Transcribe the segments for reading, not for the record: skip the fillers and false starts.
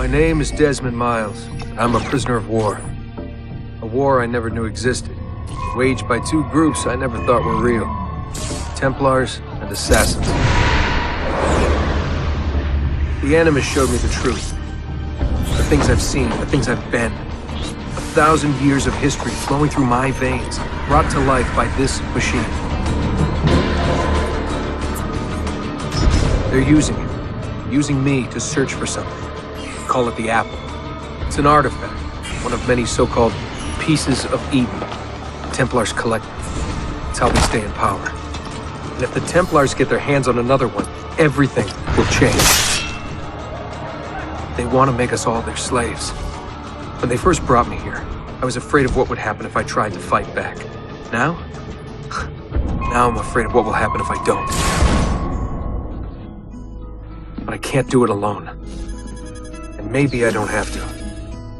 name is Desmond Miles. I'm a prisoner of war. A war I never knew existed, waged by two groups I never thought were real. Templars and Assassins. The Animus showed me the truth. The things I've seen, the things I've been. 1,000 years of history flowing through my veins, brought to life by this machine. They're using me to search for something. Call it the Apple. It's an artifact, one of many so-called pieces of Eden. The Templars collect them. It's how they stay in power. And if the Templars get their hands on another one, everything will change. They want to make us all their slaves. When they first brought me here, I was afraid of what would happen if I tried to fight back. Now? Now I'm afraid of what will happen if I don't. But I can't do it alone. And maybe I don't have to.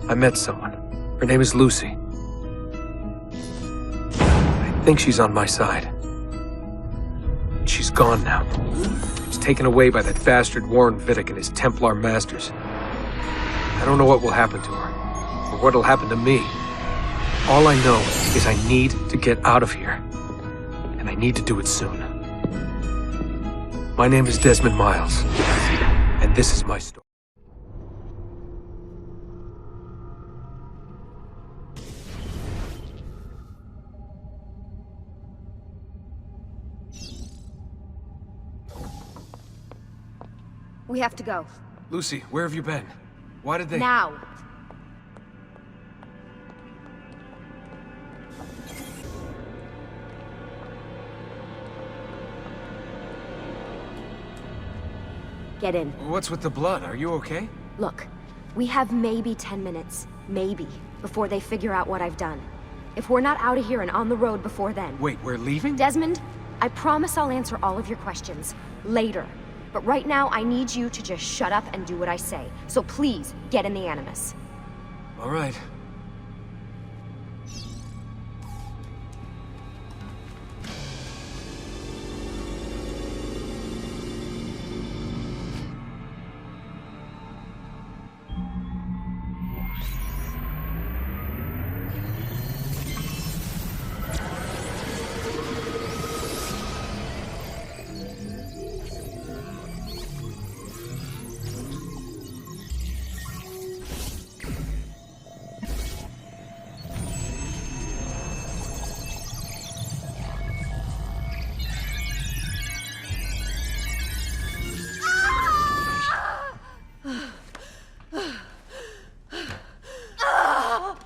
I met someone. Her name is Lucy. I think she's on my side. She's gone now. She's taken away by that bastard Warren Vidic and his Templar masters. I don't know what will happen to her, or what'll happen to me. All I know is I need to get out of here. And I need to do it soon. My name is Desmond Miles, and this is my story. We have to go. Lucy, where have you been? Why did they— Now! Get in. What's with the blood? Are you okay? Look, we have maybe 10 minutes, maybe, before they figure out what I've done. If we're not out of here and on the road before then... Wait, we're leaving? Desmond, I promise I'll answer all of your questions later. But right now, I need you to just shut up and do what I say. So please, get in the Animus. All right.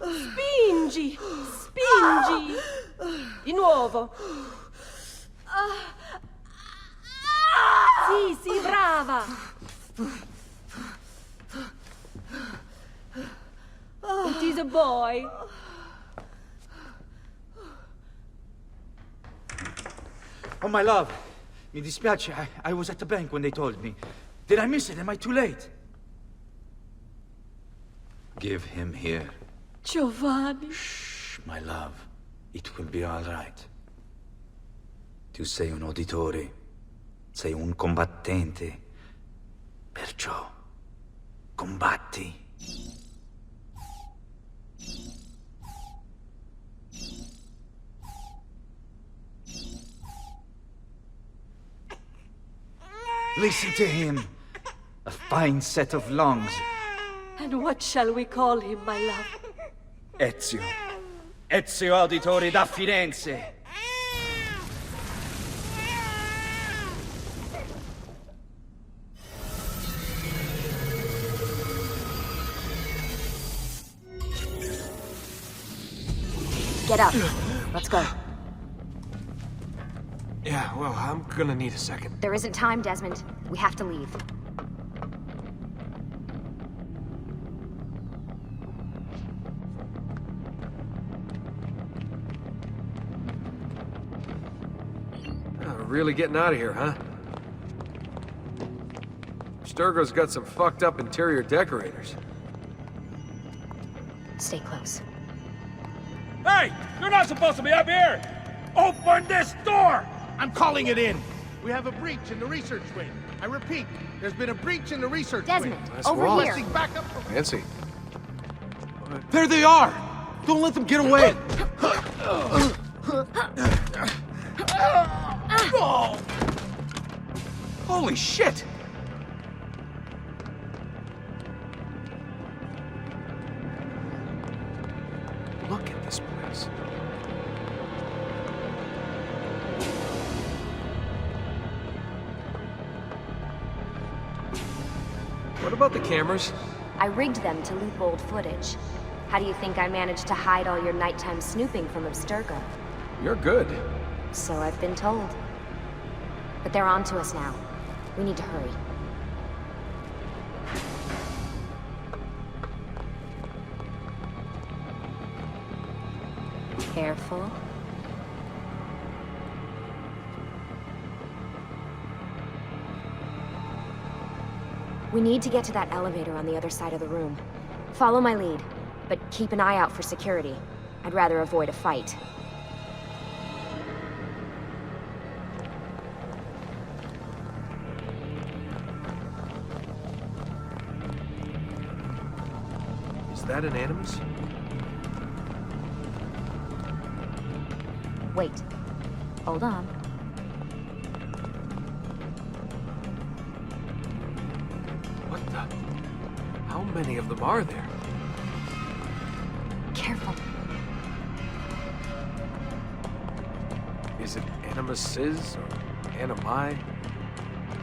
Spingi! Di nuovo! Sì, sì, brava! It is a boy. Oh, my love. Mi dispiace. I was at the bank when they told me. Did I miss it? Am I too late? Give him here. Giovanni. Shh, my love. It will be all right. Tu sei un uditore. Sei un combattente. Perciò, combatti. Listen to him. A fine set of lungs. And what shall we call him, my love? Ezio. Ezio Auditore da Firenze. Get up. Let's go. Yeah, well, I'm gonna need a second. There isn't time, Desmond. We have to leave. We're really getting out of here, huh? Sturgo's got some fucked up interior decorators. Stay close. Hey! You're not supposed to be up here! Open this door! I'm calling it in! We have a breach in the research wing. I repeat, There's been a breach in the research Desmond, wing. That's over wrong. here. Requesting backup from... Fancy. There they are! Don't let them get away! Holy shit! Look at this place. What about the cameras? I rigged them to loop old footage. How do you think I managed to hide all your nighttime snooping from Abstergo? You're good. So I've been told. But they're on to us now. We need to hurry. Careful. We need to get to that elevator on the other side of the room. Follow my lead, but keep an eye out for security. I'd rather avoid a fight. Is that an Animus? Wait. Hold on. What the? How many of them are there? Careful. Is it Animuses or Animi?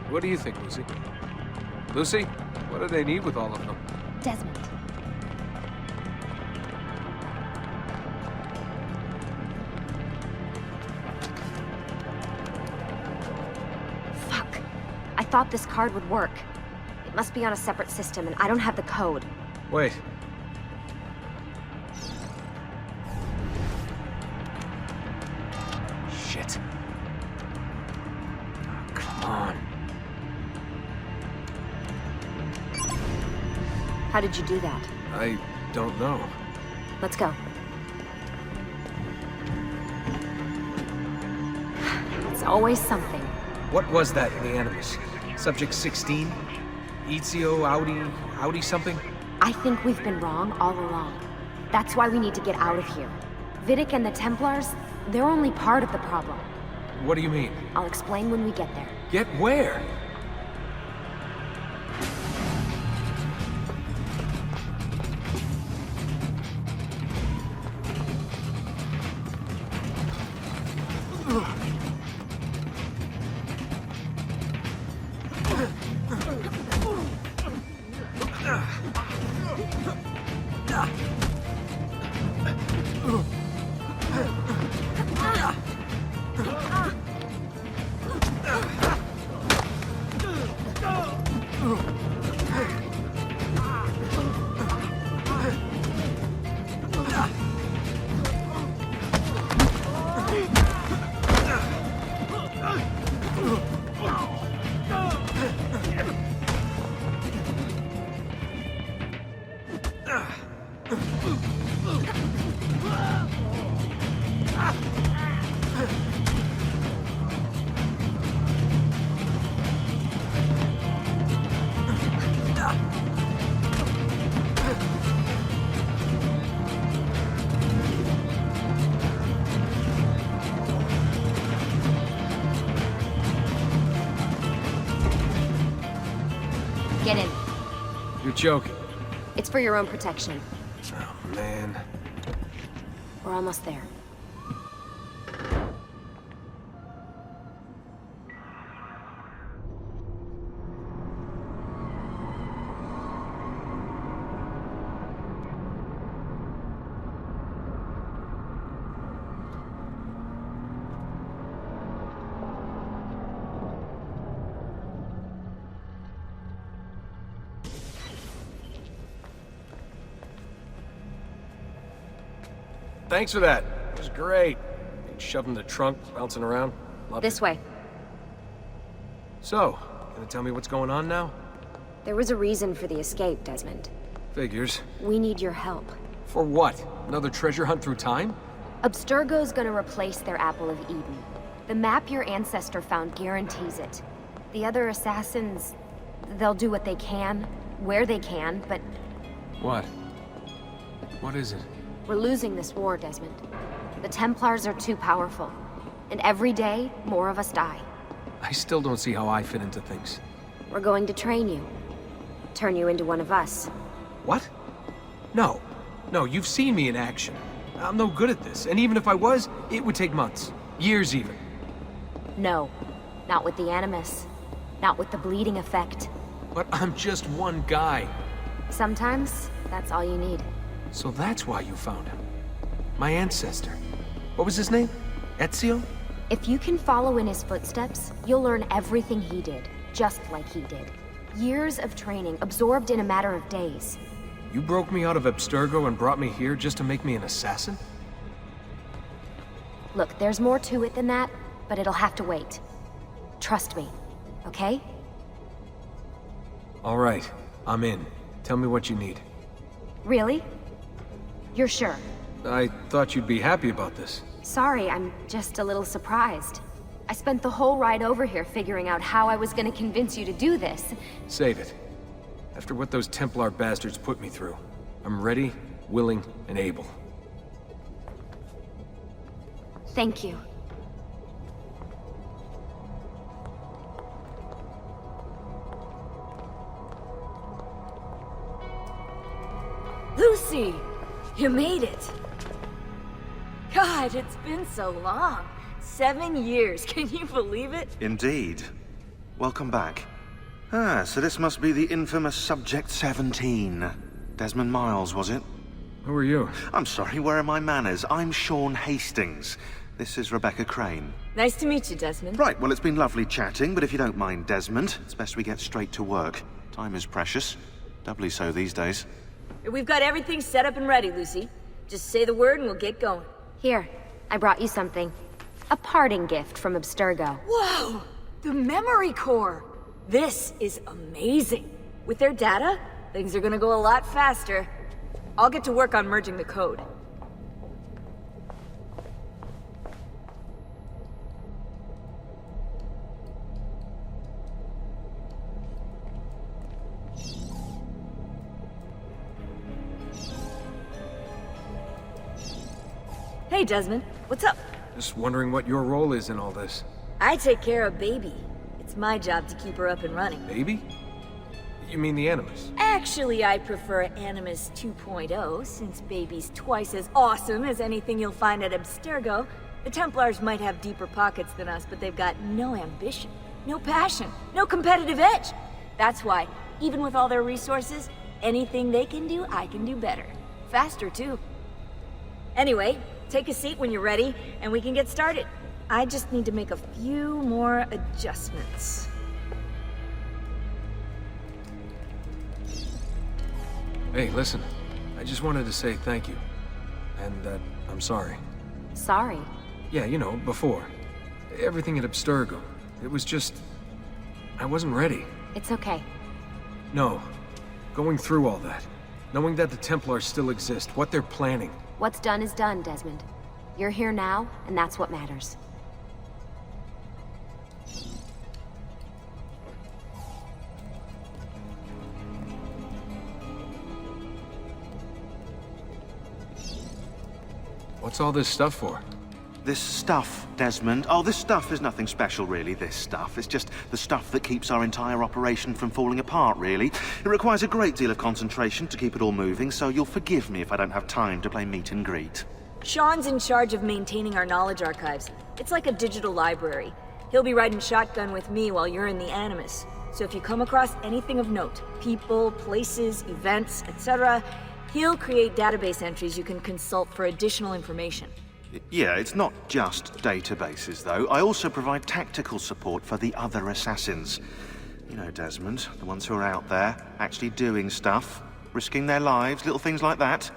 What do you think, Lucy? Lucy, what do they need with all of them? Desmond. Fuck. I thought this card would work. It must be on a separate system, and I don't have the code. Wait. Shit. Oh, come on. How did you do that? I don't know. Let's go. It's always something. What was that in the Animus? Subject 16? Ezio, Audi something? I think we've been wrong all along. That's why we need to get out of here. Vidic and the Templars, they're only part of the problem. What do you mean? I'll explain when we get there. Get where? Get in. You're joking. It's for your own protection. Oh, man. We're almost there. Thanks for that. It was great. Shoved in the trunk, bouncing around. Loved This it. way. So, gonna tell me what's going on now? There was a reason for the escape, Desmond. Figures. We need your help. For what? Another treasure hunt through time? Abstergo's gonna replace their Apple of Eden. The map your ancestor found guarantees it. The other assassins... They'll do what they can, where they can, but What? What is it? we're losing this war, Desmond. The Templars are too powerful, and every day, more of us die. I still don't see how I fit into things. We're going to train you. Turn you into one of us. What? No. No, you've seen me in action. I'm no good at this, and even if I was, it would take months. Years even. No. Not with the Animus. Not with the bleeding effect. But I'm just one guy. Sometimes, that's all you need. So that's why you found him. My ancestor. What was his name? Ezio? If you can follow in his footsteps, you'll learn everything he did, just like he did. Years of training, absorbed in a matter of days. You broke me out of Abstergo and brought me here just to make me an assassin? Look, there's more to it than that, but it'll have to wait. Trust me, okay? All right, I'm in. Tell me what you need. Really? You're sure? I thought you'd be happy about this. Sorry, I'm just a little surprised. I spent the whole ride over here figuring out how I was gonna convince you to do this. Save it. After what those Templar bastards put me through, I'm ready, willing, and able. Thank you. Lucy! You made it! God, it's been so long. 7 years, can you believe it? Indeed. Welcome back. Ah, so this must be the infamous Subject 17. Desmond Miles, was it? Who are you? I'm sorry, where are my manners? I'm Sean Hastings. This is Rebecca Crane. Nice to meet you, Desmond. Right, well, it's been lovely chatting, but if you don't mind, Desmond, it's best we get straight to work. Time is precious. Doubly so these days. We've got everything set up and ready, Lucy. Just say the word and we'll get going. Here, I brought you something. A parting gift from Abstergo. Whoa! The memory core! This is amazing. With their data, things are gonna go a lot faster. I'll get to work on merging the code. Hey, Desmond. What's up? Just wondering what your role is in all this. I take care of Baby. It's my job to keep her up and running. Baby? You mean the Animus? Actually, I prefer Animus 2.0, since Baby's twice as awesome as anything you'll find at Abstergo. The Templars might have deeper pockets than us, but they've got no ambition, no passion, no competitive edge. That's why, even with all their resources, anything they can do, I can do better. Faster, too. Anyway, take a seat when you're ready, and we can get started. I just need to make a few more adjustments. Hey, listen. I just wanted to say thank you. And that I'm sorry. Sorry. Yeah, you know, before. Everything at Abstergo. It was just... I wasn't ready. It's okay. No. Going through all that. Knowing that the Templars still exist, what they're planning. What's done is done, Desmond. You're here now, and that's what matters. What's all this stuff for? This stuff, Desmond. Oh, this stuff is nothing special, really, this stuff. It's just the stuff that keeps our entire operation from falling apart, really. It requires a great deal of concentration to keep it all moving, so you'll forgive me if I don't have time to play meet and greet. Sean's in charge of maintaining our knowledge archives. It's like a digital library. He'll be riding shotgun with me while you're in the Animus. So if you come across anything of note, people, places, events, etc., he'll create database entries you can consult for additional information. Yeah, it's not just databases, though. I also provide tactical support for the other assassins. You know, Desmond, the ones who are out there, actually doing stuff, risking their lives, little things like that.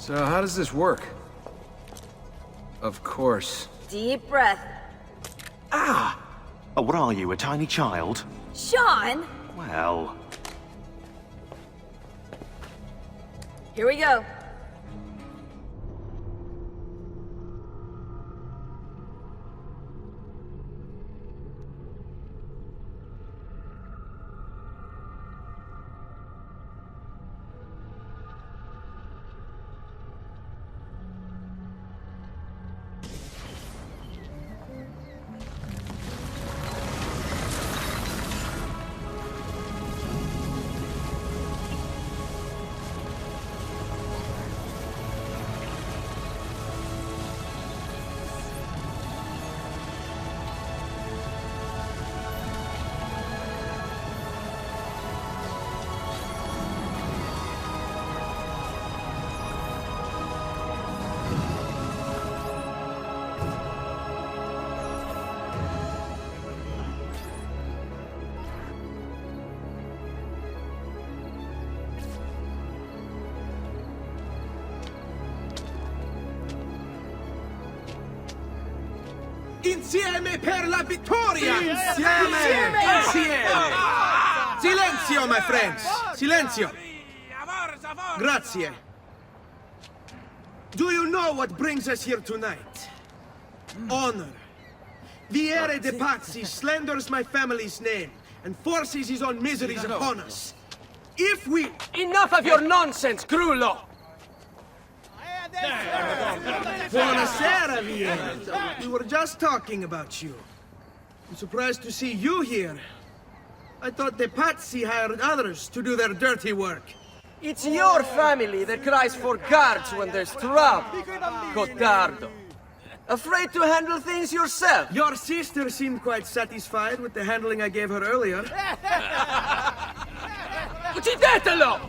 So how does this work? Of course. Deep breath. Oh, what are you, a tiny child? Sean! Well... Here we go. Insieme per la vittoria! Insieme! Insieme! Silenzio, my friends! Silenzio! Grazie. Do you know what brings us here tonight? Honor. Viere de Pazzi slanders my family's name and forces his own miseries upon us. If we... Enough of your nonsense, Grullo! Buonasera, Viere. We were just talking about you. I'm surprised to see you here. I thought the Pazzi hired others to do their dirty work. It's your family that cries for guards when there's trouble, Gottardo. Afraid to handle things yourself? Your sister seemed quite satisfied with the handling I gave her earlier. Uccidetelo!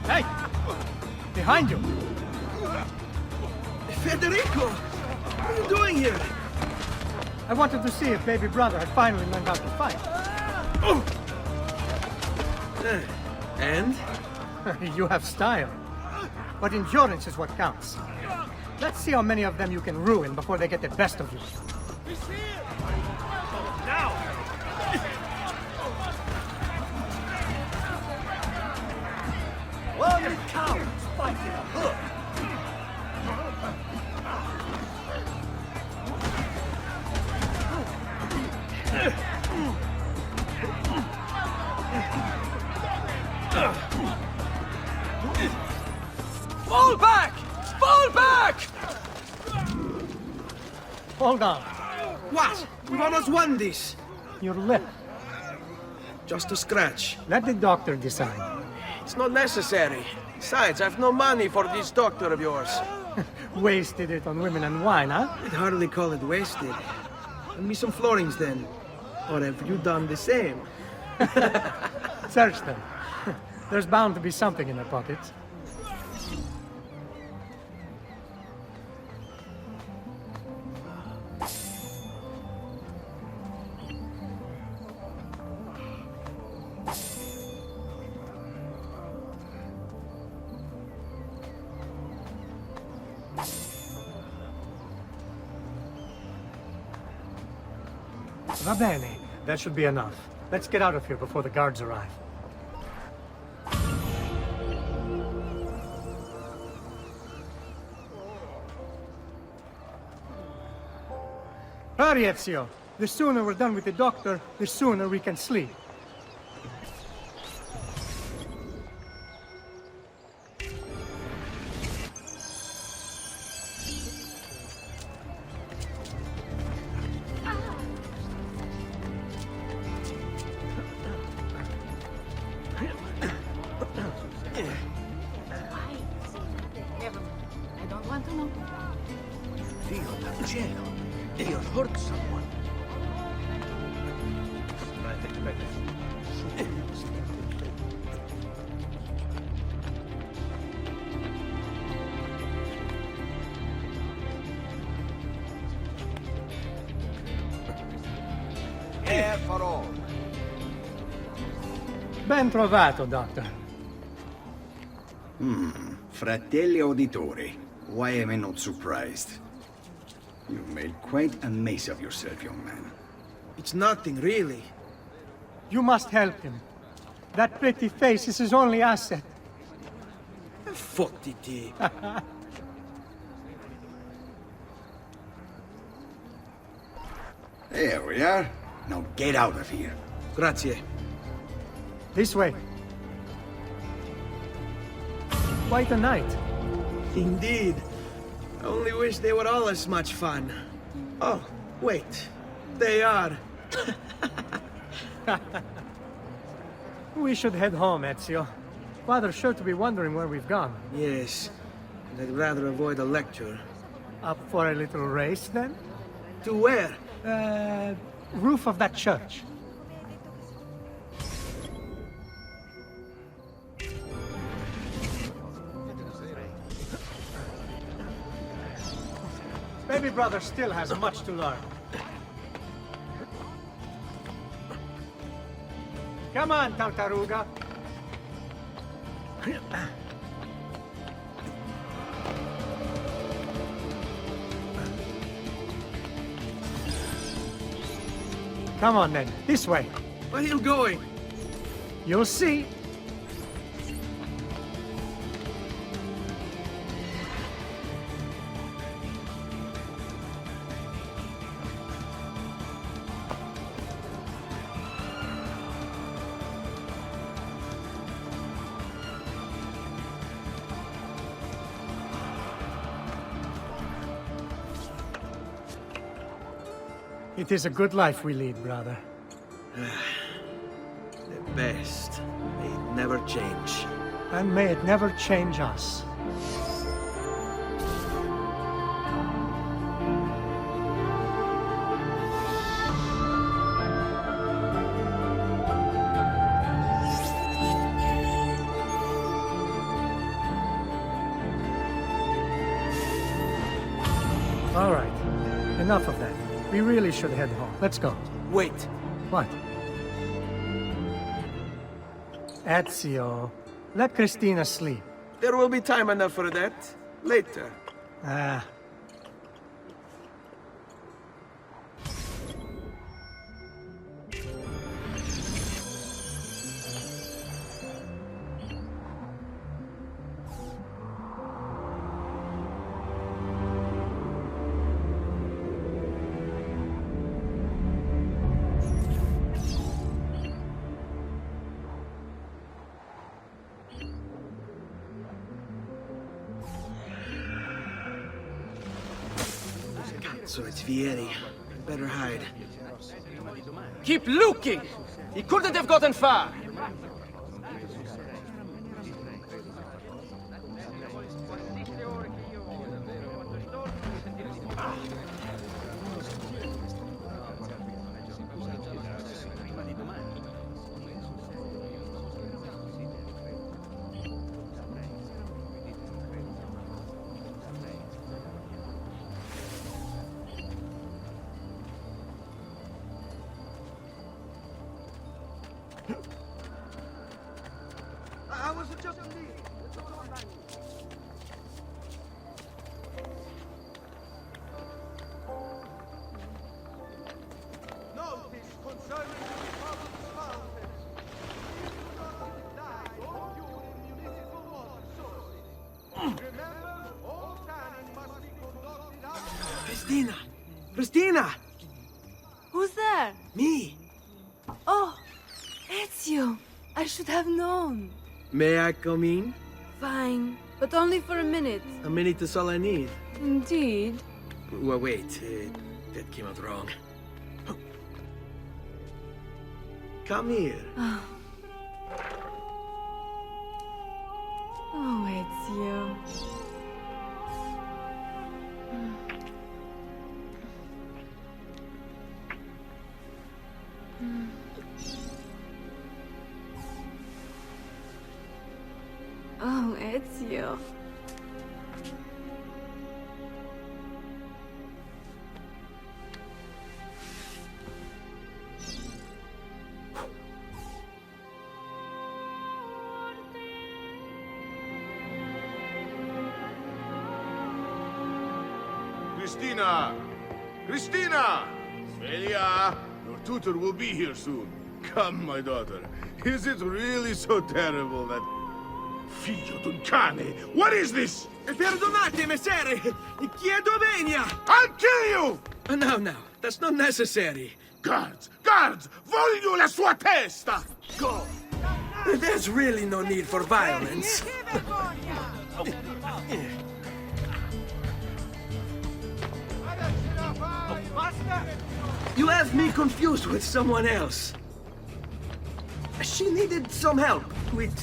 Hey! Behind you! Federico! What are you doing here? I wanted to see if baby brother had finally learned how to fight. And? You have style. But endurance is what counts. Let's see how many of them you can ruin before they get the best of you. One cowards fight in a hood! Fall back! Fall back! Hold on. What? We've almost won this. Your lip. Just a scratch. Let the doctor decide. It's not necessary. Besides, I've no money for this doctor of yours. Wasted it on women and wine, huh? I'd hardly call it wasted. Lend me some florins then. Or have you done the same? Search them. There's bound to be something in their pockets. Va bene. That should be enough. Let's get out of here before the guards arrive. Hurry, Ezio. The sooner we're done with the doctor, the sooner we can sleep. I don't want to know. Dio dal cielo. You hurt someone. Air for all. Ben trovato, Doctor. Fratelli auditori, why am I not surprised? You've made quite a mess of yourself, young man. It's nothing, really. You must help him. That pretty face is his only asset. Fottiti. There we are. Now get out of here. Grazie. This way. Quite a night. Indeed. I only wish they were all as much fun. Oh, wait. They are. We should head home, Ezio. Father's sure to be wondering where we've gone. Yes. And I'd rather avoid a lecture. Up for a little race, then? To where? Roof of that church. Baby brother still has much to learn. Come on, Tartaruga. Come on then, this way. Where are you going? You'll see. It is a good life we lead, brother. The best. May it never change. And may it never change us. All right. Enough of that. We really should head home. Let's go. Wait. What? Ezio, let Christina sleep. There will be time enough for that. Later. Ah. So it's Vieri. Better hide. Keep looking! He couldn't have gotten far! I was just leaving. Notice concerning the Republic's founders. These do not die or during municipal water sources. Remember, all cannon must be conducted out. Christina! Christina! Who's there? Me. Oh, it's you. I should have known. May I come in? Fine, but only for a minute. A minute is all I need. Indeed. Well, wait. That came out wrong. Come here. Oh, it's you. Oh, it's you. Christina! Christina! Svelia! Your tutor will be here soon. Come, my daughter. Is it really so terrible that... Figlio d'un cane! What is this? Perdonate, messere! Chiedo venia! I'll kill you! No, that's not necessary. Guards! Guards! Voglio la sua testa! Go! There's really no need for violence. You have me confused with someone else. She needed some help with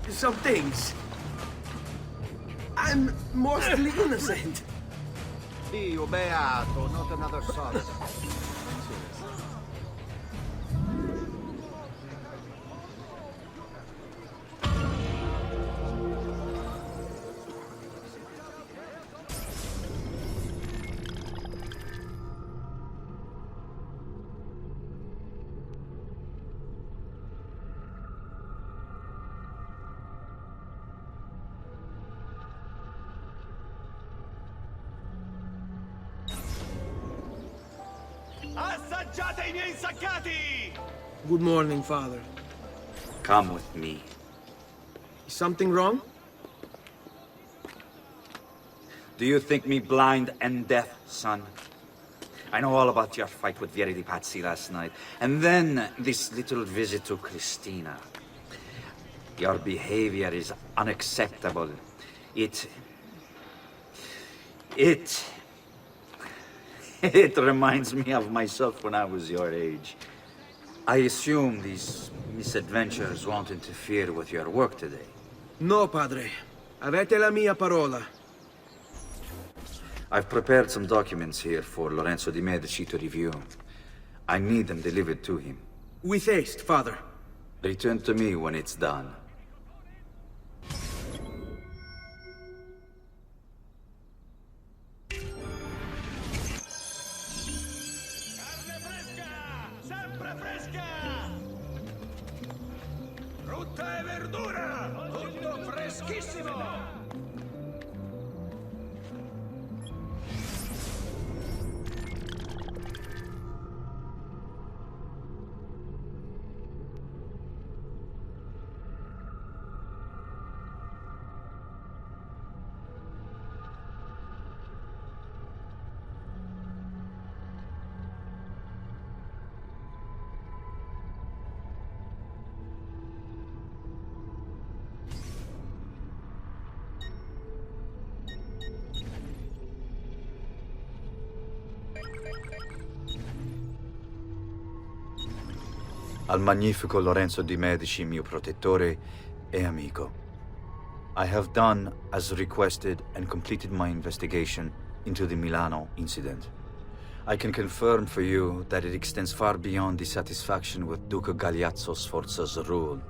some things. I'm mostly innocent. Dio beato, not another son. Assaggiate I miei insaccati! Good morning, Father. Come with me. Is something wrong? Do you think me blind and deaf, son? I know all about your fight with Vieri di Pazzi last night, and then this little visit to Christina. Your behavior is unacceptable. It reminds me of myself when I was your age. I assume these misadventures won't interfere with your work today. No, Padre. Avete la mia parola. I've prepared some documents here for Lorenzo di Medici to review. I need them delivered to him. With haste, Father. Return to me when it's done. Frutta e verdura! Tutto freschissimo! Al magnifico Lorenzo di Medici, mio protettore e amico. I have done as requested and completed my investigation into the Milano incident. I can confirm for you that it extends far beyond dissatisfaction with Duca Galeazzo Sforza's rule.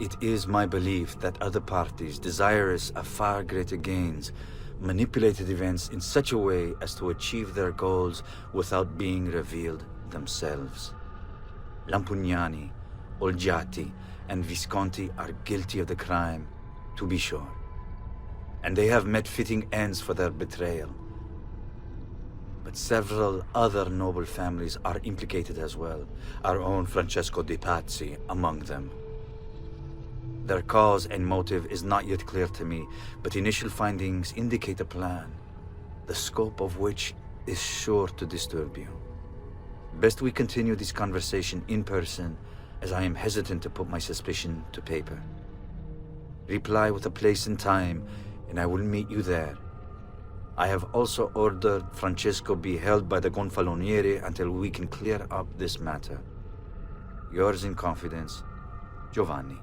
It is my belief that other parties, desirous of far greater gains, manipulated events in such a way as to achieve their goals without being revealed themselves. Lampugnani, Olgiati, and Visconti are guilty of the crime, to be sure. And they have met fitting ends for their betrayal. But several other noble families are implicated as well, our own Francesco de Pazzi among them. Their cause and motive is not yet clear to me, but initial findings indicate a plan, the scope of which is sure to disturb you. Best we continue this conversation in person, as I am hesitant to put my suspicion to paper. Reply with a place and time, and I will meet you there. I have also ordered Francesco be held by the Gonfaloniere until we can clear up this matter. Yours in confidence, Giovanni.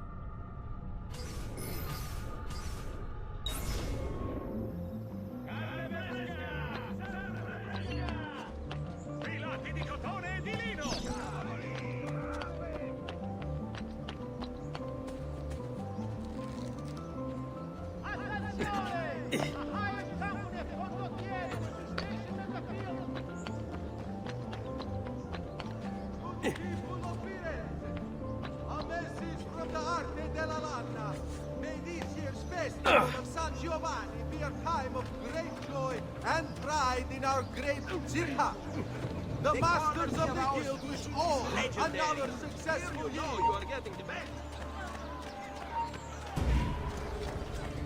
The masters of the guild wish all another successful year. You are getting the best.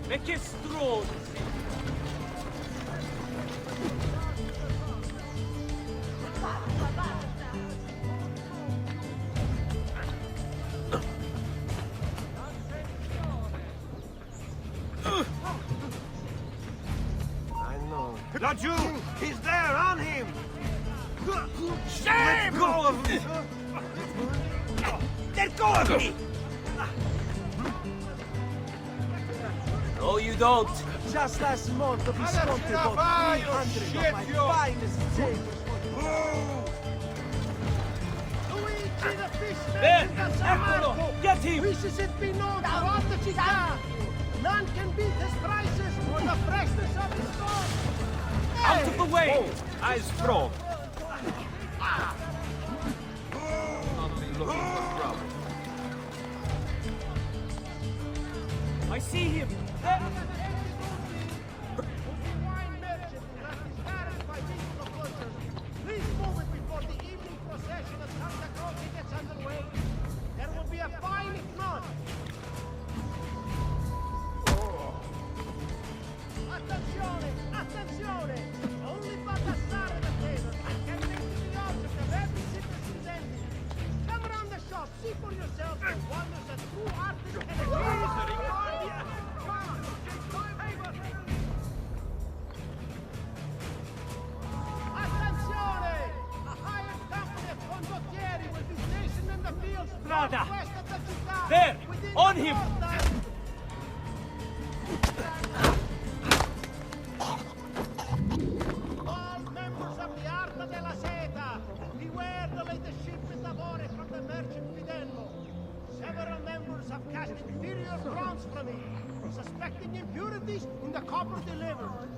E che stronzi! I know. Laggiù! He's there, on him! Shame! Let go of me! Let go of me! No, you don't. Just last month, Visconti bought 300 of my finest sabers. Luigi the Fishman! There! Eccolo! Get him! Wishes it be known throughout the città. None can beat his prices or the freshness of his store. Out of the way! Eyes strong. I see him! Please move it before the evening procession of Santa Croce gets underway. There will be a fine if not. Attenzione! Attenzione! Only Baldassare the tailor can make it the object of every citizen's envy. Come around the shop, see for yourself the wonders of true art and Attenzione! A hired company of condottieri will be stationed in the fields northwest of the città. There! On him! All members of the Arta della Seta, beware the latest shipment of ore from the merchant Fidello. Several members have cast inferior bronze from it, suspecting impurities in the copper delivered.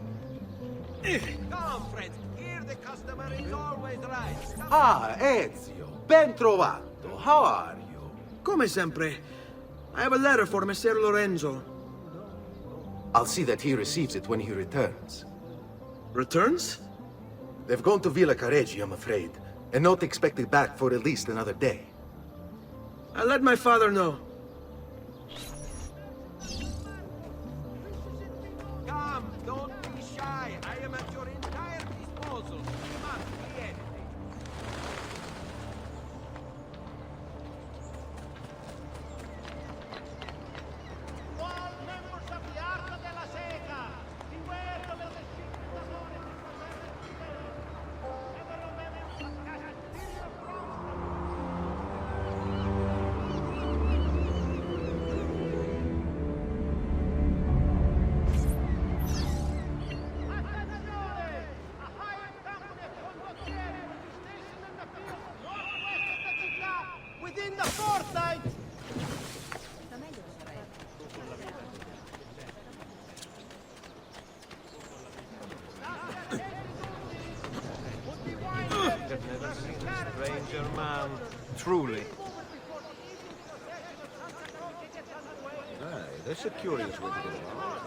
Come, friends. Here the customer is always right. Ah, Ezio. Ben trovato. How are you? Come sempre. I have a letter for Messer Lorenzo. I'll see that he receives it when he returns. Returns? They've gone to Villa Careggi, I'm afraid, and not expected back for at least another day. I'll let my father know. Come, don't be shy. I am at your entire disposal. You must be anything. All members of the Arta della Seta, beware the latest shipment of ore from the merchant Fidello. Several members have cast inferior bronze from it. Attenzione! A hired company of condottieri will be stationed in the fields northwest of the città within the fortnight. I've never seen a stranger man. Truly. Aye, that's a curious way to go about.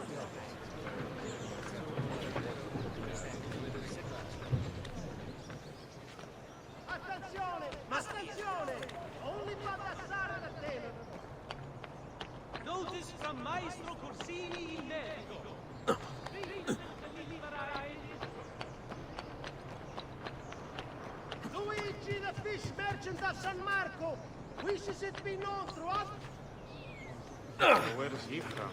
Attenzione! Attenzione! Only Baldassare the tailor. Notice from Maestro Corsini in Medico. Luigi the must be known throughout. Where is he from?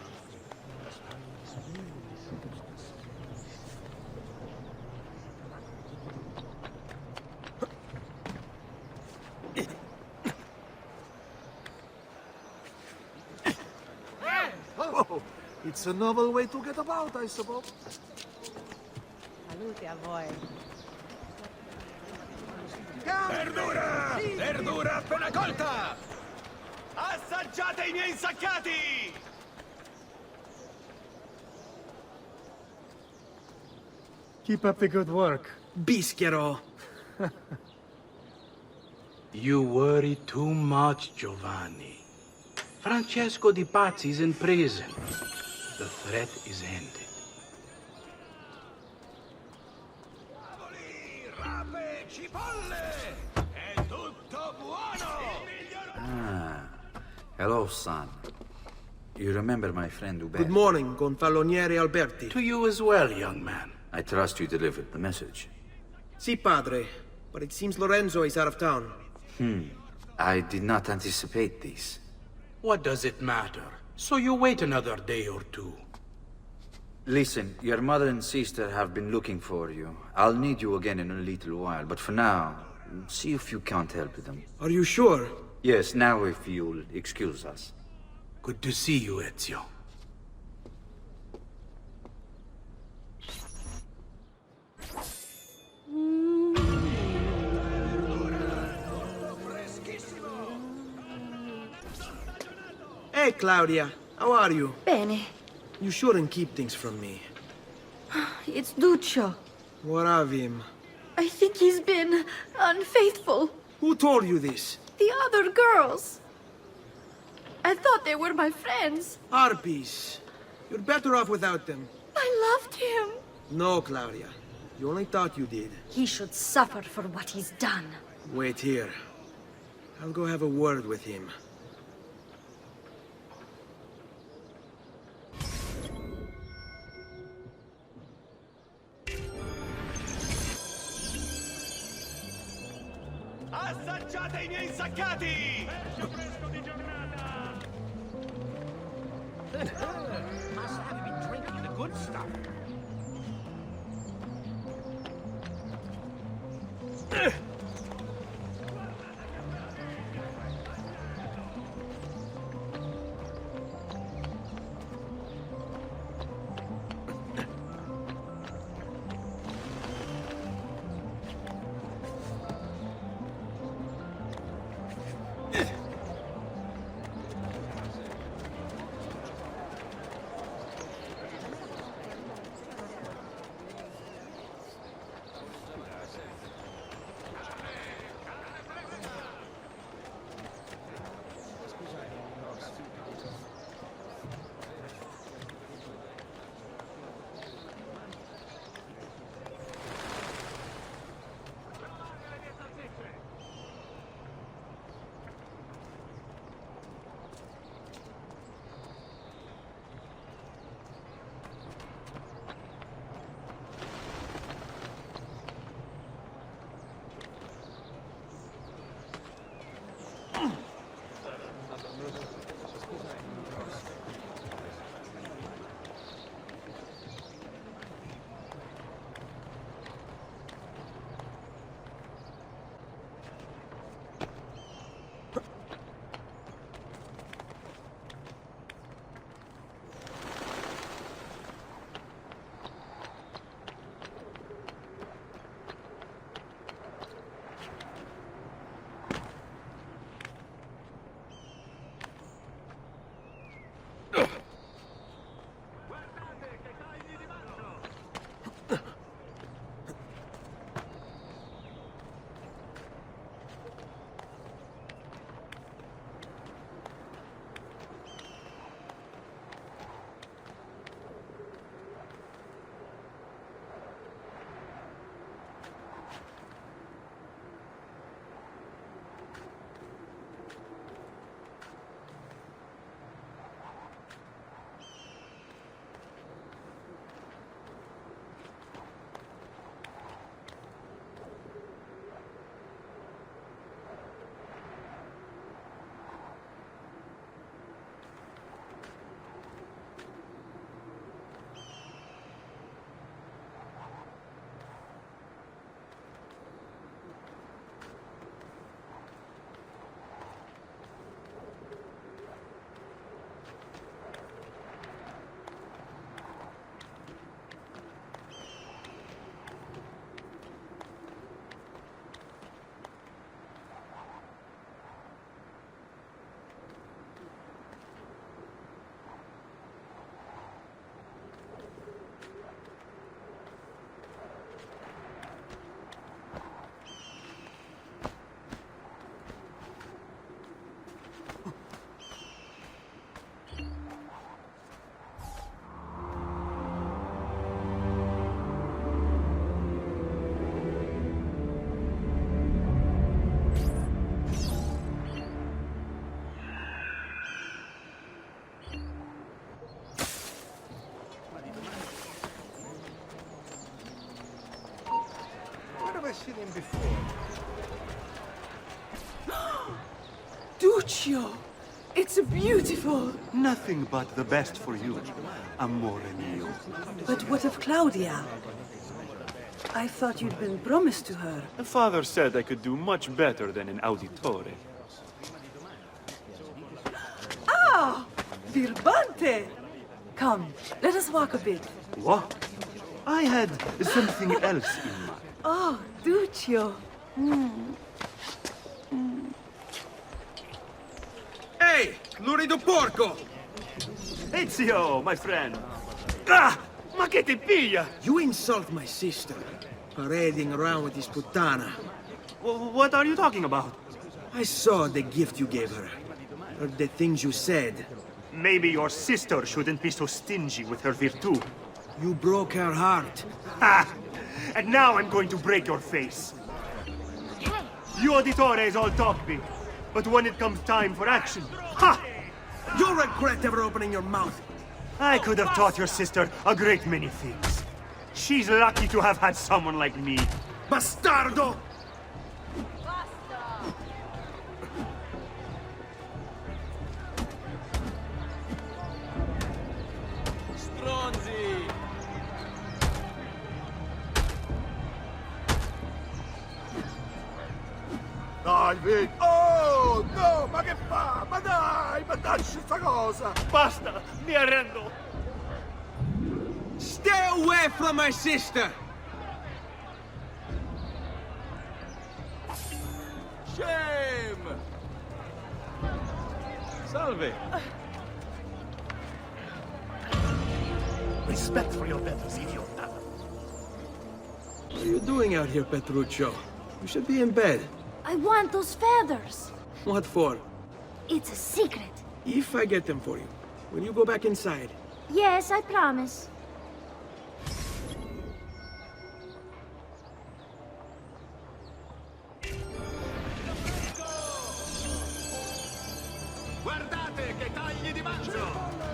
Oh, it's a novel way to get about, I suppose. Salute a voi. Verdura! Verdura appena colta! Assaggiate I miei insaccati! Keep up the good work. Bischiero. You worry too much, Giovanni. Francesco Di Pazzi's in prison. The threat is ended. Ah, hello, son. You remember my friend Uber? Good morning, Gonfaloniere Alberti. To you as well, young man. I trust you delivered the message. Si, padre. But it seems Lorenzo is out of town. I did not anticipate this. What does it matter? So you wait another day or two. Listen, your mother and sister have been looking for you. I'll need you again in a little while, but for now, see if you can't help them. Are you sure? Yes, now if you'll excuse us. Good to see you, Ezio. Hey, Claudia. How are you? Bene. You shouldn't keep things from me. It's Duccio. What of him? I think he's been unfaithful. Who told you this? The other girls. I thought they were my friends. Harpies. You're better off without them. I loved him. No, Claudia. You only thought you did. He should suffer for what he's done. Wait here. I'll go have a word with him. Assaggiate I miei insaccati! Must have been drinking the good stuff. seen him before. Duccio! It's beautiful! Nothing but the best for you, amore mio. But what of Claudia? I thought you'd been promised to her. The father said I could do much better than an auditore. Ah! Birbante! Come, let us walk a bit. What? I had something else in mind. Oh, Duccio. Hey, lurido porco! Ezio, my friend. Ah! Ma che ti piglia? You insult my sister, parading around with this putana. What are you talking about? I saw the gift you gave her. Heard the things you said. Maybe your sister shouldn't be so stingy with her virtù. You broke her heart. Ha! And now I'm going to break your face. You auditores all talk big, but when it comes time for action, ha! You'll regret ever opening your mouth. I could have taught your sister a great many things. She's lucky to have had someone like me. Bastardo! Stronzi! Dai, vedi! Oh, no, ma che fa? Ma dai, ma dacci sta cosa! Basta, mi arrendo. Stay away from my sister! Shame! Salve! Respect for your betters, idiota. What are you doing out here, Petruccio? You should be in bed. I want those feathers. What for? It's a secret. If I get them for you, will you go back inside? Yes, I promise. Guardate che tagli di manzo!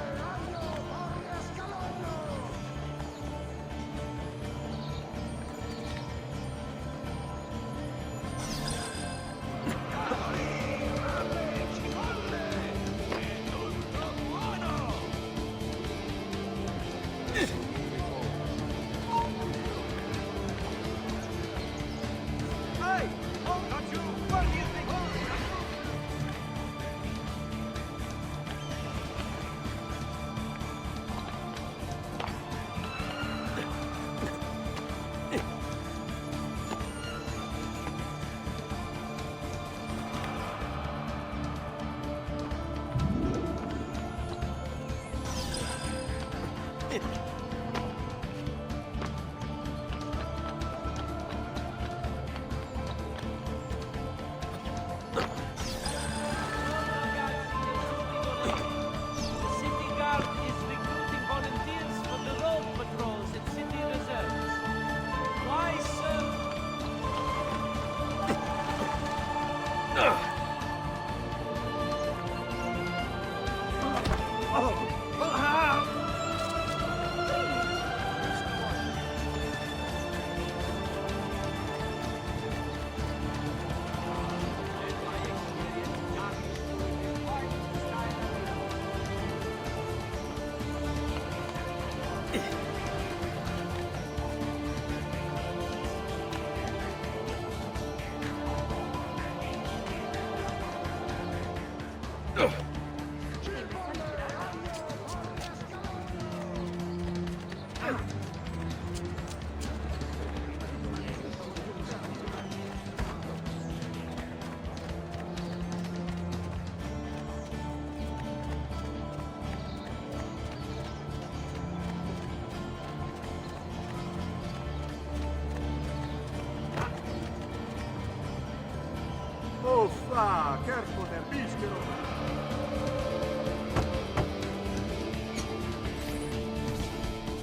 Uffa, careful there, bischero.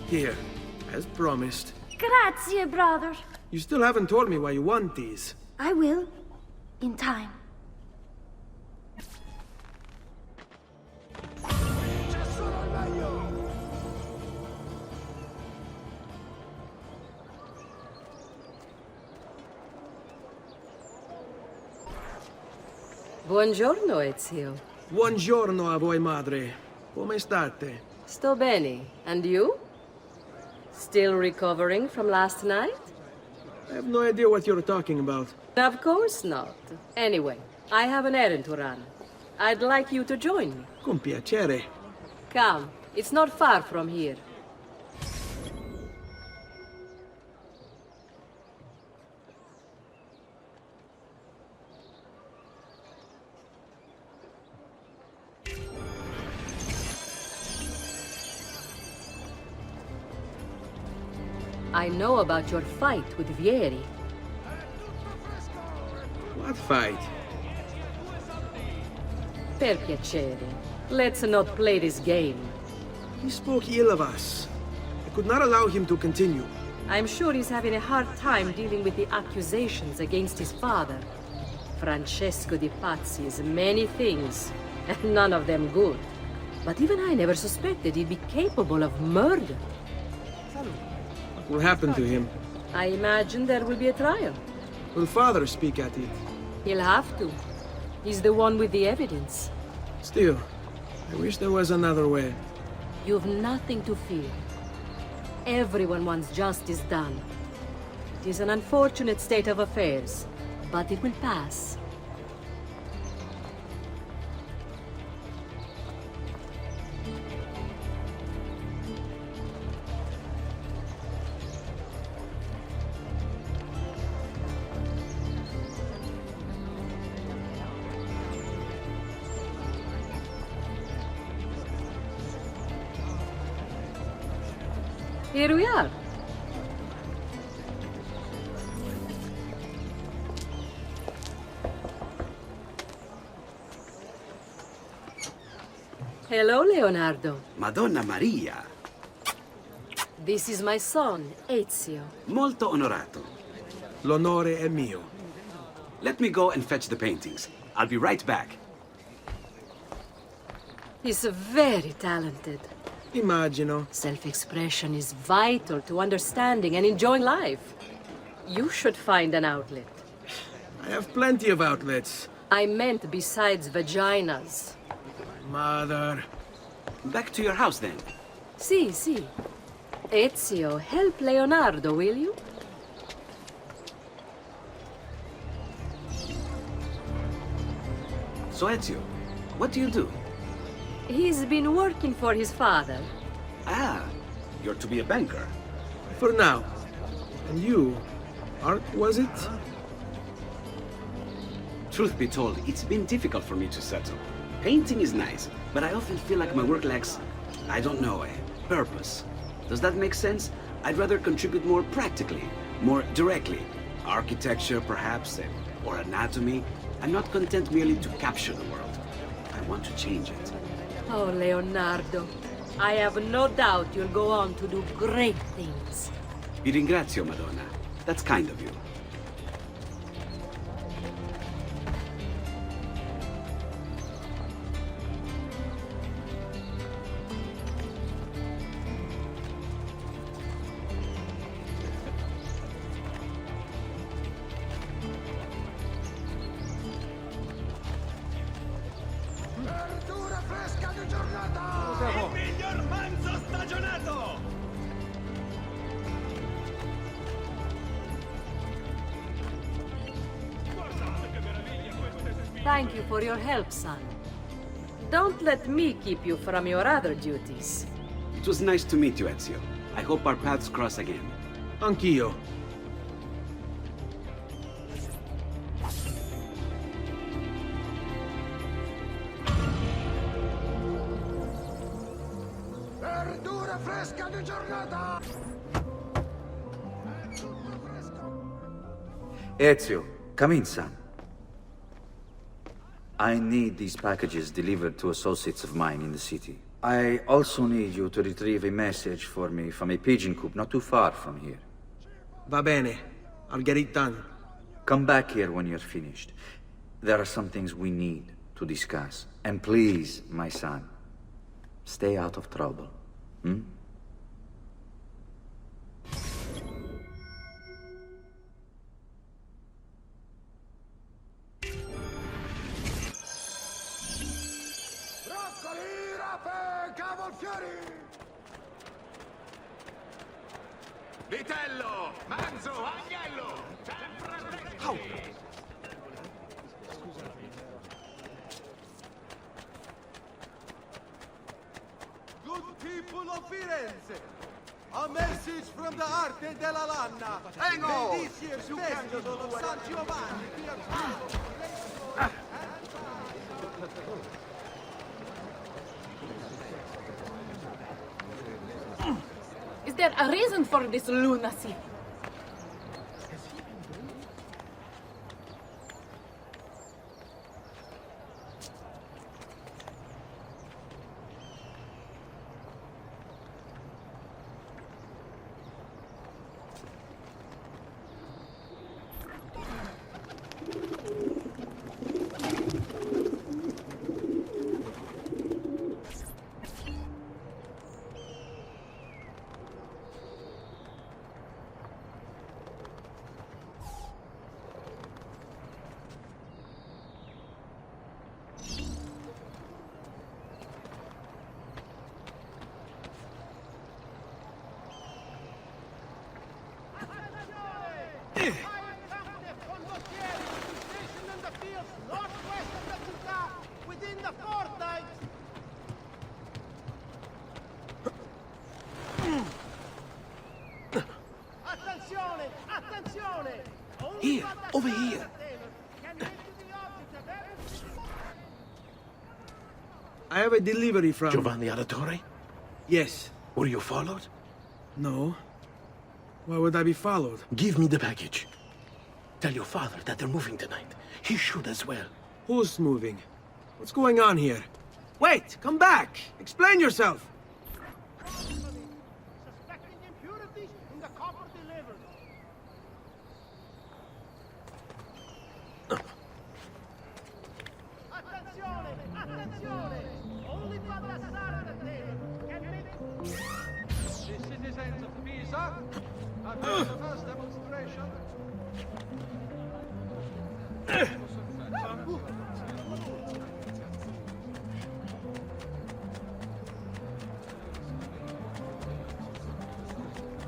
Here, as promised. Grazie, brother. You still haven't told me why you want these. I will. In time. Buongiorno, Ezio. Buongiorno a voi, madre. Come state? Sto bene. And you? Still recovering from last night? I have no idea what you're talking about. Of course not. Anyway, I have an errand to run. I'd like you to join me. Con piacere. Come, it's not far from here. I know about your fight with Vieri. What fight? Per piacere. Let's not play this game. He spoke ill of us. I could not allow him to continue. I'm sure he's having a hard time dealing with the accusations against his father. Francesco di Pazzi is many things, and none of them good. But even I never suspected he'd be capable of murder. What will happen to him? I imagine there will be a trial. Will father speak at it? He'll have to. He's the one with the evidence. Still, I wish there was another way. You've nothing to fear. Everyone wants justice done. It is an unfortunate state of affairs, but it will pass. Here we are. Hello, Leonardo. Madonna Maria. This is my son, Ezio. Molto onorato. L'onore è mio. Let me go and fetch the paintings. I'll be right back. He's very talented. Immagino. Self-expression is vital to understanding and enjoying life. You should find an outlet. I have plenty of outlets. I meant besides vaginas. Mother. Back to your house, then. Si. Ezio, help Leonardo, will you? So, Ezio, what do you do? He's been working for his father. Ah, you're to be a banker. For now. And you? Art, was it? Truth be told, it's been difficult for me to settle. Painting is nice, but I often feel like my work lacks, I don't know, a purpose. Does that make sense? I'd rather contribute more practically, more directly. Architecture, perhaps, or anatomy. I'm not content merely to capture the world. I want to change it. Oh, Leonardo. I have no doubt you'll go on to do great things. Vi ringrazio, Madonna. That's kind of you. Verdura fresca di giornata! Il miglior manzo stagionato! Thank you for your help, son. Don't let me keep you from your other duties. It was nice to meet you, Ezio. I hope our paths cross again. Anch'io. Verdura fresca di giornata! Ezio, come in, son. I need these packages delivered to associates of mine in the city. I also need you to retrieve a message for me from a pigeon coop not too far from here. Va bene. I'll get it done. Come back here when you're finished. There are some things we need to discuss. And please, my son, stay out of trouble. Hmm? Vitello! Manzo! Agnello! Sempre Good people of Firenze, a message from the Arte della Lanna. Ego! May this year's festival of San Giovanni be a Is there a reason for this lunacy? Here, over here. I have a delivery from... Giovanni Auditore? Yes. Were you followed? No. Why would I be followed? Give me the package. Tell your father that they're moving tonight. He should as well. Who's moving? What's going on here? Wait! Come back! Explain yourself! Suspecting impurities in the copper delivered. Attenzione! Attenzione! Only Baldassare the Tailor can make... The citizens of Pisa are doing the first demonstration.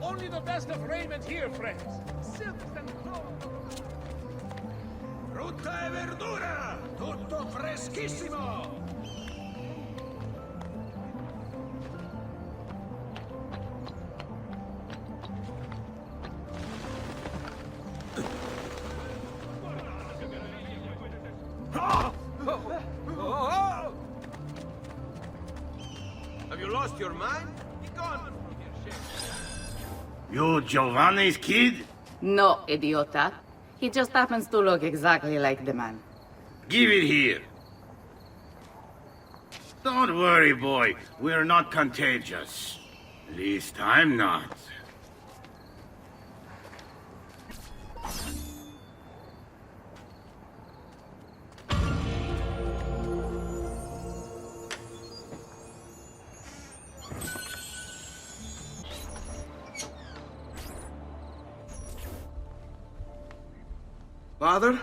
Only the best of raiment here, friends. Silks and clothes. Frutta e verdura! Tutto freschissimo! Have you lost your mind? Be gone! You Giovanni's kid? No, idiota. He just happens to look exactly like the man. Give it here. Don't worry, boy. We're not contagious. At least I'm not. Father?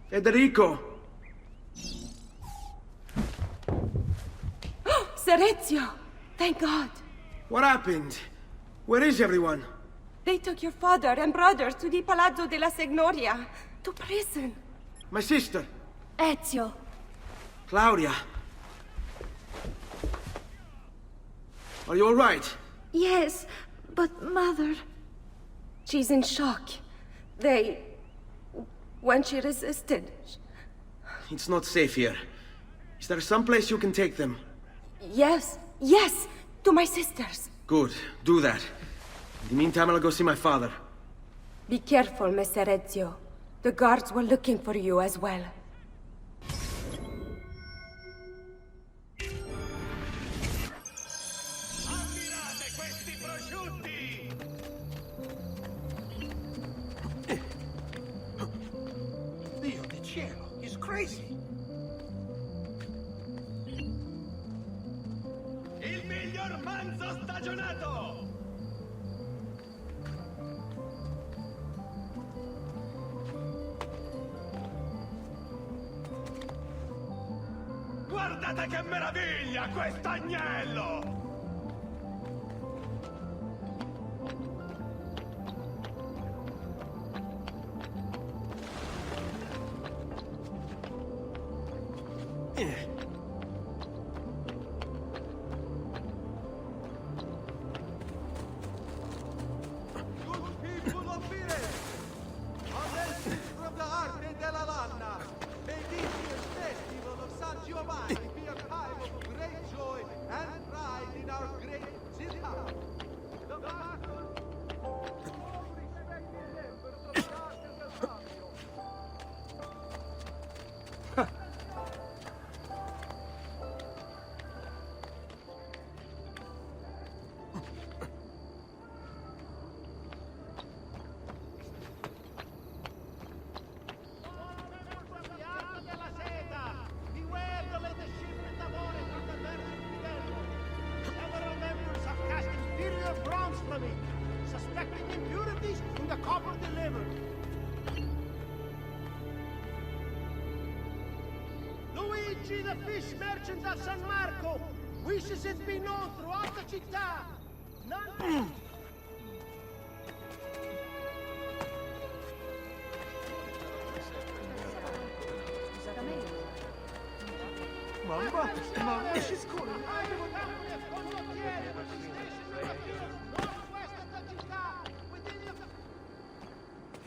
Federico! Serezio! Thank God! What happened? Where is everyone? They took your father and brothers to the Palazzo della Signoria, to prison. My sister! Ezio! Claudia! Are you all right? Yes, but Mother... She's in shock. When she resisted... It's not safe here. Is there some place you can take them? Yes, to my sisters. Good, do that. In the meantime, I'll go see my father. Be careful, Messer Ezio. The guards were looking for you as well. Dio di cielo, he's crazy. Il miglior manzo stagionato! Guardate che meraviglia quest'agnello! People of Firenze, a message from the Arte della Lana. May this year's festival of San Giovanni be a time of great joy and pride in our great city. The battle of all respected members of the Arte del Cambio. Beware the latest shipment of ore from the merchant Fidello. Several members have cast inferior bronze from it, suspecting impurities in the copper delivered. Luigi, the fish merchant of San Marco, wishes it be known throughout the città. None... Mamma, she's calling.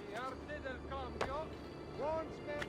The Arte del Cambio warns men.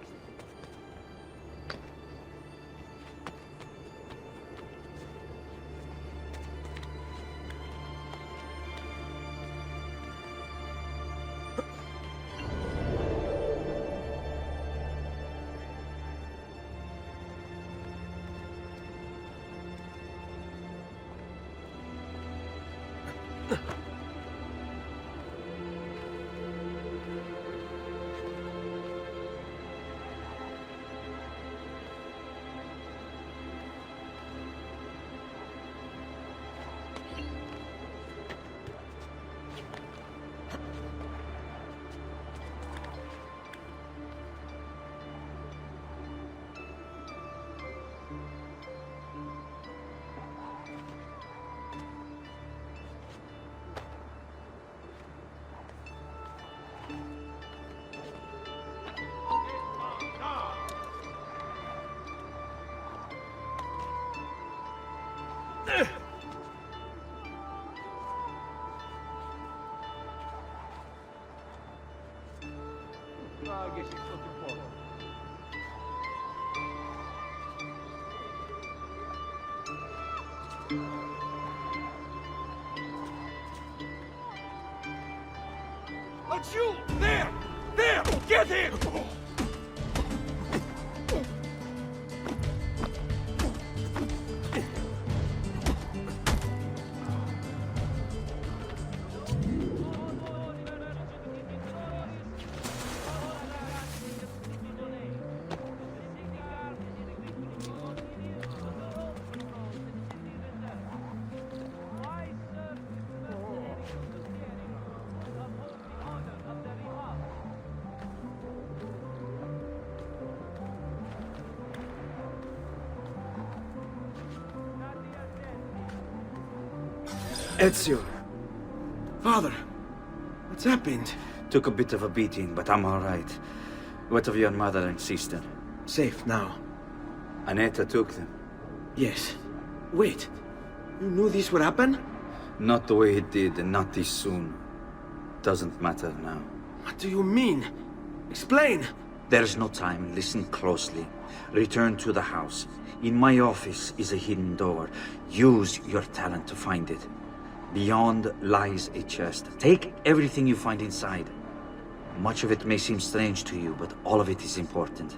Che si sotto il fuoco. Laggiù! There! There! Get him! Ezio. Father, what's happened? Took a bit of a beating, but I'm all right. What of your mother and sister? Safe now. Annetta took them. Yes. Wait. You knew this would happen? Not the way it did, and not this soon. Doesn't matter now. What do you mean? Explain! There's no time. Listen closely. Return to the house. In my office is a hidden door. Use your talent to find it. Beyond lies a chest. Take everything you find inside. Much of it may seem strange to you, but all of it is important.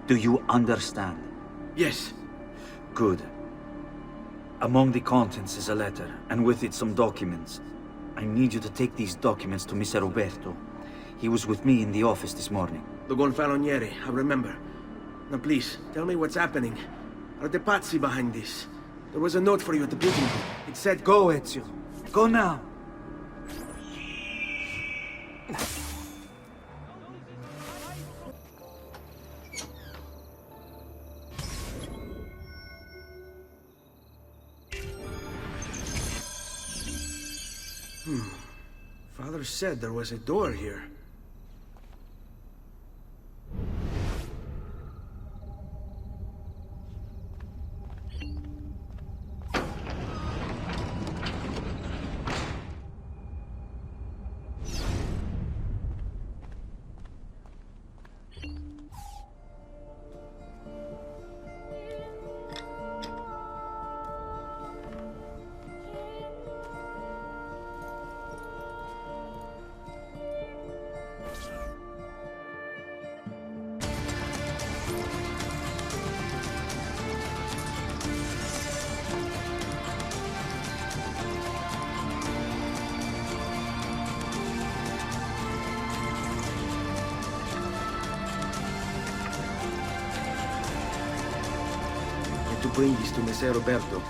Do you understand? Yes. Good. Among the contents is a letter, and with it some documents. I need you to take these documents to Mr. Roberto. He was with me in the office this morning. The Gonfaloniere, I remember. Now please, tell me what's happening. Are the Pazzi behind this? There was a note for you at the building. It said, go, Ezio. Go now. Father said there was a door here. bring this to Messer Roberto.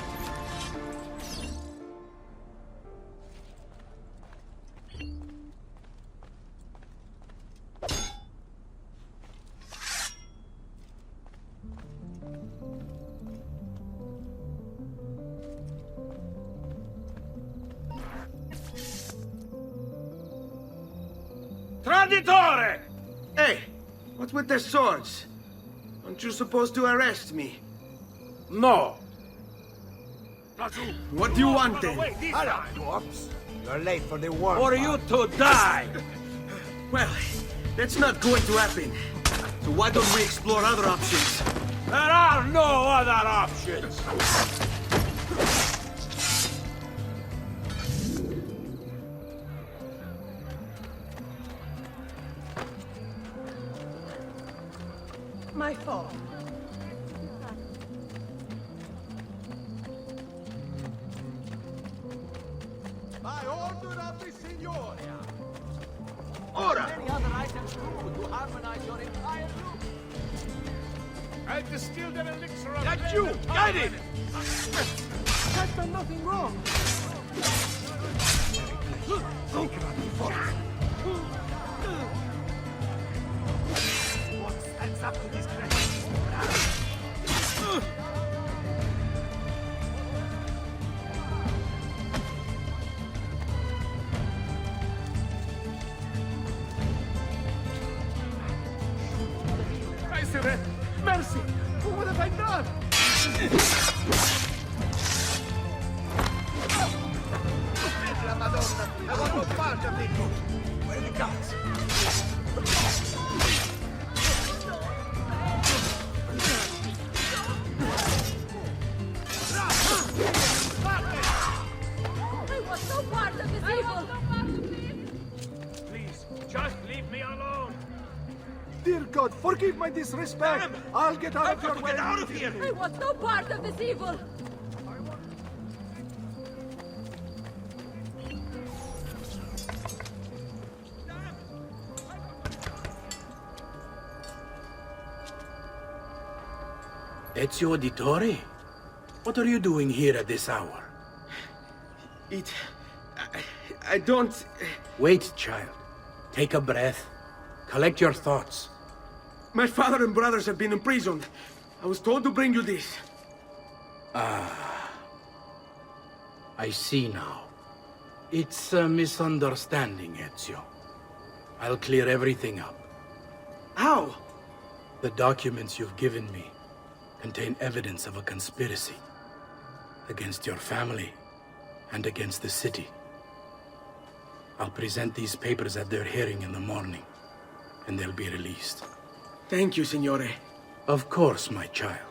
Traditore! Hey, what's with the swords? Aren't you supposed to arrest me? No. What do you want then? Hello, dwarfs. You're late for the war. For you to die! Well, that's not going to happen. So why don't we explore other options? There are no other options. My fault. By order of the Signoria. Ora! Many other items too to harmonize your entire look. I distilled an elixir of That's you! Get it! I've done nothing wrong. Think about me first. What stands up to this credit? Kaisere, mercy! What have I done? La Madonna! I want no part of it! Where are the guns? I was no part of this evil! Please, just leave me alone! Dear God, forgive my disrespect! I'll get out of your way! Get out of here! I was no part of this evil! Ezio Auditore? What are you doing here at this hour? I don't... Wait, child. Take a breath. Collect your thoughts. My father and brothers have been imprisoned. I was told to bring you this. Ah. I see now. It's a misunderstanding, Ezio. I'll clear everything up. How? The documents you've given me contain evidence of a conspiracy against your family and against the city. I'll present these papers at their hearing in the morning, and they'll be released. Thank you, Signore. Of course, my child.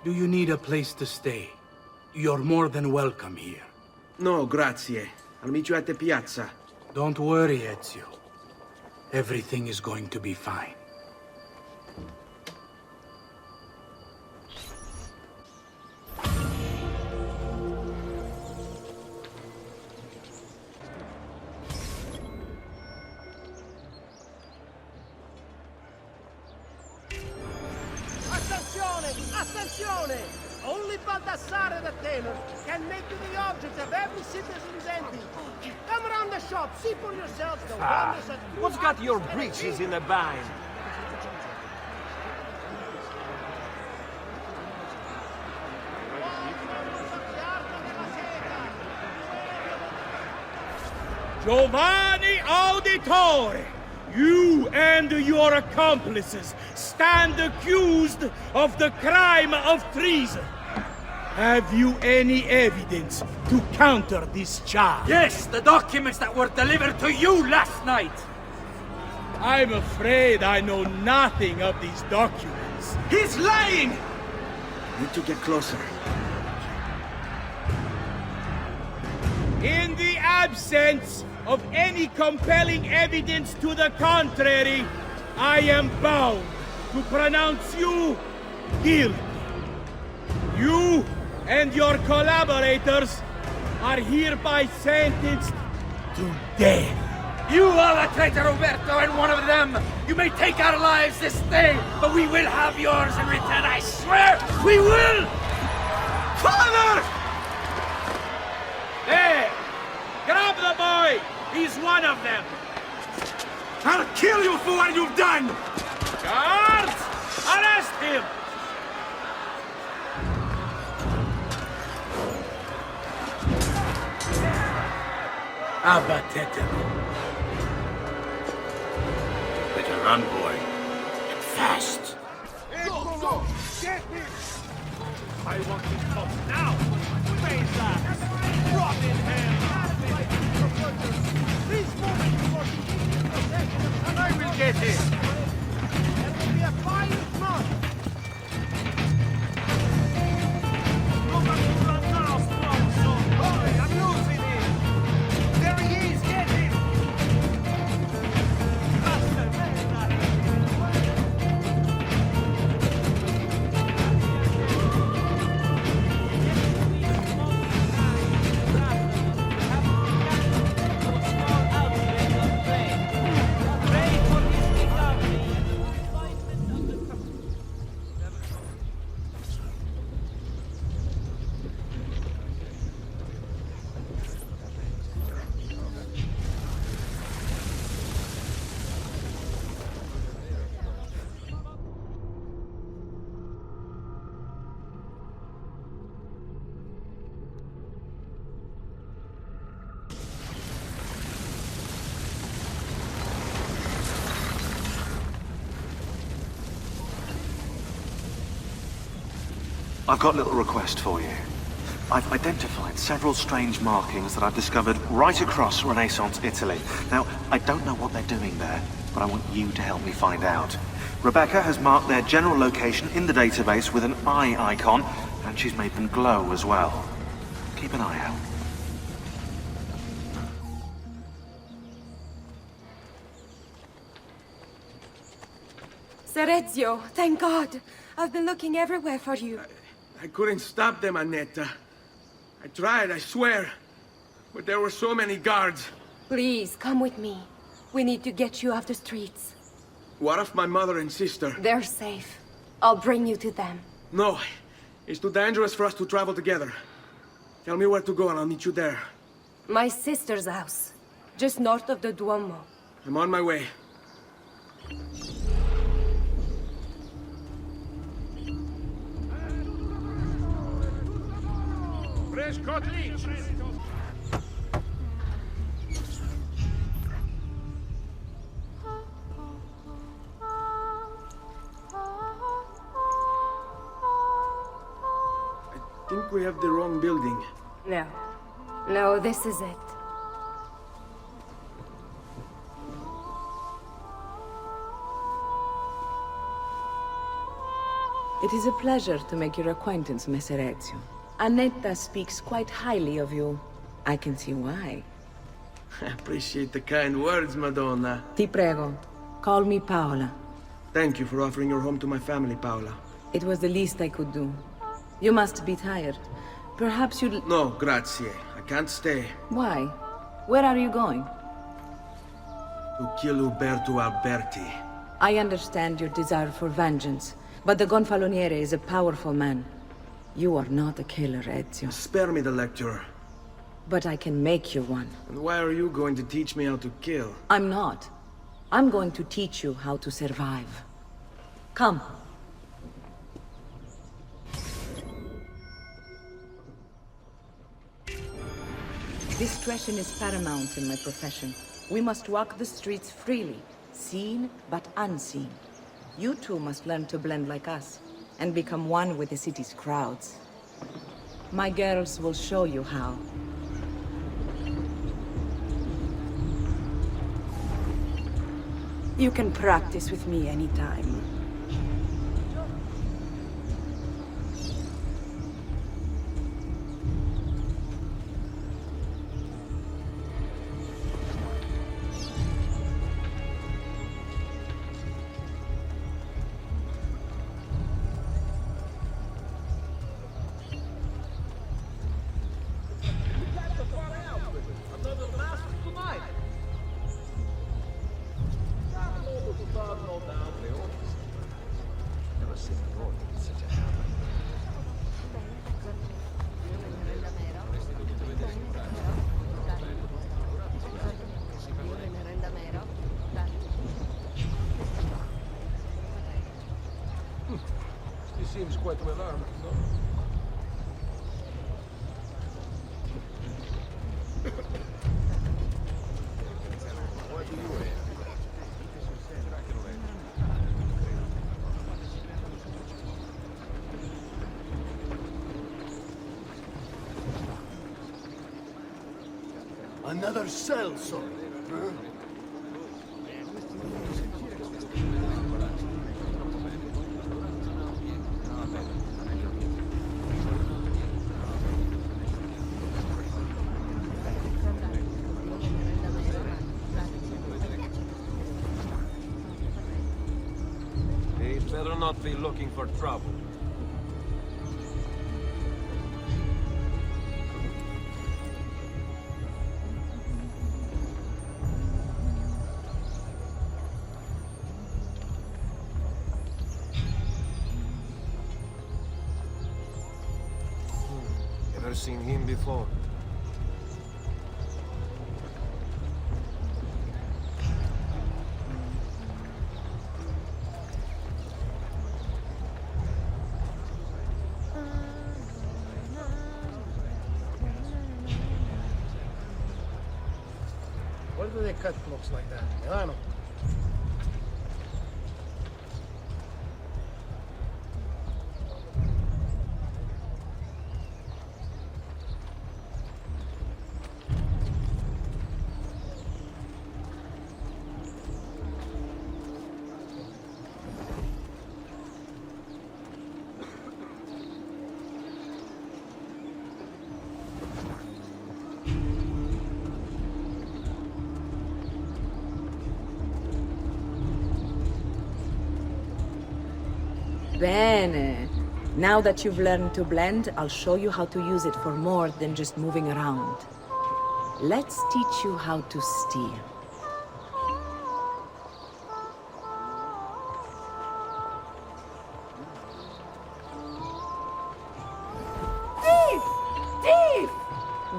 Do you need a place to stay? You're more than welcome here. No, grazie. I'll meet you at the piazza. Don't worry, Ezio. Everything is going to be fine. Attenzione! Attenzione! Only Baldassare the tailor can make you the object of every citizen's envy. Come around the shop, see for yourselves the wonders of... What's got your breeches in a bind? Giovanni Auditore! You and your accomplices stand accused of the crime of treason. Have you any evidence to counter this charge? Yes, the documents that were delivered to you last night. I'm afraid I know nothing of these documents. He's lying! Need to get closer. In the absence of any compelling evidence to the contrary, I am bound to pronounce you guilty. You and your collaborators are hereby sentenced to death. You are the traitor, Roberto, and one of them. You may take our lives this day, but we will have yours in return, I swear! We will! Father! Hey! Grab the boy! He's one of them! I'll kill you for what you've done! Guards! Arrest him! Abatete. Better run, boy. And fast. Go! Get him! I want his box now! Face that! Rot in hell! This moment before he is in possession of And I will get him! there will be a fire smoke! Look at you run now, strong son! Hurry, I'm losing him! There he is, get him! Master, I've got a little request for you. I've identified several strange markings that I've discovered right across Renaissance Italy. Now, I don't know what they're doing there, but I want you to help me find out. Rebecca has marked their general location in the database with an eye icon, and she's made them glow as well. Keep an eye out. Ser Ezio, thank God. I've been looking everywhere for you. I couldn't stop them, Annetta. I tried, I swear. But there were so many guards. Please, come with me. We need to get you off the streets. What of my mother and sister? They're safe. I'll bring you to them. No, it's too dangerous for us to travel together. Tell me where to go and I'll meet you there. My sister's house, just north of the Duomo. I'm on my way. I think we have the wrong building. No. No, this is it. It is a pleasure to make your acquaintance, Messer Ezio. Annetta speaks quite highly of you. I can see why. I appreciate the kind words, Madonna. Ti prego, call me Paola. Thank you for offering your home to my family, Paola. It was the least I could do. You must be tired. Perhaps you'd... No, grazie. I can't stay. Why? Where are you going? To kill Uberto Alberti. I understand your desire for vengeance, but the Gonfaloniere is a powerful man. You are not a killer, Ezio. Spare me the lecture. But I can make you one. And why are you going to teach me how to kill? I'm not. I'm going to teach you how to survive. Come. Discretion is paramount in my profession. We must walk the streets freely, seen but unseen. You too must learn to blend like us, and become one with the city's crowds. My girls will show you how. You can practice with me anytime. seems quite well armed, no? What do you have? Another celso, huh? He'd better not be looking for trouble. Never seen him before. Where do they cut clocks like that? Milano. Bene. Now that you've learned to blend, I'll show you how to use it for more than just moving around. Let's teach you how to steer. Thief! Thief!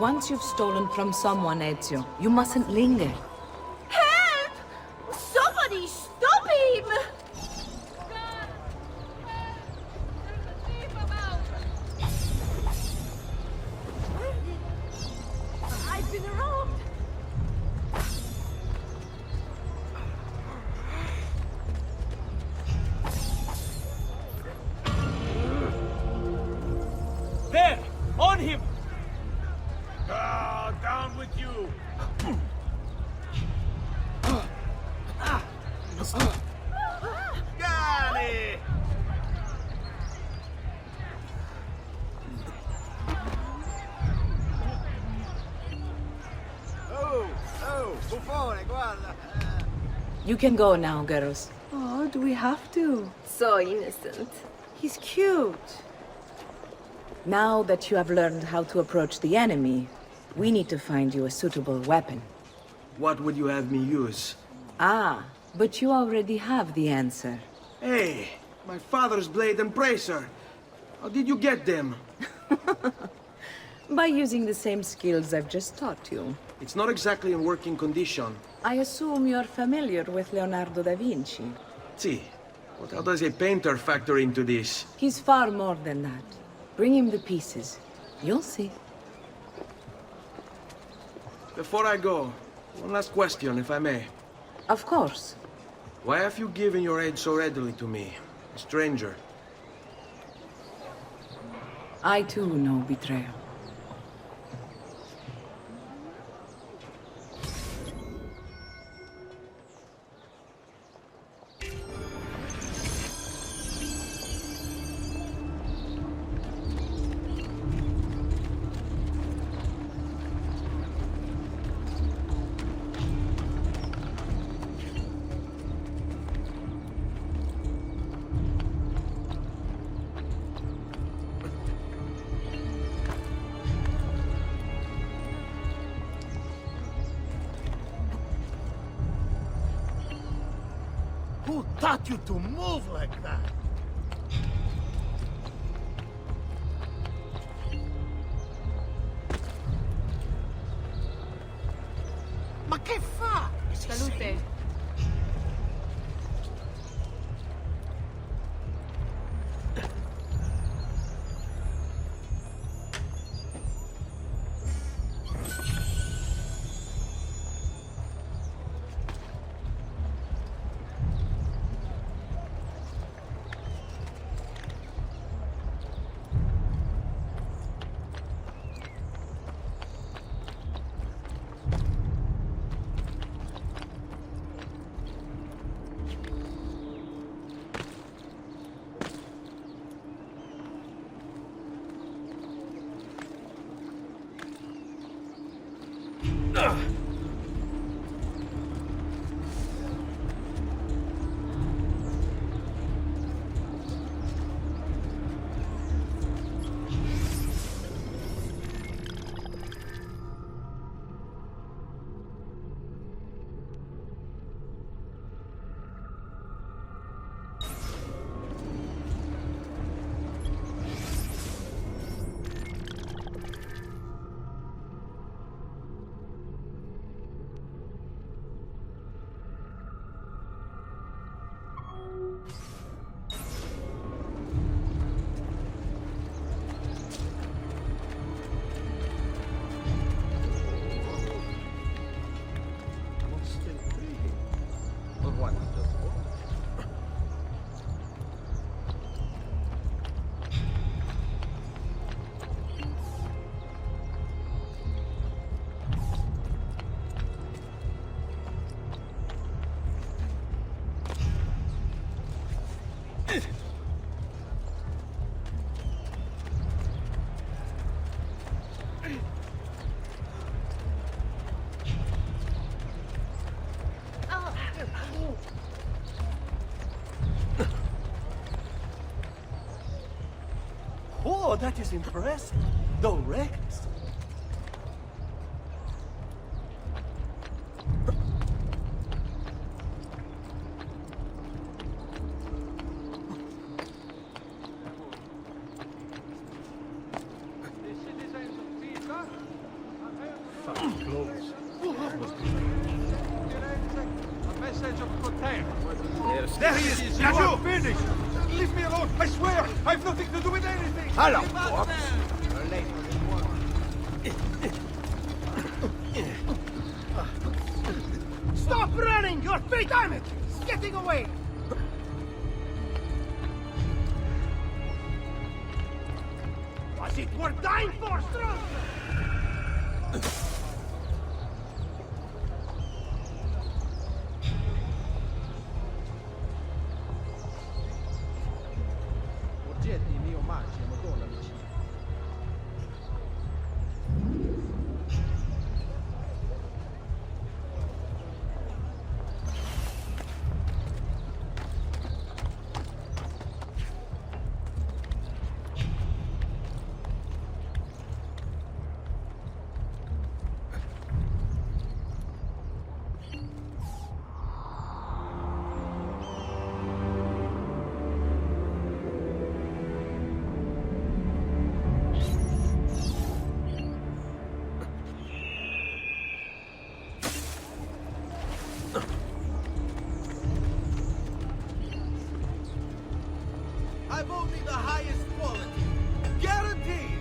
Once you've stolen from someone, Ezio, you mustn't linger. Help! Somebody stop him! I've been robbed! There! On him! Ah, down with you! Got it! Oh, buffone, guarda. You can go now, girls. Oh, do we have to? So innocent. He's cute. Now that you have learned how to approach the enemy, we need to find you a suitable weapon. What would you have me use? Ah, but you already have the answer. Hey, my father's blade and bracer. How did you get them? By using the same skills I've just taught you. It's not exactly in working condition. I assume you're familiar with Leonardo da Vinci. See, but how does a painter factor into this? He's far more than that. Bring him the pieces. You'll see. Before I go, one last question, if I may. Of course. Why have you given your aid so readily to me, a stranger? I too know betrayal. Who taught you to move like that? Ma che fa? Salute. Oh, that is impressive. Direct. There he is! Yaju! Finished! Leave me alone! I swear! I've nothing to do with anything! Hello, Stop running! Your feet! Damn it! It's getting away! Was it worth dying for, Strong? Oggetti mio massimo, donna vicino. I've only the highest quality. Guaranteed!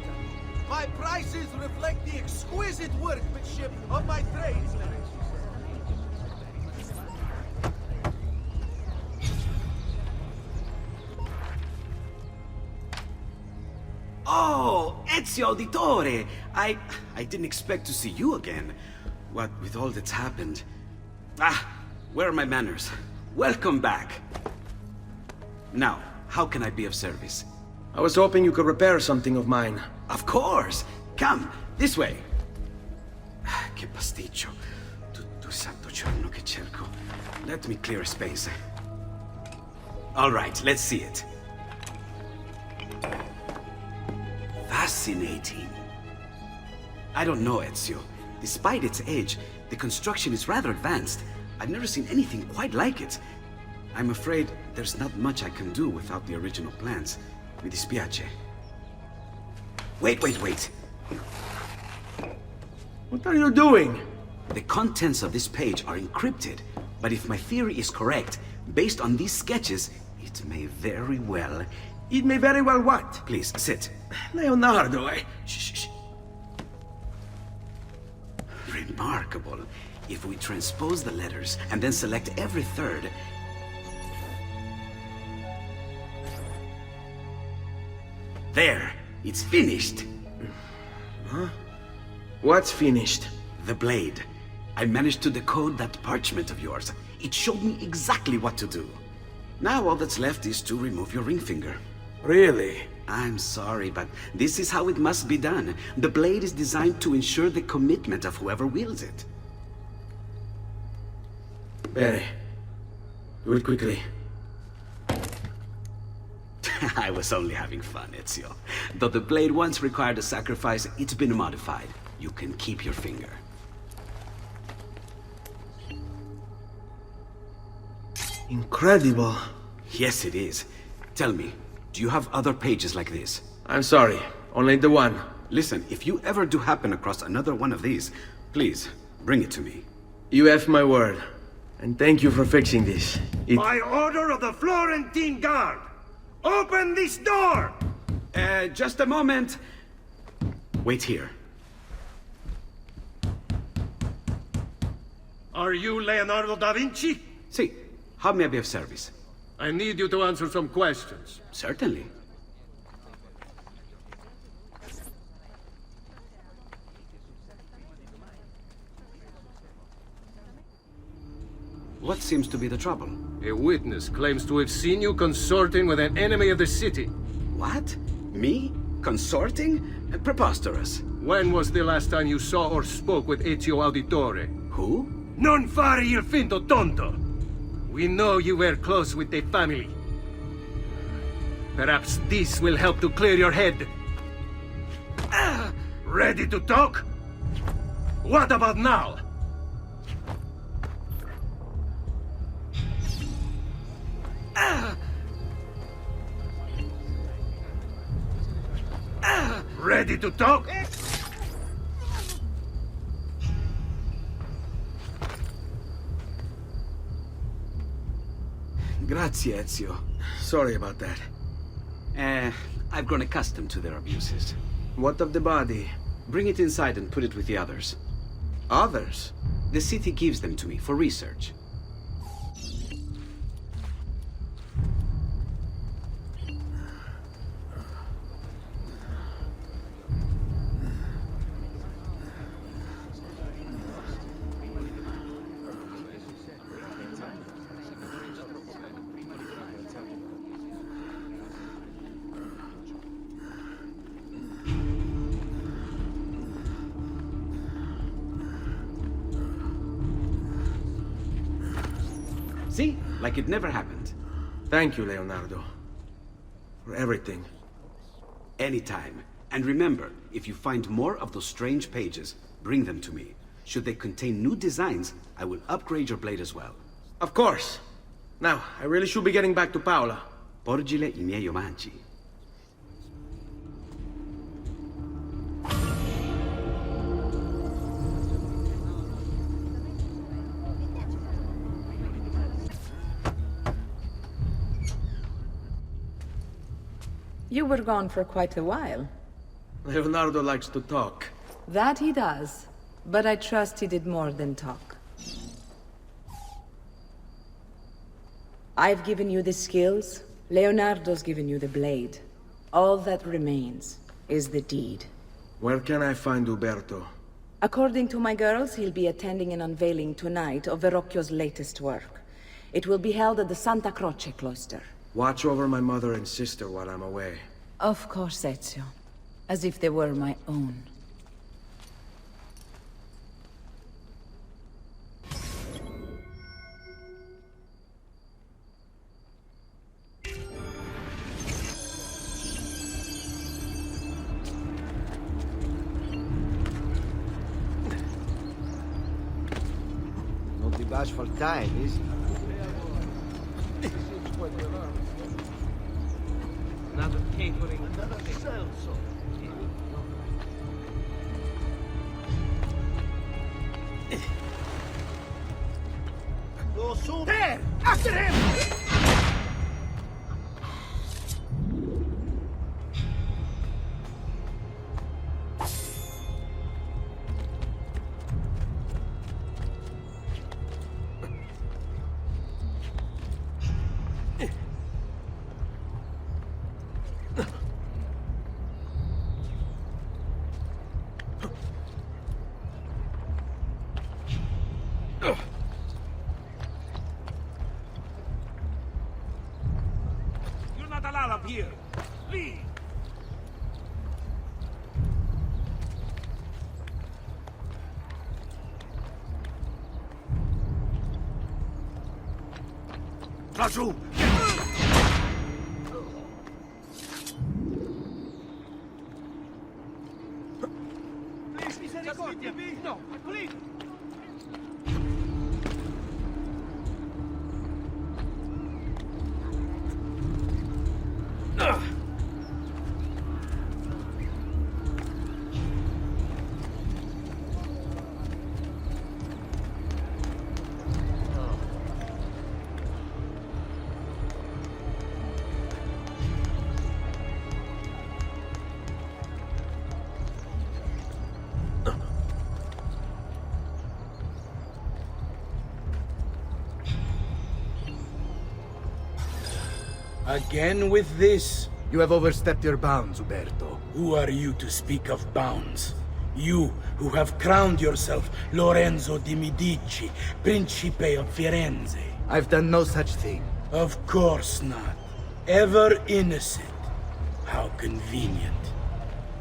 My prices reflect the exquisite workmanship of my tradesmen. Oh, Ezio Auditore! I didn't expect to see you again. What with all that's happened. Ah, where are my manners? Welcome back. Now, how can I be of service? I was hoping you could repair something of mine. Of course! Come, this way! Che pasticcio. Tutto santo giorno che cerco. Let me clear a space. Alright, let's see it. Fascinating. I don't know, Ezio. Despite its age, the construction is rather advanced. I've never seen anything quite like it. I'm afraid there's not much I can do without the original plans. Mi dispiace. Wait. What are you doing? The contents of this page are encrypted, but if my theory is correct, based on these sketches, it may very well... It may very well what? Please, sit. Leonardo, Shh. Remarkable. If we transpose the letters and then select every third... There! It's finished! Huh? What's finished? The blade. I managed to decode that parchment of yours. It showed me exactly what to do. Now all that's left is to remove your ring finger. Really? I'm sorry, but this is how it must be done. The blade is designed to ensure the commitment of whoever wields it. Bene. Do it quickly. I was only having fun, Ezio. Though the blade once required a sacrifice, it's been modified. You can keep your finger. Incredible. Yes, it is. Tell me, do you have other pages like this? I'm sorry, only the one. Listen, if you ever do happen across another one of these, please, bring it to me. You have my word. And thank you for fixing this. By order of the Florentine Guard! Open this door! Just a moment. Wait here. Are you Leonardo da Vinci? See, how may I be of service? I need you to answer some questions. Certainly. What seems to be the trouble? A witness claims to have seen you consorting with an enemy of the city. What? Me? Consorting? Preposterous. When was the last time you saw or spoke with Ezio Auditore? Who? Non fare il finto tonto! We know you were close with the family. Perhaps this will help to clear your head. Ready to talk? What about now? Ready to talk? Grazie, Ezio. Sorry about that. I've grown accustomed to their abuses. What of the body? Bring it inside and put it with the others. Others? The city gives them to me for research. See? Like it never happened. Thank you, Leonardo. For everything. Anytime. And remember, if you find more of those strange pages, bring them to me. Should they contain new designs, I will upgrade your blade as well. Of course. Now, I really should be getting back to Paola. Porgile I miei omaggi. You were gone for quite a while. Leonardo likes to talk. That he does. But I trust he did more than talk. I've given you the skills. Leonardo's given you the blade. All that remains is the deed. Where can I find Uberto? According to my girls, he'll be attending an unveiling tonight of Verrocchio's latest work. It will be held at the Santa Croce cloister. Watch over my mother and sister while I'm away. Of course, Ezio. As if they were my own. Not the bashful time, is it? Another capering, another cell. Go soon. There! After him! You're not allowed up here. Leave. Laggiù! Please, misericordia. No, please. Again with this? You have overstepped your bounds, Uberto. Who are you to speak of bounds? You, who have crowned yourself Lorenzo di Medici, Principe of Firenze. I've done no such thing. Of course not. Ever innocent. How convenient.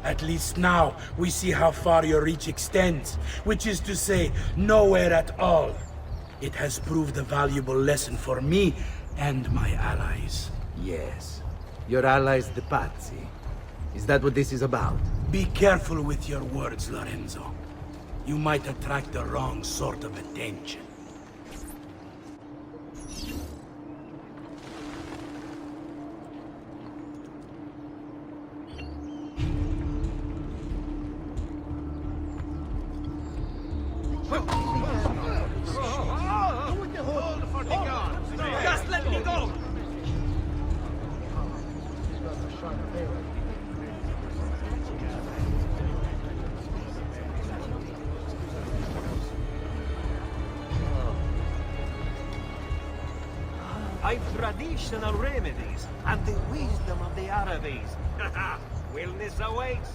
At least now, we see how far your reach extends, which is to say, nowhere at all. It has proved a valuable lesson for me and my allies. Yes. Your allies, the Pazzi. Is that what this is about? Be careful with your words, Lorenzo. You might attract the wrong sort of attention. Just let me go! I've traditional remedies and the wisdom of the Arabes. Wellness awaits.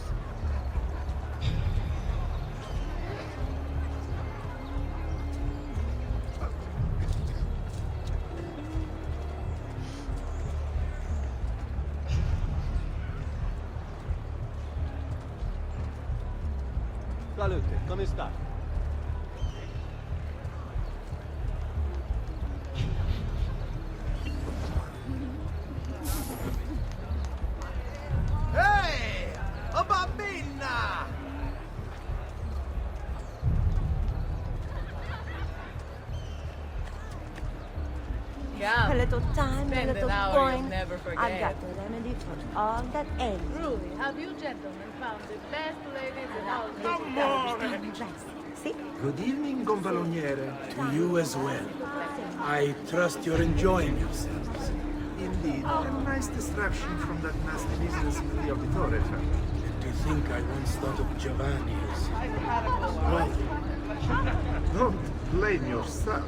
Salute, come sta? Hey! A bambina! Yeah. A little time, Spend a little an hour coin. you'll never forget. I've got the remedy for all that ails. Truly, have you gentlemen found the best ladies in all See? Good evening, Gonfaloniere. To you as well. I trust you're enjoying yourselves. Indeed. A nice distraction from that nasty business with the auditore. To think I once thought of Giovanni as... well, Don't blame yourself.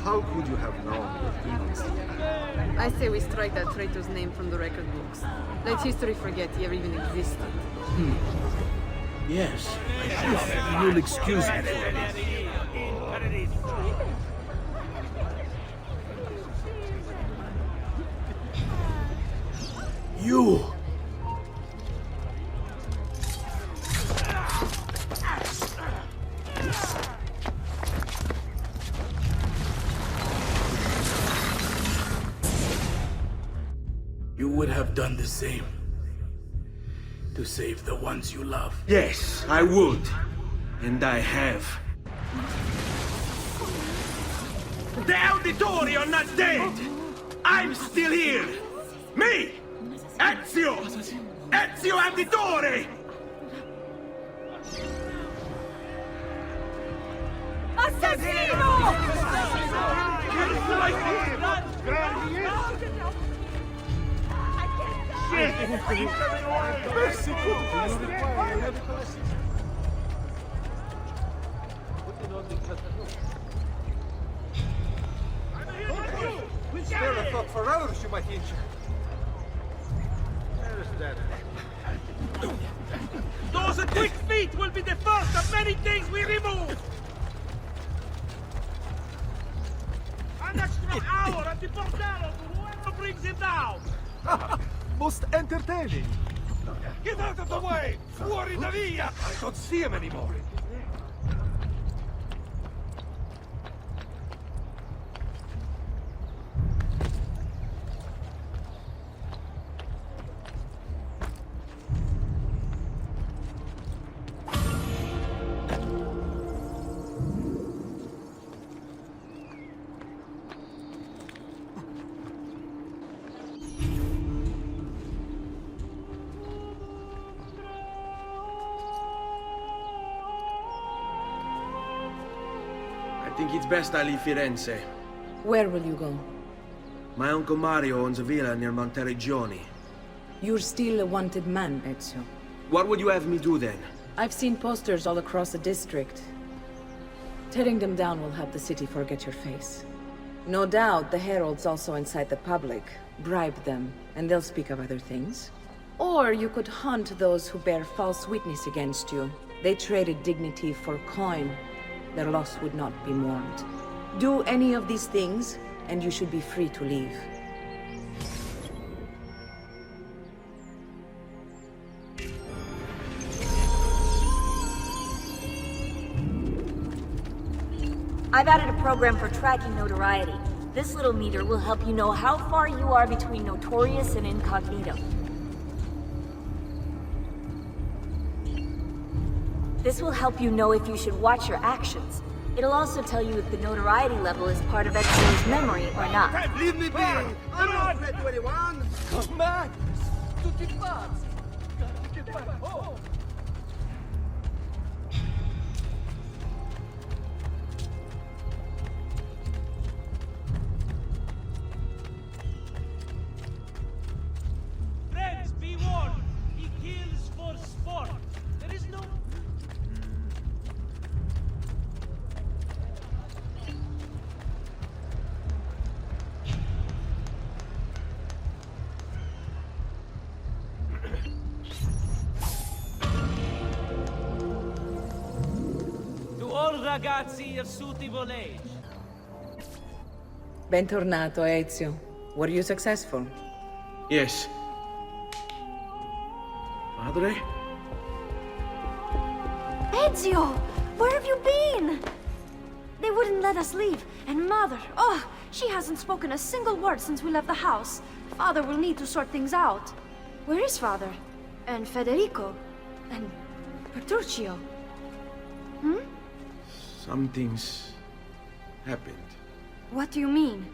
How could you have known your deeds? I say we strike that traitor's name from the record books. Let history forget he ever even existed. yes, if you'll excuse me for this. You! You would have done the same. To save the ones you love. Yes, I would. And I have. The Auditori are not dead! I'm still here! Me! Ezio! Ezio Auditore! Still a thought for hours, you might injure. Where is that? Those quick feet will be the first of many things we remove! An extra hour at the bordello to whoever brings him down! Most entertaining. Get out of the way! Fuori da via! I don't see him anymore. I think it's best I leave Firenze. Where will you go? My Uncle Mario owns a villa near Monteregioni. You're still a wanted man, Ezio. What would you have me do then? I've seen posters all across the district. Tearing them down will help the city forget your face. No doubt the heralds also incite the public. Bribe them, and they'll speak of other things. Or you could hunt those who bear false witness against you. They traded dignity for coin. Their loss would not be mourned. Do any of these things, and you should be free to leave. I've added a program for tracking notoriety. This little meter will help you know how far you are between notorious and incognito. This will help you know if you should watch your actions. It'll also tell you if the notoriety level is part of Ezio's memory or not. Leave me be! I'm not afraid to anyone! Come back! Tutti pazzi! Gotta get back home! Friends, be warned. He kills for sport. There is no... To all ragazzi of suitable age. Bentornato, Ezio. Were you successful? Yes. Padre? Ezio! Where have you been? They wouldn't let us leave. And Mother, oh, she hasn't spoken a single word since we left the house. Father will need to sort things out. Where is Father? And Federico? And Petruccio? Hmm? Something's happened. What do you mean?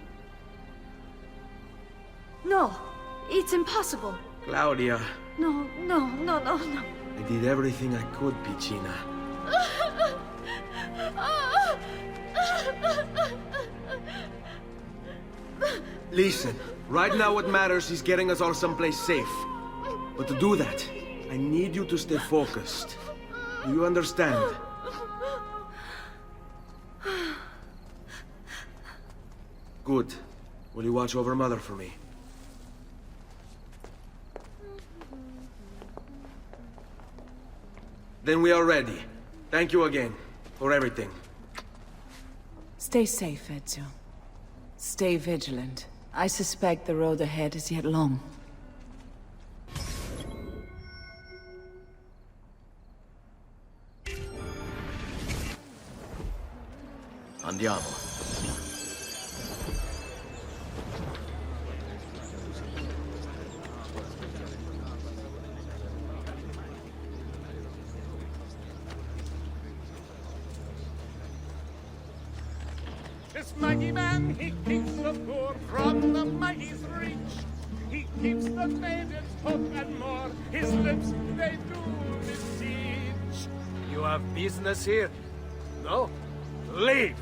No, it's impossible. Claudia, No. I did everything I could, Piccina. Listen, right now what matters is getting us all someplace safe. But to do that, I need you to stay focused. Do you understand? Good. Will you watch over Mother for me? Then we are ready. Thank you again for everything. Stay safe, Ezio. Stay vigilant. I suspect the road ahead is yet long. Andiamo. This mighty man, he keeps the poor from the mighty's reach. He keeps the maidens hope and more. His lips, they do beseech. You have business here? No? Leave!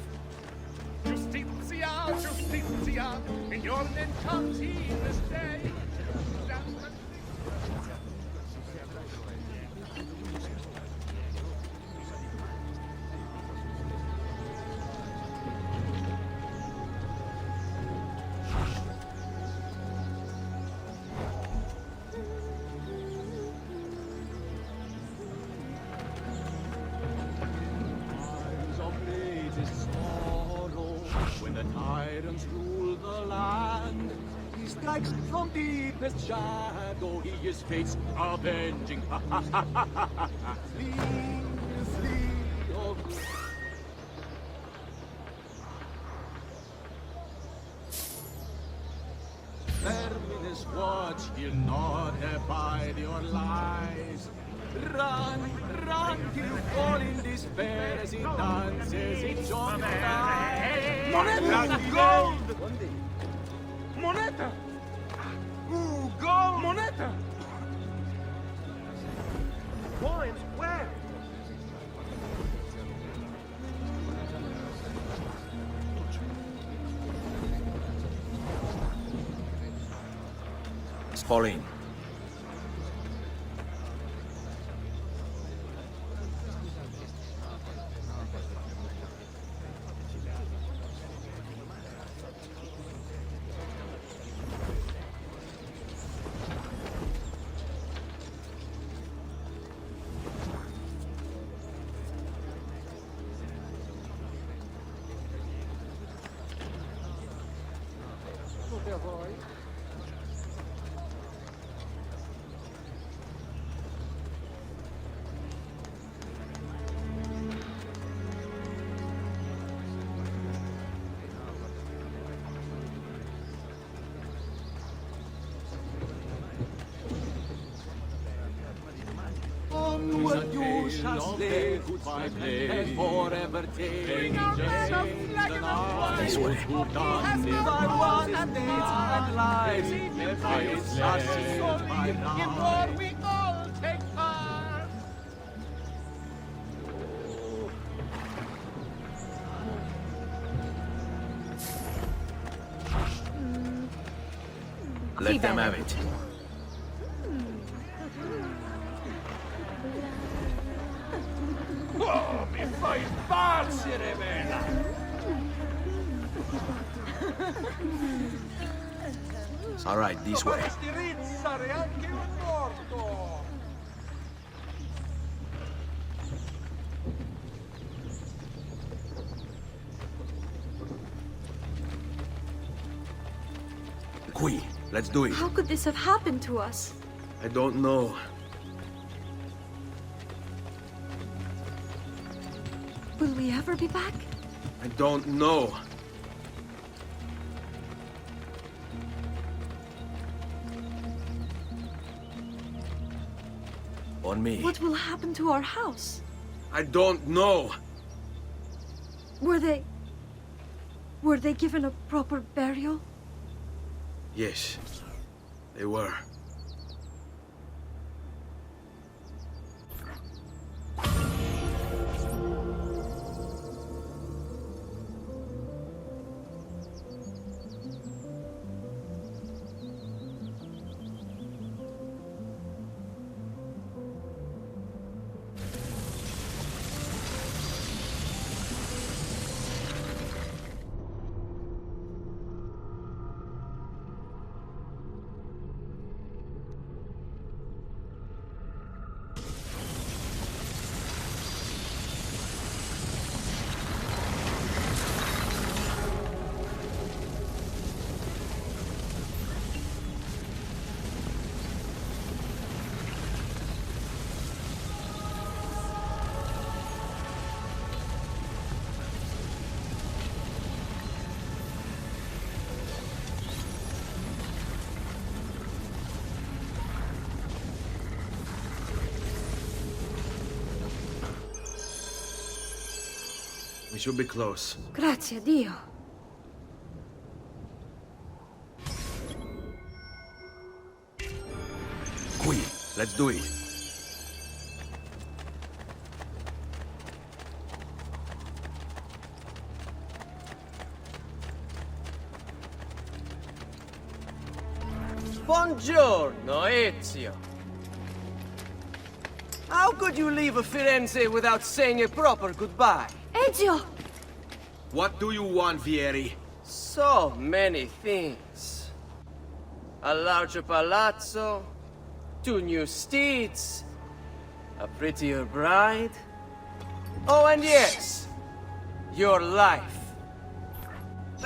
Justitia, Justitia, in your name comes he this day. Rule the land. He strikes from deepest shadow. He is fate's avenging. Flee, flee, oh. Terminus watch, he'll not abide your lies. Run, run till you fall in despair as he dances in your eyes. Moneta! Gold! Moneta! Ooh, gold! Moneta! Coins, where? Fall in. Onward you shall stay, goodbye play, and forever take. This way. Done by one and days and lives, lives are sealed by now. we all take part. Let them have it. Oh, mi fai impazzire, Vela! All right, this way. Stirizzare anche un morto. Qui, let's do it. How could this have happened to us? I don't know. Will we ever be back? I don't know. On me. What will happen to our house? I don't know. Were they given a proper burial? Yes, they were. We should be close. Grazie a Dio. Qui, let's do it. Buongiorno, Ezio. How could you leave a Firenze without saying a proper goodbye? Ezio! What do you want, Vieri? So many things. A larger palazzo, 2 new steeds, a prettier bride. Oh, and yes, your life.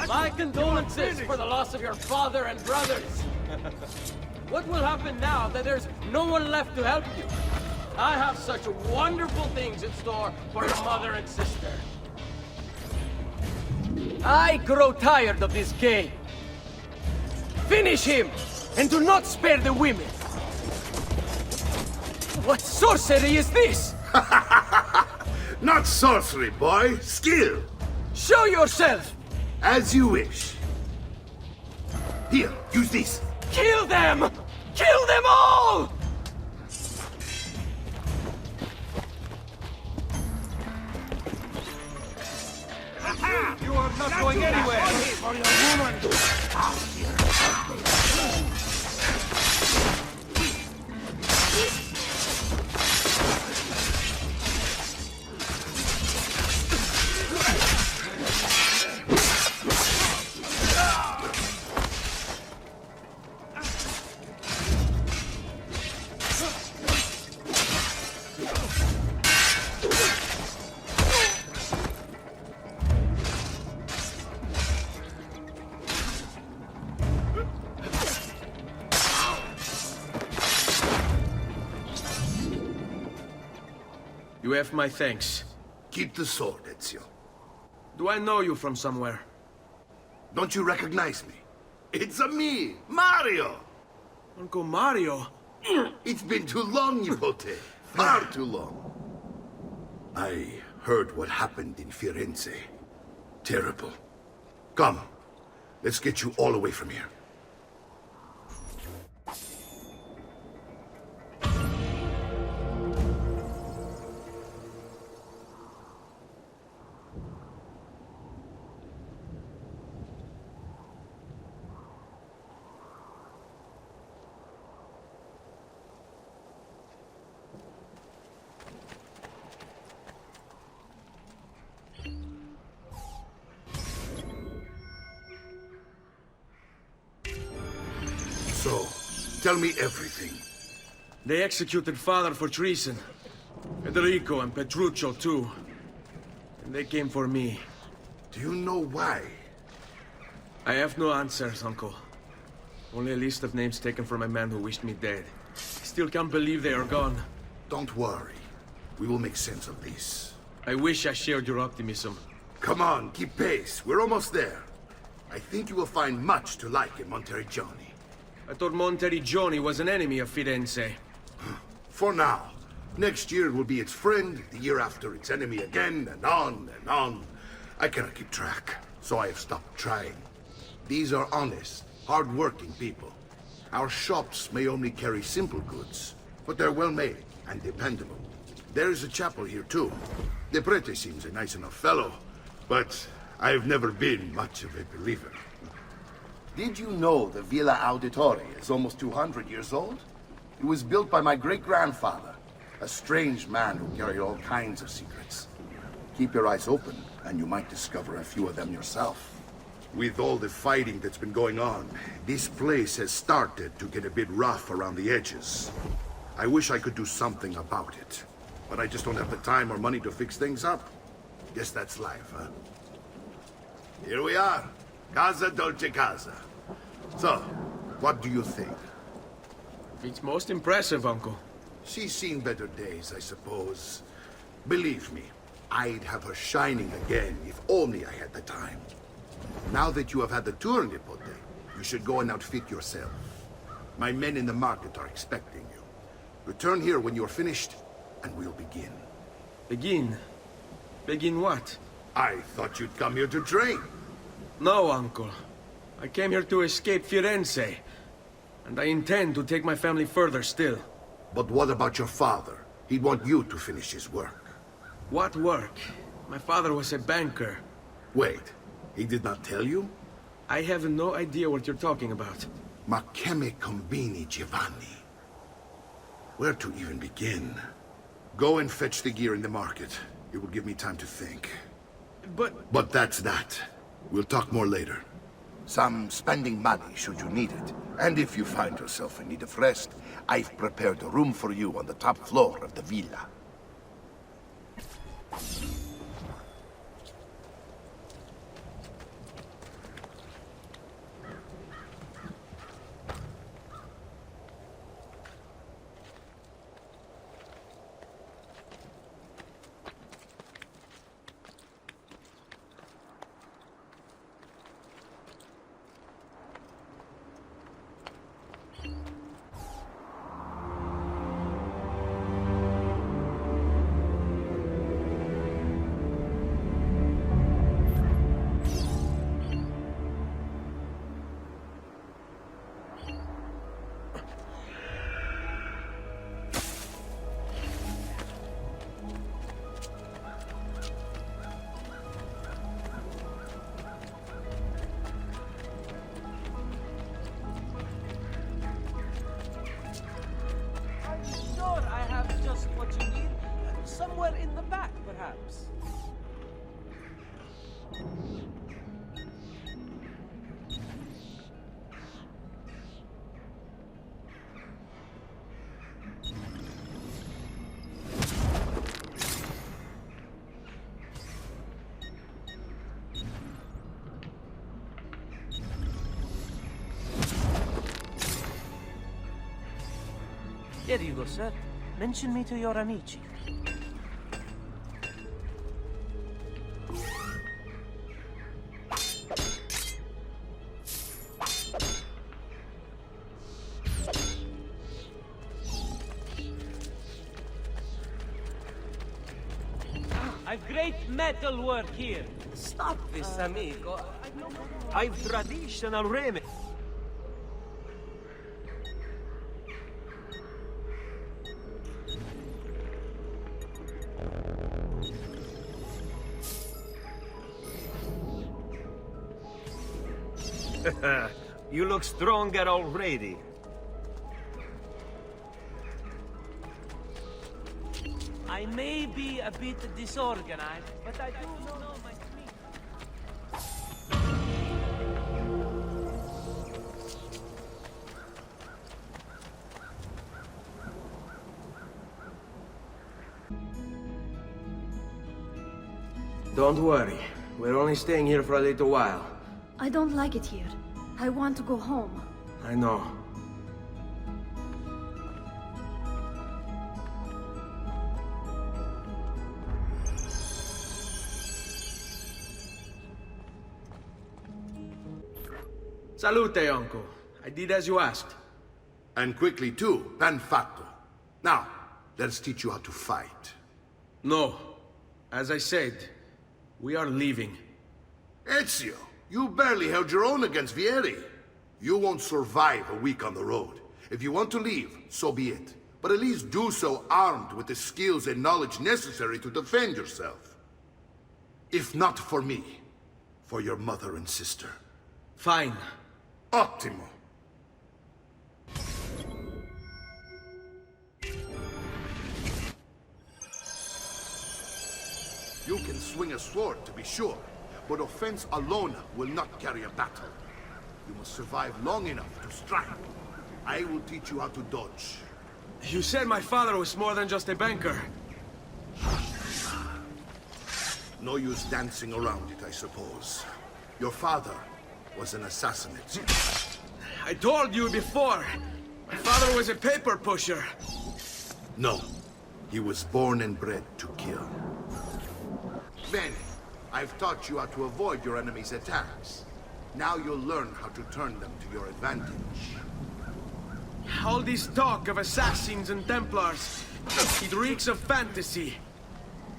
My condolences for the loss of your father and brothers. What will happen now that there's no one left to help you? I have such wonderful things in store for your mother and sister. I grow tired of this game. Finish him, and do not spare the women. What sorcery is this? Not sorcery, boy. Skill. Show yourself! As you wish. Here, use this. Kill them! Kill them all! You are not going anywhere! For your woman! You have my thanks. Keep the sword, Ezio. Do I know you from somewhere? Don't you recognize me? It's a me, Mario! Uncle Mario? It's been too long, Nipote. Far too long. I heard what happened in Firenze. Terrible. Come, let's get you all away from here. So, tell me everything. They executed Father for treason. Federico and Petruccio, too. And they came for me. Do you know why? I have no answers, Uncle. Only a list of names taken from a man who wished me dead. I still can't believe they are gone. Don't worry. We will make sense of this. I wish I shared your optimism. Come on, keep pace. We're almost there. I think you will find much to like in Monteriggioni. I thought Monteriggioni was an enemy of Firenze. For now. Next year will be its friend, the year after its enemy again, and on and on. I cannot keep track, so I have stopped trying. These are honest, hard-working people. Our shops may only carry simple goods, but they're well-made and dependable. There is a chapel here, too. The prete seems a nice enough fellow, but I've never been much of a believer. Did you know the Villa Auditore is almost 200 years old? It was built by my great-grandfather, a strange man who carried all kinds of secrets. Keep your eyes open, and you might discover a few of them yourself. With all the fighting that's been going on, this place has started to get a bit rough around the edges. I wish I could do something about it, but I just don't have the time or money to fix things up. Guess that's life, huh? Here we are. Casa Dolce Casa. So, what do you think? It's most impressive, Uncle. She's seen better days, I suppose. Believe me, I'd have her shining again if only I had the time. Now that you have had the tour, Nipote, you should go and outfit yourself. My men in the market are expecting you. Return here when you're finished, and we'll begin. Begin? Begin what? I thought you'd come here to train. No, Uncle. I came here to escape Firenze. And I intend to take my family further still. But what about your father? He'd want you to finish his work. What work? My father was a banker. Wait, he did not tell you? I have no idea what you're talking about. Ma che me combini, Giovanni? Where to even begin? Go and fetch the gear in the market. It will give me time to think. But that's that. We'll talk more later. Some spending money should you need it. And if you find yourself in need of rest, I've prepared a room for you on the top floor of the villa. Here you go, sir. Mention me to your amici. great metal work here. Stop this, amigo. I've traditional remedy. You look stronger already. I may be a bit disorganized, but I do know my feet. Don't worry. We're only staying here for a little while. I don't like it here. I want to go home. I know. Salute, Uncle. I did as you asked. And quickly too, ben fatto. Now, let's teach you how to fight. No. As I said, we are leaving. Ezio, you barely held your own against Vieri. You won't survive a week on the road. If you want to leave, so be it. But at least do so armed with the skills and knowledge necessary to defend yourself. If not for me, for your mother and sister. Fine. Ottimo. You can swing a sword, to be sure, but offense alone will not carry a battle. You must survive long enough to strike. I will teach you how to dodge. You said my father was more than just a banker. No use dancing around it, I suppose. Your father was an assassin, I told you before. My father was a paper pusher. No. He was born and bred to kill. Bene, I've taught you how to avoid your enemy's attacks. Now you'll learn how to turn them to your advantage. All this talk of assassins and Templars, it reeks of fantasy.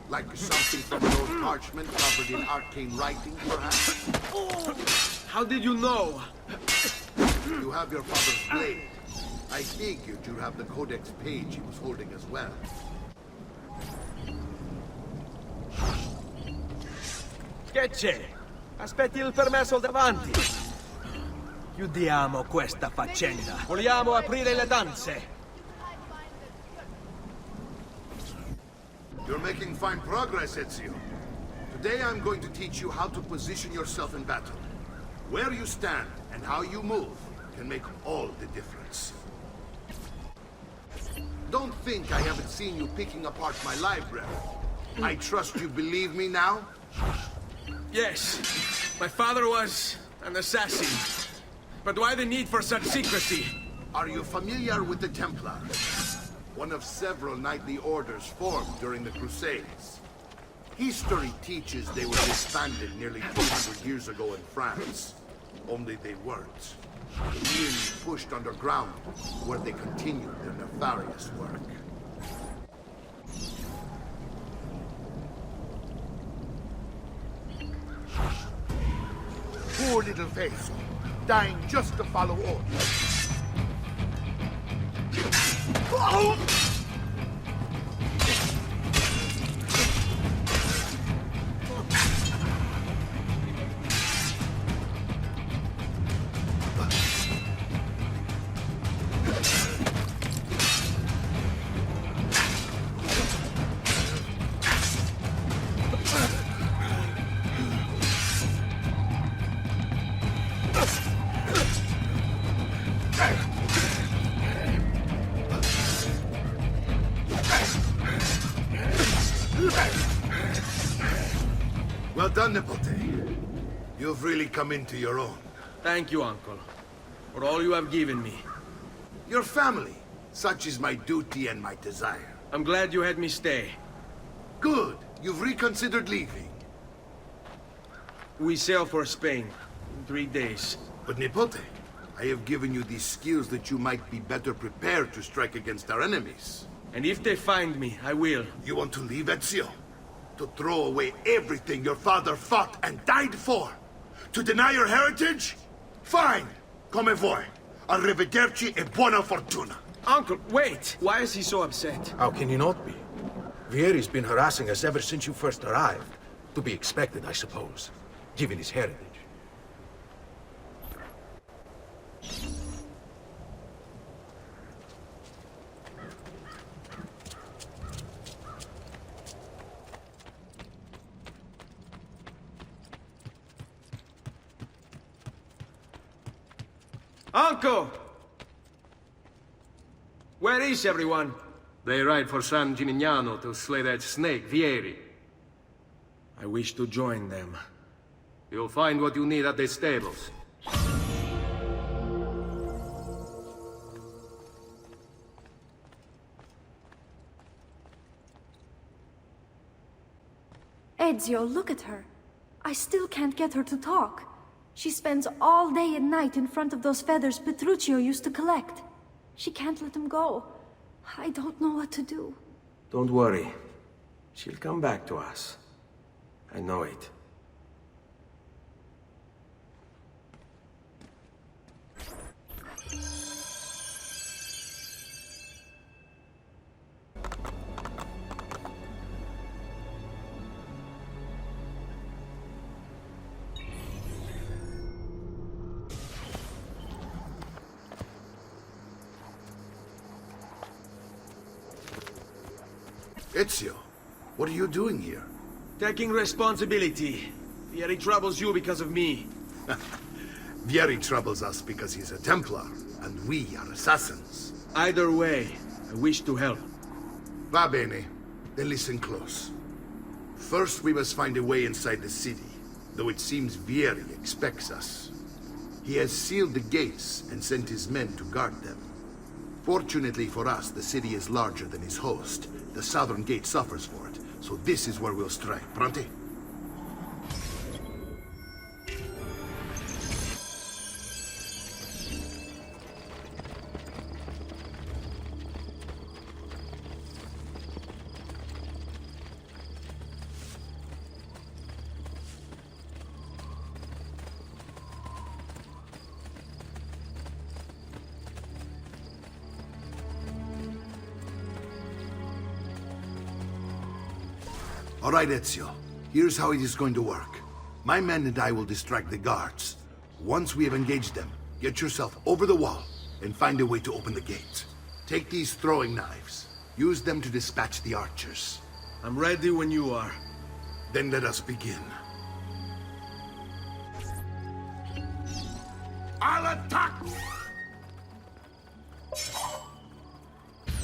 Like something from an old parchment covered in arcane writing, perhaps? How did you know? You have your father's blade. I figured you'd have the codex page he was holding as well. Che c'è? Aspetti il permesso davanti. Chiudiamo questa faccenda. Vogliamo aprire le danze. You're making fine progress, Ezio. Today I'm going to teach you how to position yourself in battle. Where you stand and how you move can make all the difference. Don't think I haven't seen you picking apart my library. I trust you believe me now? Yes. My father was an assassin. But why the need for such secrecy? Are you familiar with the Templars? One of several knightly orders formed during the Crusades. History teaches they were disbanded nearly 200 years ago in France. Only they weren't. Merely pushed underground, where they continued their nefarious work. Poor little face, dying just to follow orders. Oh! Well done, Nipote. You've really come into your own. Thank you, Uncle, for all you have given me. Your family. Such is my duty and my desire. I'm glad you had me stay. Good. You've reconsidered leaving. We sail for Spain in 3 days. But Nipote, I have given you these skills that you might be better prepared to strike against our enemies. And if they find me, I will. You want to leave, Ezio? To throw away everything your father fought and died for? To deny your heritage? Fine! Come voi. Arrivederci e buona fortuna. Uncle, wait! Why is he so upset? How can you not be? Vieri's been harassing us ever since you first arrived. To be expected, I suppose, given his heritage. Uncle! Where is everyone? They ride for San Gimignano to slay that snake, Vieri. I wish to join them. You'll find what you need at the stables. Ezio, look at her. I still can't get her to talk. She spends all day and night in front of those feathers Petruchio used to collect. She can't let them go. I don't know what to do. Don't worry. She'll come back to us. I know it. Ezio, what are you doing here? Taking responsibility. Vieri troubles you because of me. Vieri troubles us because he's a Templar, and we are assassins. Either way, I wish to help. Va bene. Then listen close. First, we must find a way inside the city, though it seems Vieri expects us. He has sealed the gates and sent his men to guard them. Fortunately for us, the city is larger than his host. The southern gate suffers for it, so this is where we'll strike. Pronti? All right, Ezio. Here's how it is going to work. My men and I will distract the guards. Once we have engaged them, get yourself over the wall and find a way to open the gate. Take these throwing knives. Use them to dispatch the archers. I'm ready when you are. Then let us begin. I'll attack!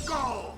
Go!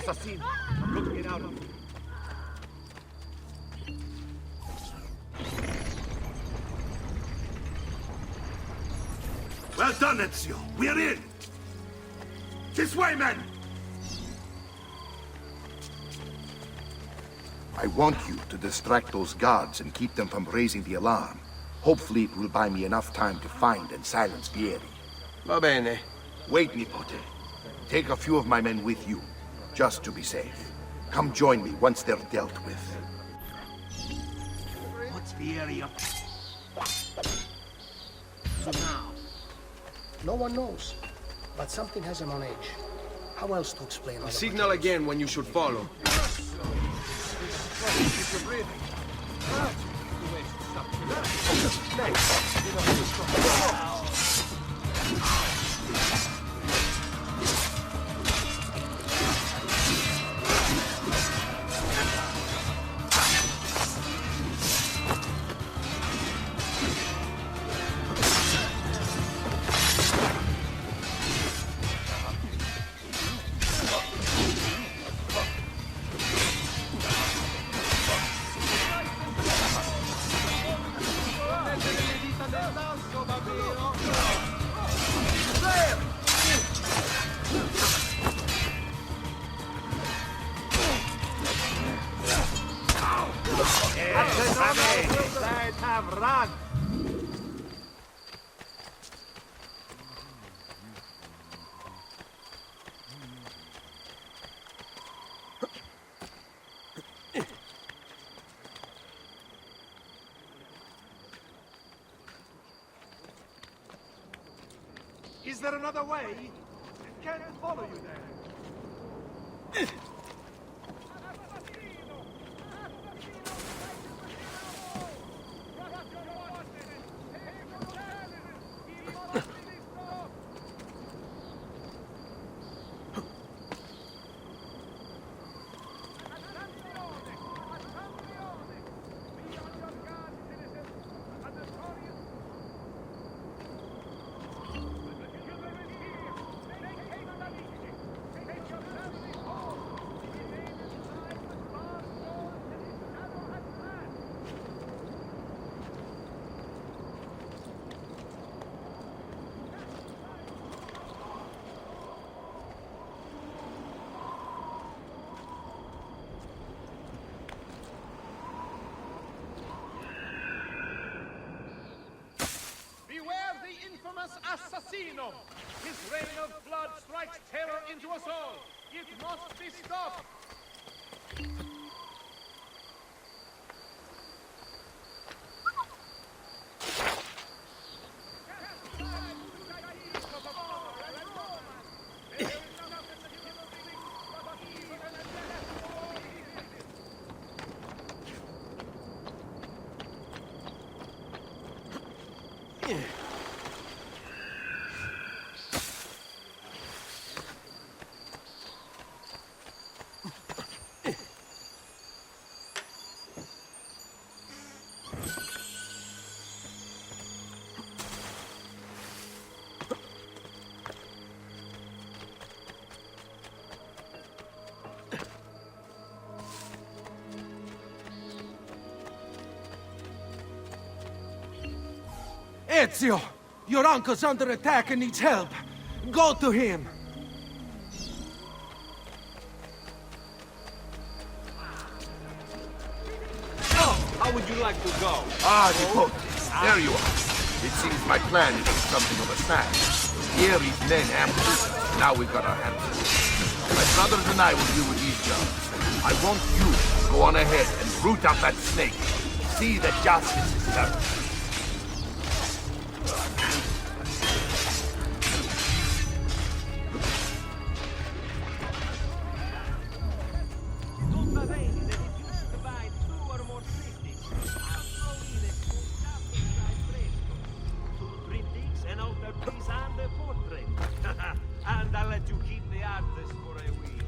Assassino! Look to get out of here. Well done, Ezio. We're in! This way, men! I want you to distract those guards and keep them from raising the alarm. Hopefully it will buy me enough time to find and silence Vieri. Va bene. Wait, Nipote. Take a few of my men with you, just to be safe. Come join me once they're dealt with. What's the area? So now? No one knows, but something has him on edge. How else to explain all the Signal again when you should follow. Is there another way? I can't follow you there. Assassino! His reign of blood strikes terror into us all! It must be stopped! Ezio! Your uncle's under attack and needs help. Go to him! How would you like to go? Ah, Nipote, there you are. It seems my plan is something of a smash. Here is men ambushed. Now we've got our hands full. My brothers and I will deal with these jobs. I want you to go on ahead and root out that snake. See that justice is served. And I'll let you keep the artist for a week.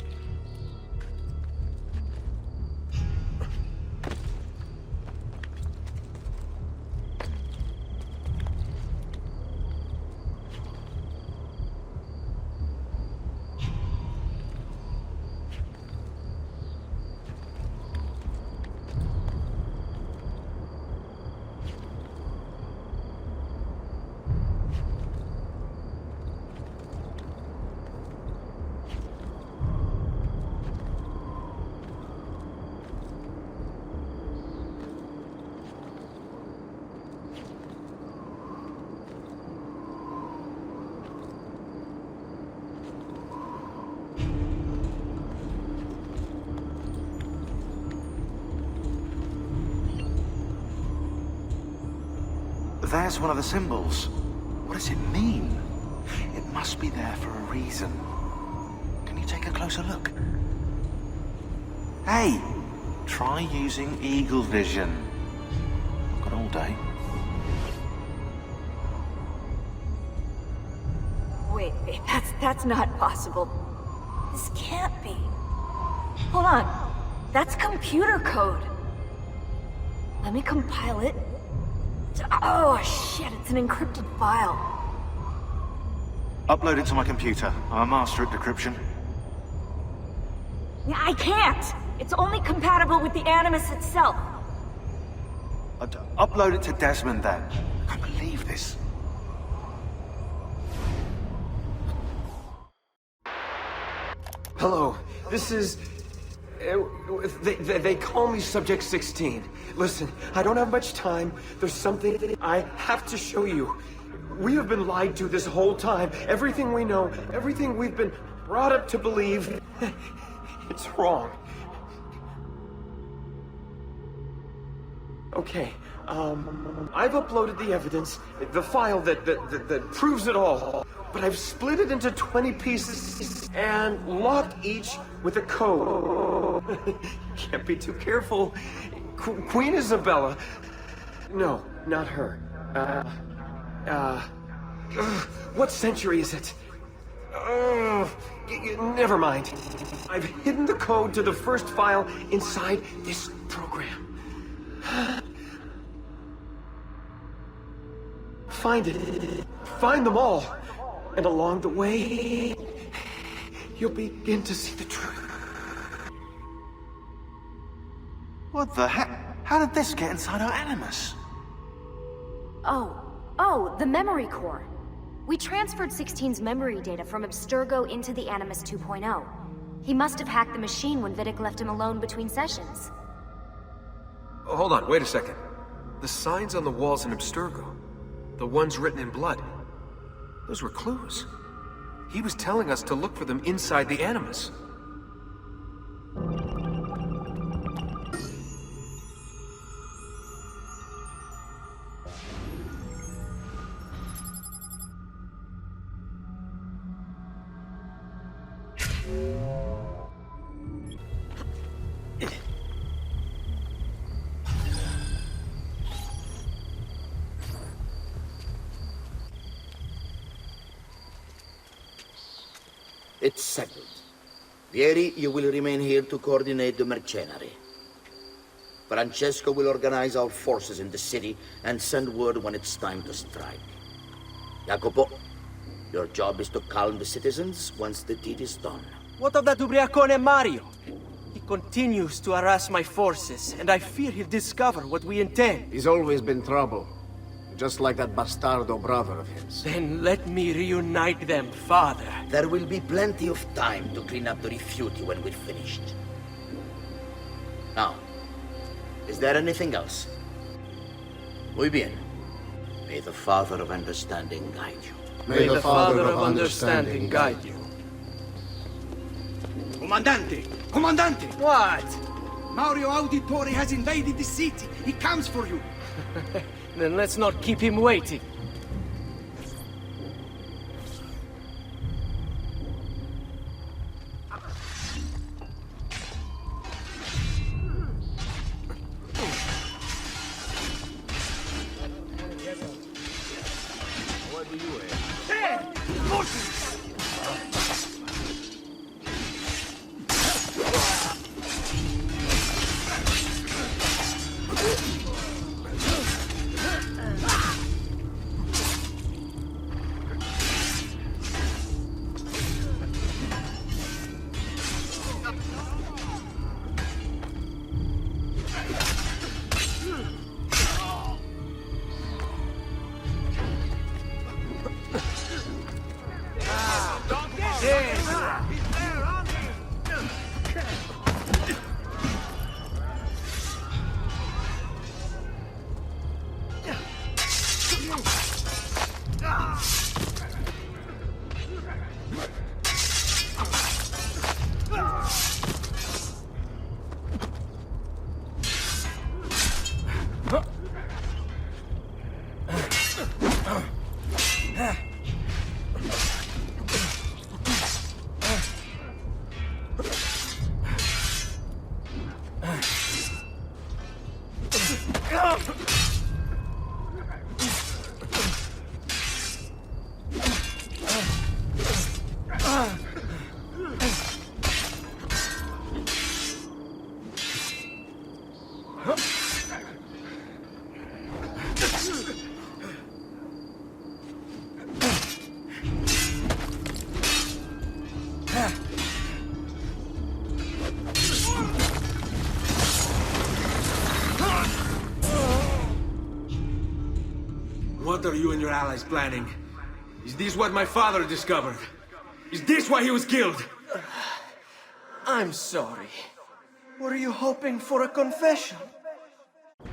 there's one of the symbols. What does it mean? It must be there for a reason. Can you take a closer look? Hey! Try using eagle vision. I've got all day. Wait, that's not possible. This can't be. Hold on. That's computer code. Let me compile it. Oh, shit, it's an encrypted file. Upload it to my computer. I'm a master at decryption. I can't! It's only compatible with the Animus itself. Upload it to Desmond, then. I can't believe this. Hello, this is... They call me Subject 16. Listen, I don't have much time. There's something I have to show you. We have been lied to this whole time. Everything we know, everything we've been brought up to believe, it's wrong. Okay, I've uploaded the evidence, the file that proves it all. But I've split it into 20 pieces and locked each with a code. Can't be too careful. Queen Isabella. No, not her. What century is it? Never mind. I've hidden the code to the first file inside this program. Find it. Find them all. And along the way, you'll begin to see the truth. What the heck? How did this get inside our Animus? Oh, the memory core. We transferred 16's memory data from Abstergo into the Animus 2.0. He must have hacked the machine when Vidic left him alone between sessions. Oh, hold on, wait a second. The signs on the walls in Abstergo, the ones written in blood, those were clues. He was telling us to look for them inside the Animus. It's settled. Vieri, you will remain here to coordinate the mercenary. Francesco will organize our forces in the city and send word when it's time to strike. Jacopo, your job is to calm the citizens once the deed is done. What of that ubriacone Mario? He continues to harass my forces, and I fear he'll discover what we intend. He's always been trouble. Just like that bastardo brother of his. Then let me reunite them, father. There will be plenty of time to clean up the refuti when we're finished. Now, is there anything else? Muy bien. May the Father of Understanding guide you. May the Father of Understanding guide you. Comandante! Comandante! What? Mario Auditore has invaded the city. He comes for you. Then let's not keep him waiting. What do you have? What are you and your allies planning? Is this what my father discovered? Is this why he was killed? I'm sorry. Were you hoping for a confession?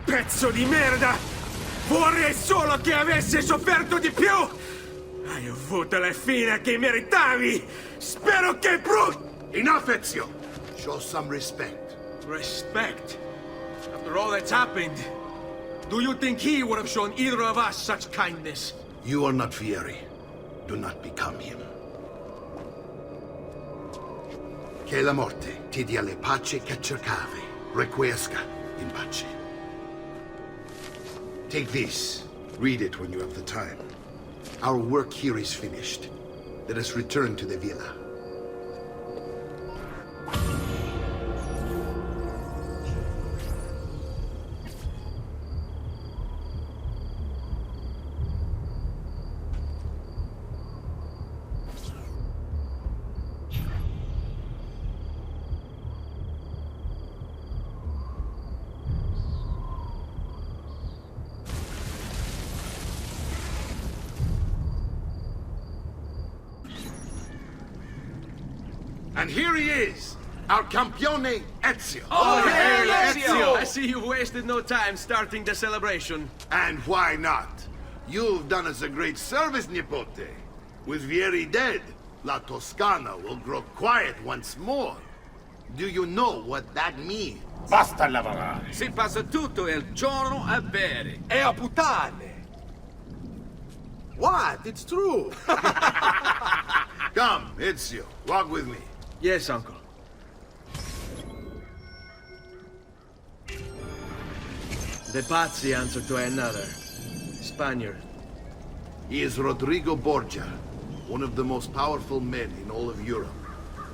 Pezzo di merda! Vorrei solo che avessi sofferto di più! Hai avuto la fine che meritavi! Spero che Enough, Ezio! Show some respect. Respect? After all that's happened, do you think he would have shown either of us such kindness? You are not Fieri. Do not become him. Che la morte ti dia le pace che cercavi. Requiesca in pace. Take this. Read it when you have the time. Our work here is finished. Let us return to the villa. And here he is, our campione Ezio. Oh, hey, Ezio! I see you wasted no time starting the celebration. And why not? You've done us a great service, Nipote. With Vieri dead, La Toscana will grow quiet once more. Do you know what that means? Basta lavorare. Si passa tutto il giorno a bere. E a puttane! What? It's true! Come, Ezio, walk with me. Yes, uncle. The Pazzi answer to another. Spaniard. He is Rodrigo Borgia, one of the most powerful men in all of Europe,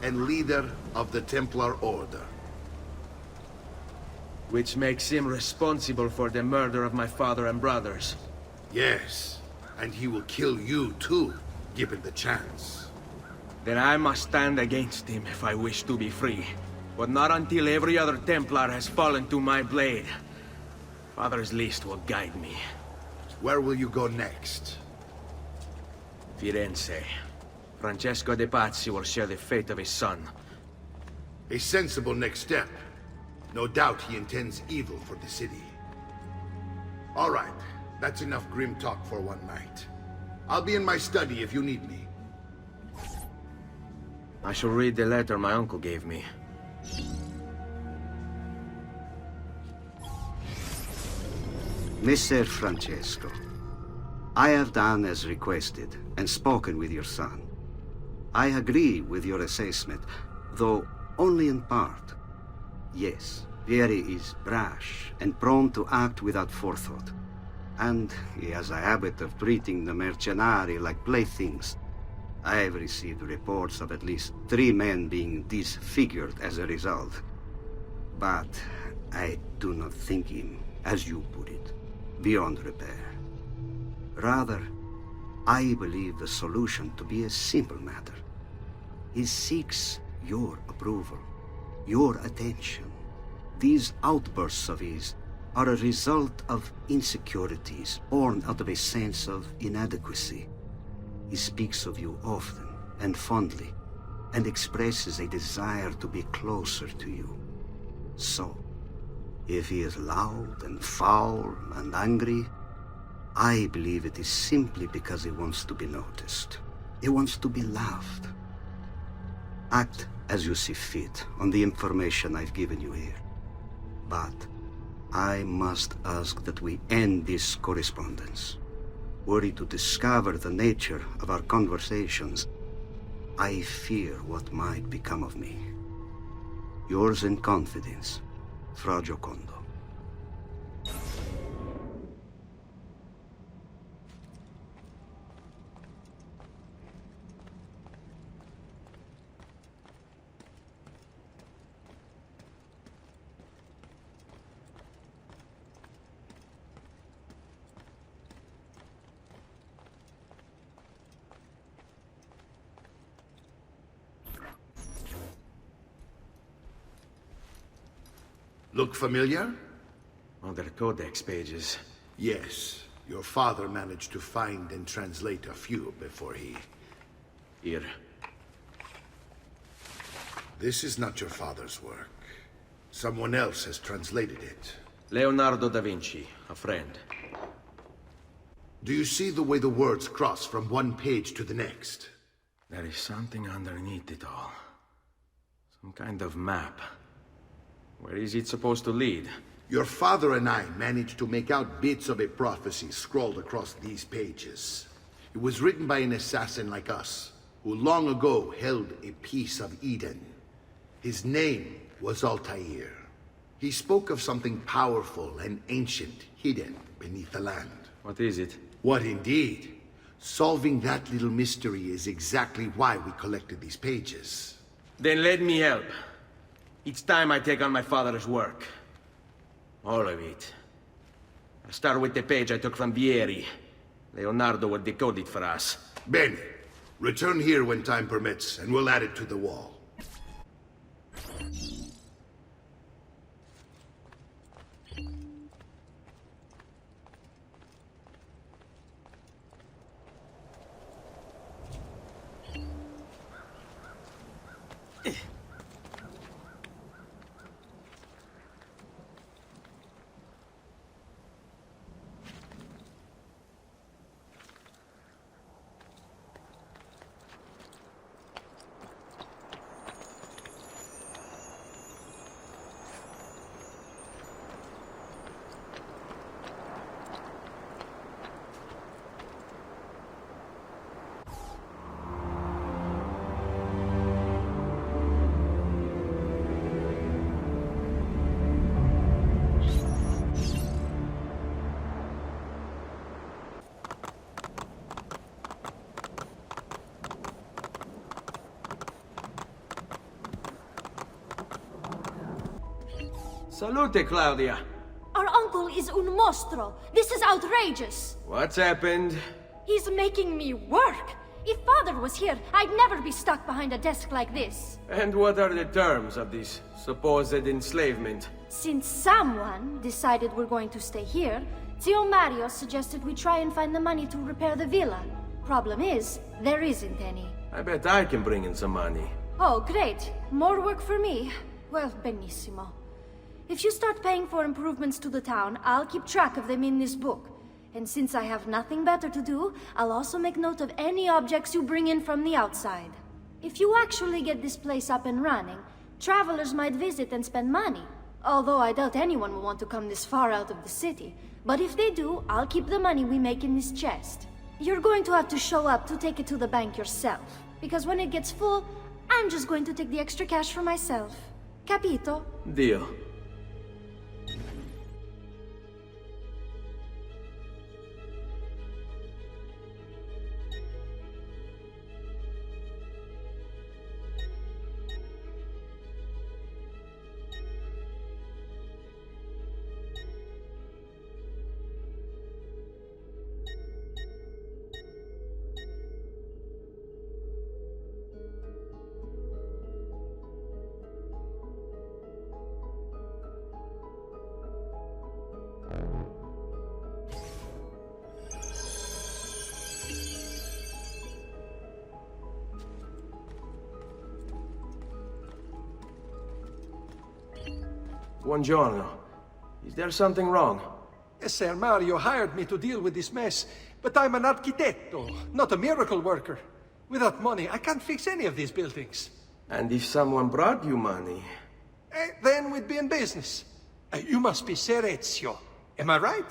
and leader of the Templar Order. Which makes him responsible for the murder of my father and brothers. Yes, and he will kill you too, given the chance. Then I must stand against him if I wish to be free. But not until every other Templar has fallen to my blade. Father's list will guide me. Where will you go next? Firenze. Francesco de Pazzi will share the fate of his son. A sensible next step. No doubt he intends evil for the city. All right, that's enough grim talk for one night. I'll be in my study if you need me. I shall read the letter my uncle gave me. Messer Francesco, I have done as requested and spoken with your son. I agree with your assessment, though only in part. Yes, Vieri is brash and prone to act without forethought. And he has a habit of treating the mercenari like playthings. I have received reports of at least 3 men being disfigured as a result. But I do not think him, as you put it, beyond repair. Rather, I believe the solution to be a simple matter. He seeks your approval, your attention. These outbursts of his are a result of insecurities born out of a sense of inadequacy. He speaks of you often and fondly, and expresses a desire to be closer to you. So, if he is loud and foul and angry, I believe it is simply because he wants to be noticed. He wants to be loved. Act as you see fit on the information I've given you here. But I must ask that we end this correspondence. Were he to discover the nature of our conversations, I fear what might become of me. Yours in confidence, Fra Giocondo. Look familiar? On their codex pages. Yes. Your father managed to find and translate a few before he... Here. This is not your father's work. Someone else has translated it. Leonardo da Vinci, a friend. Do you see the way the words cross from one page to the next? There is something underneath it all. Some kind of map. Where is it supposed to lead? Your father and I managed to make out bits of a prophecy scrawled across these pages. It was written by an assassin like us, who long ago held a piece of Eden. His name was Altair. He spoke of something powerful and ancient hidden beneath the land. What is it? What indeed? Solving that little mystery is exactly why we collected these pages. Then let me help. It's time I take on my father's work. All of it. I'll start with the page I took from Vieri. Leonardo will decode it for us. Bene. Return here when time permits, and we'll add it to the wall. Salute, Claudia. Our uncle is un mostro. This is outrageous. What's happened? He's making me work. If father was here, I'd never be stuck behind a desk like this. And what are the terms of this supposed enslavement? Since someone decided we're going to stay here, Zio Mario suggested we try and find the money to repair the villa. Problem is, there isn't any. I bet I can bring in some money. Oh, great. More work for me. Well, benissimo. If you start paying for improvements to the town, I'll keep track of them in this book. And since I have nothing better to do, I'll also make note of any objects you bring in from the outside. If you actually get this place up and running, travelers might visit and spend money. Although I doubt anyone will want to come this far out of the city. But if they do, I'll keep the money we make in this chest. You're going to have to show up to take it to the bank yourself. Because when it gets full, I'm just going to take the extra cash for myself. Capito? Deal. Buongiorno. Is there something wrong? Ser Mario hired me to deal with this mess, but I'm an architetto, not a miracle worker. Without money, I can't fix any of these buildings. And if someone brought you money? Then we'd be in business. You must be Ser Ezio. Am I right?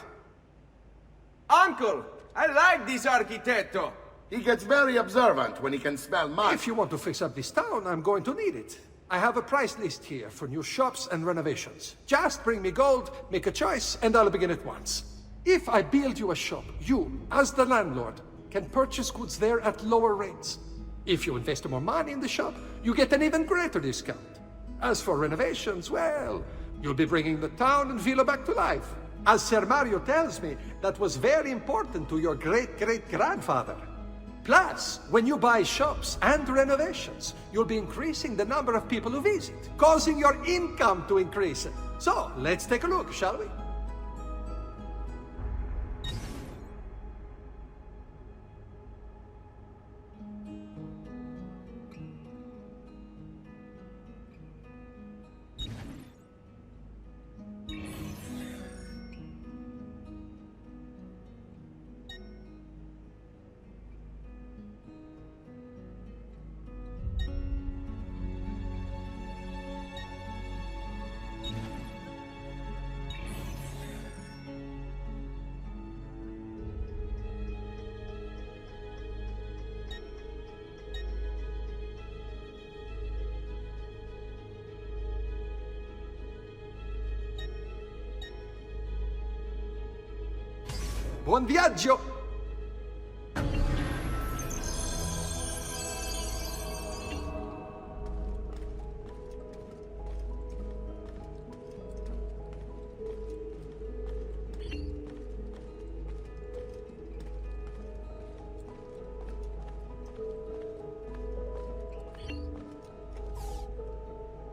Uncle! I like this architetto! He gets very observant when he can smell money. If you want to fix up this town, I'm going to need it. I have a price list here for new shops and renovations. Just bring me gold, make a choice, and I'll begin at once. If I build you a shop, you, as the landlord, can purchase goods there at lower rates. If you invest more money in the shop, you get an even greater discount. As for renovations, well, you'll be bringing the town and villa back to life. As Ser Mario tells me, that was very important to your great-great-grandfather. Plus, when you buy shops and renovations, you'll be increasing the number of people who visit, causing your income to increase. So, let's take a look, shall we? Buon viaggio!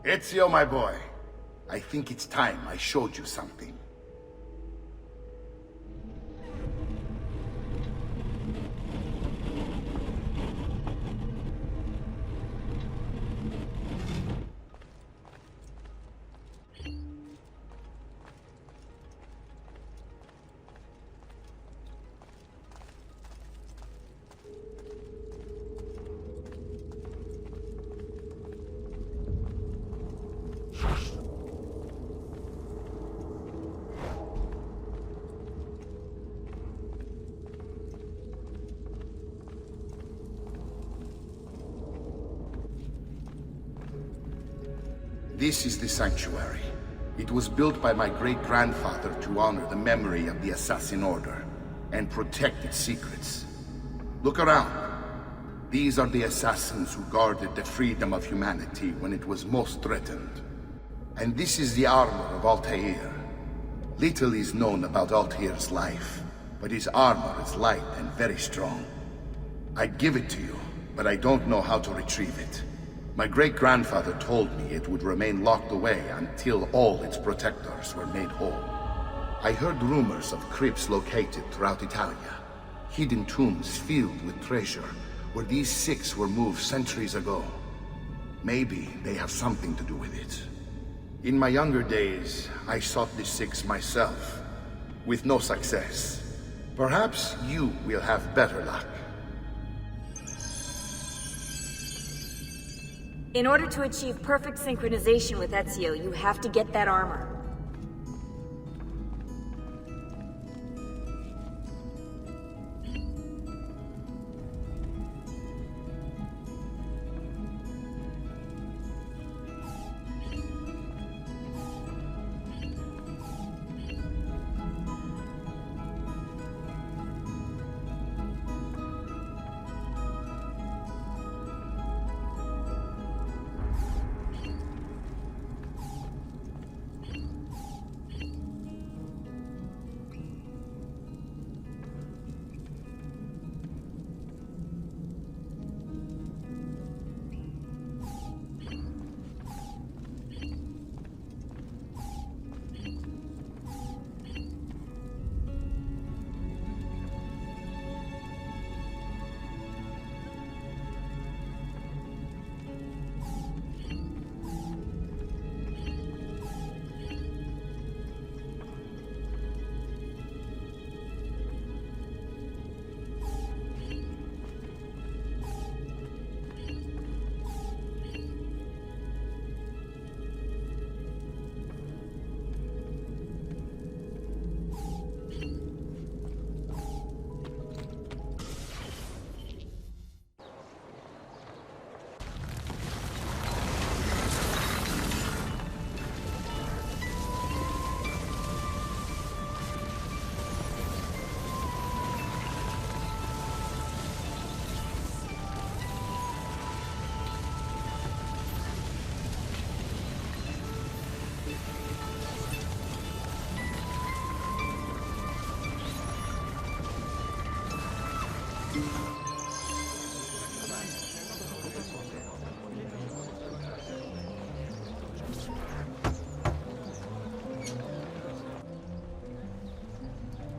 Ezio, my boy, I think it's time I showed you something. This is the sanctuary. It was built by my great-grandfather to honor the memory of the Assassin Order and protect its secrets. Look around. These are the assassins who guarded the freedom of humanity when it was most threatened. And this is the armor of Altair. Little is known about Altair's life, but his armor is light and very strong. I'd give it to you, but I don't know how to retrieve it. My great-grandfather told me it would remain locked away until all its protectors were made whole. I heard rumors of crypts located throughout Italia, hidden tombs filled with treasure, where these six were moved centuries ago. Maybe they have something to do with it. In my younger days, I sought the six myself, with no success. Perhaps you will have better luck. In order to achieve perfect synchronization with Ezio, you have to get that armor.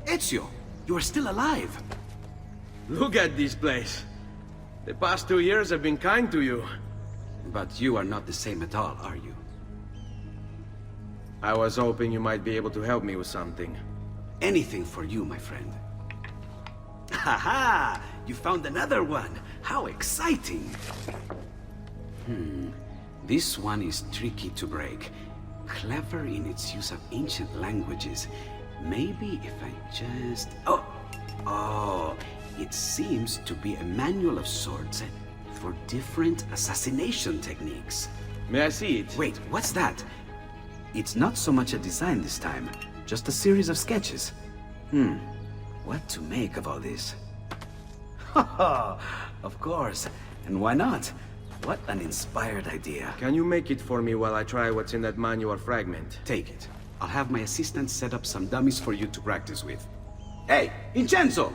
Ezio, you are still alive. Look at this place. The past 2 years have been kind to you. But you are not the same at all, are you? I was hoping you might be able to help me with something. Anything for you, my friend. Haha! You found another one! How exciting! This one is tricky to break. Clever in its use of ancient languages. Maybe if I just... Oh! It seems to be a manual of sorts for different assassination techniques. May I see it? Wait, what's that? It's not so much a design this time, just a series of sketches. What to make of all this? Haha, of course. And why not? What an inspired idea. Can you make it for me while I try what's in that manual fragment? Take it. I'll have my assistant set up some dummies for you to practice with. Hey, Vincenzo!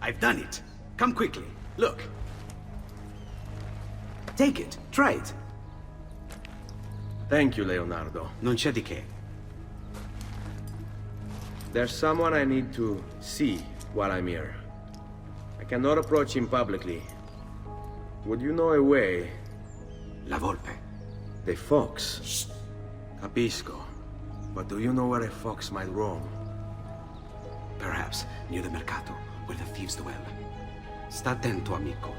I've done it. Come quickly. Look. Take it. Try it. Thank you, Leonardo. Non c'è di che. There's someone I need to see while I'm here. I cannot approach him publicly. Would you know a way? La Volpe. The fox. Shh. Capisco. But do you know where a fox might roam? Perhaps near the Mercato, where the thieves dwell. Sta attento, amico.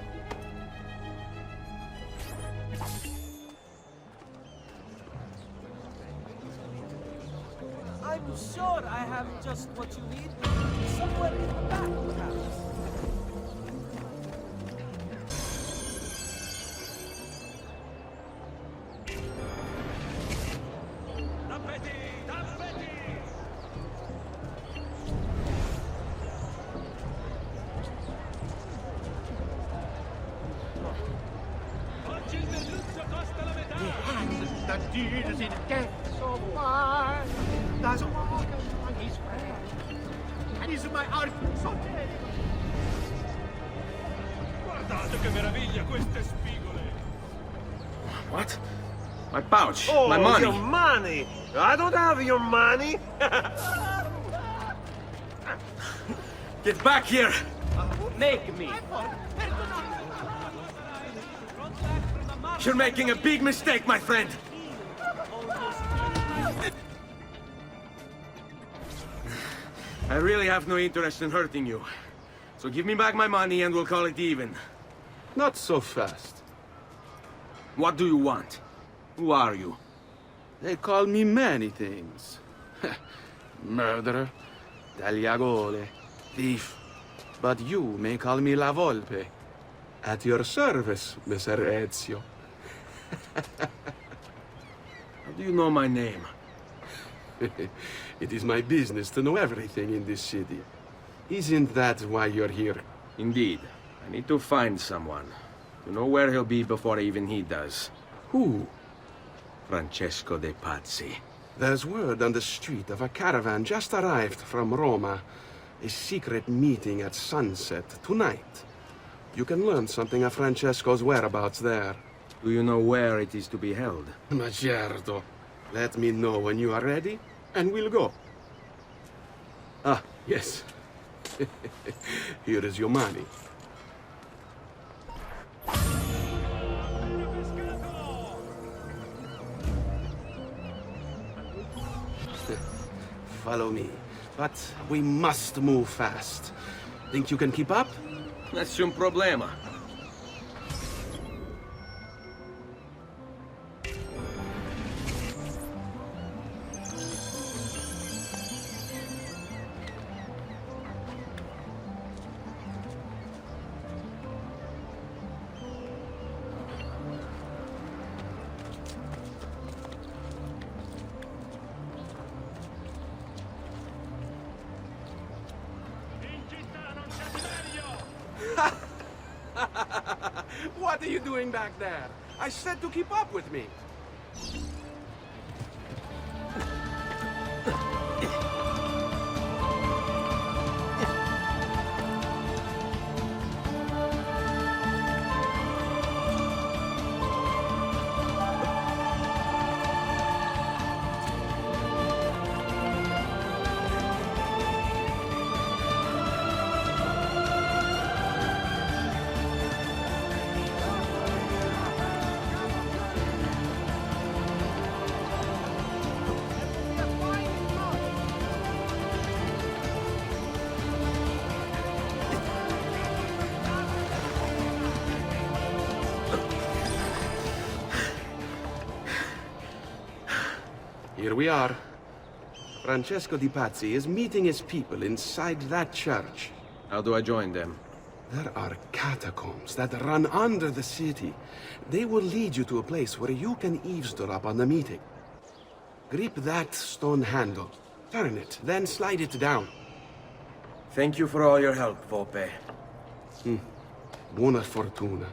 I'm sure I have just what you need. Somewhere in the back, perhaps. That deed is in death so far. There's a walker on his way. And is my art so terrible. Guardate che meraviglia queste spigole! What? My pouch. Oh, my money. your money! I don't have your money! Get back here! Make me. You're making a big mistake, my friend! I really have no interest in hurting you. So give me back my money and we'll call it even. Not so fast. What do you want? Who are you? They call me many things. Murderer, tagliagole, thief. But you may call me La Volpe. At your service, Messer Ezio. How do you know my name? It is my business to know everything in this city. Isn't that why you're here? Indeed. I need to find someone. To know where he'll be before even he does. Who? Francesco de Pazzi. There's word on the street of a caravan just arrived from Roma. A secret meeting at sunset tonight. You can learn something of Francesco's whereabouts there. Do you know where it is to be held? Ma certo. Let me know when you are ready, and we'll go. Ah, yes. Here is your money. Follow me. But we must move fast. Think you can keep up? Nessun problema. What are you doing back there? I said to keep up with me. Here we are. Francesco Di Pazzi is meeting his people inside that church. How do I join them? There are catacombs that run under the city. They will lead you to a place where you can eavesdrop on the meeting. Grip that stone handle. Turn it, then slide it down. Thank you for all your help, Volpe. Buona fortuna.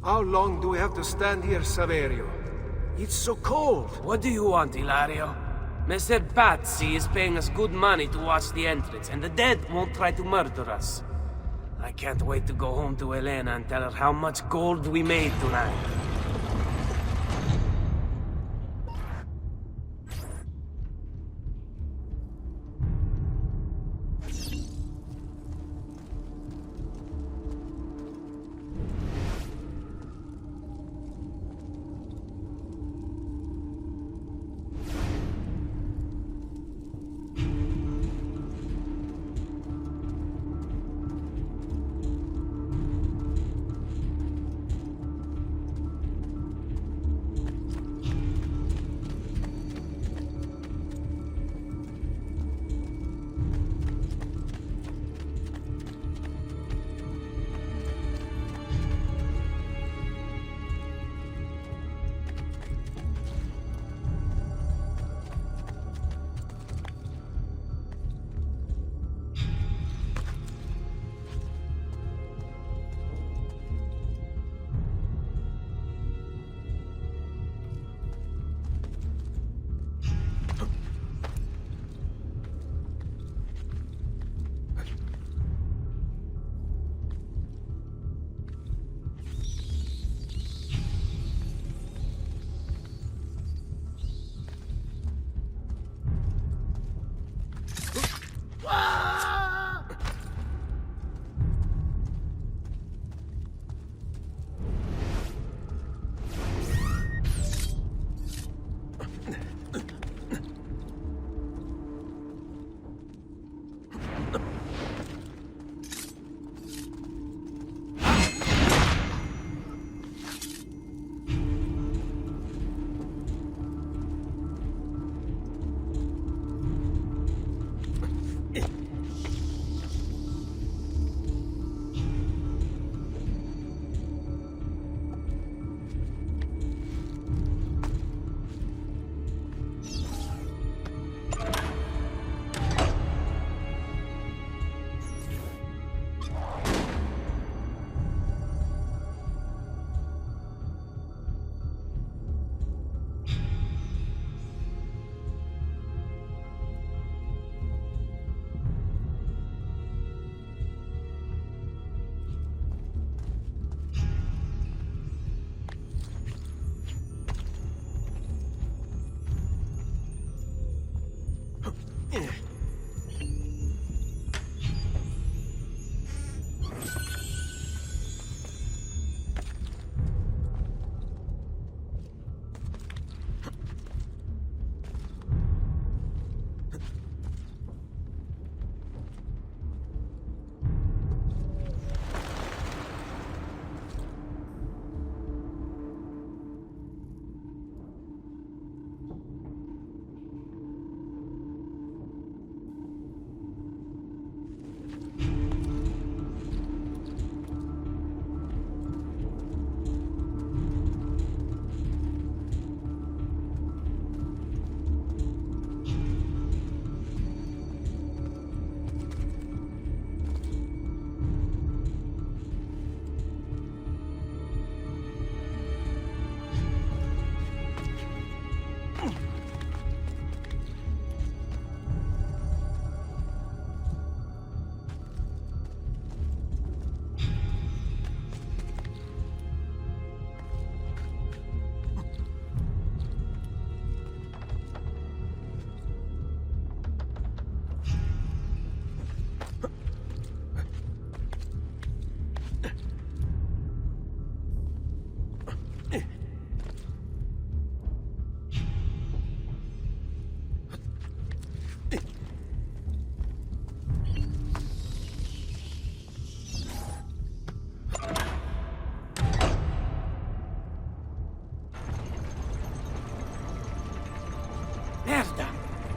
How long do we have to stand here, Saverio? It's so cold. What do you want, Ilario? Messer Pazzi is paying us good money to watch the entrance, and the dead won't try to murder us. I can't wait to go home to Elena and tell her how much gold we made tonight.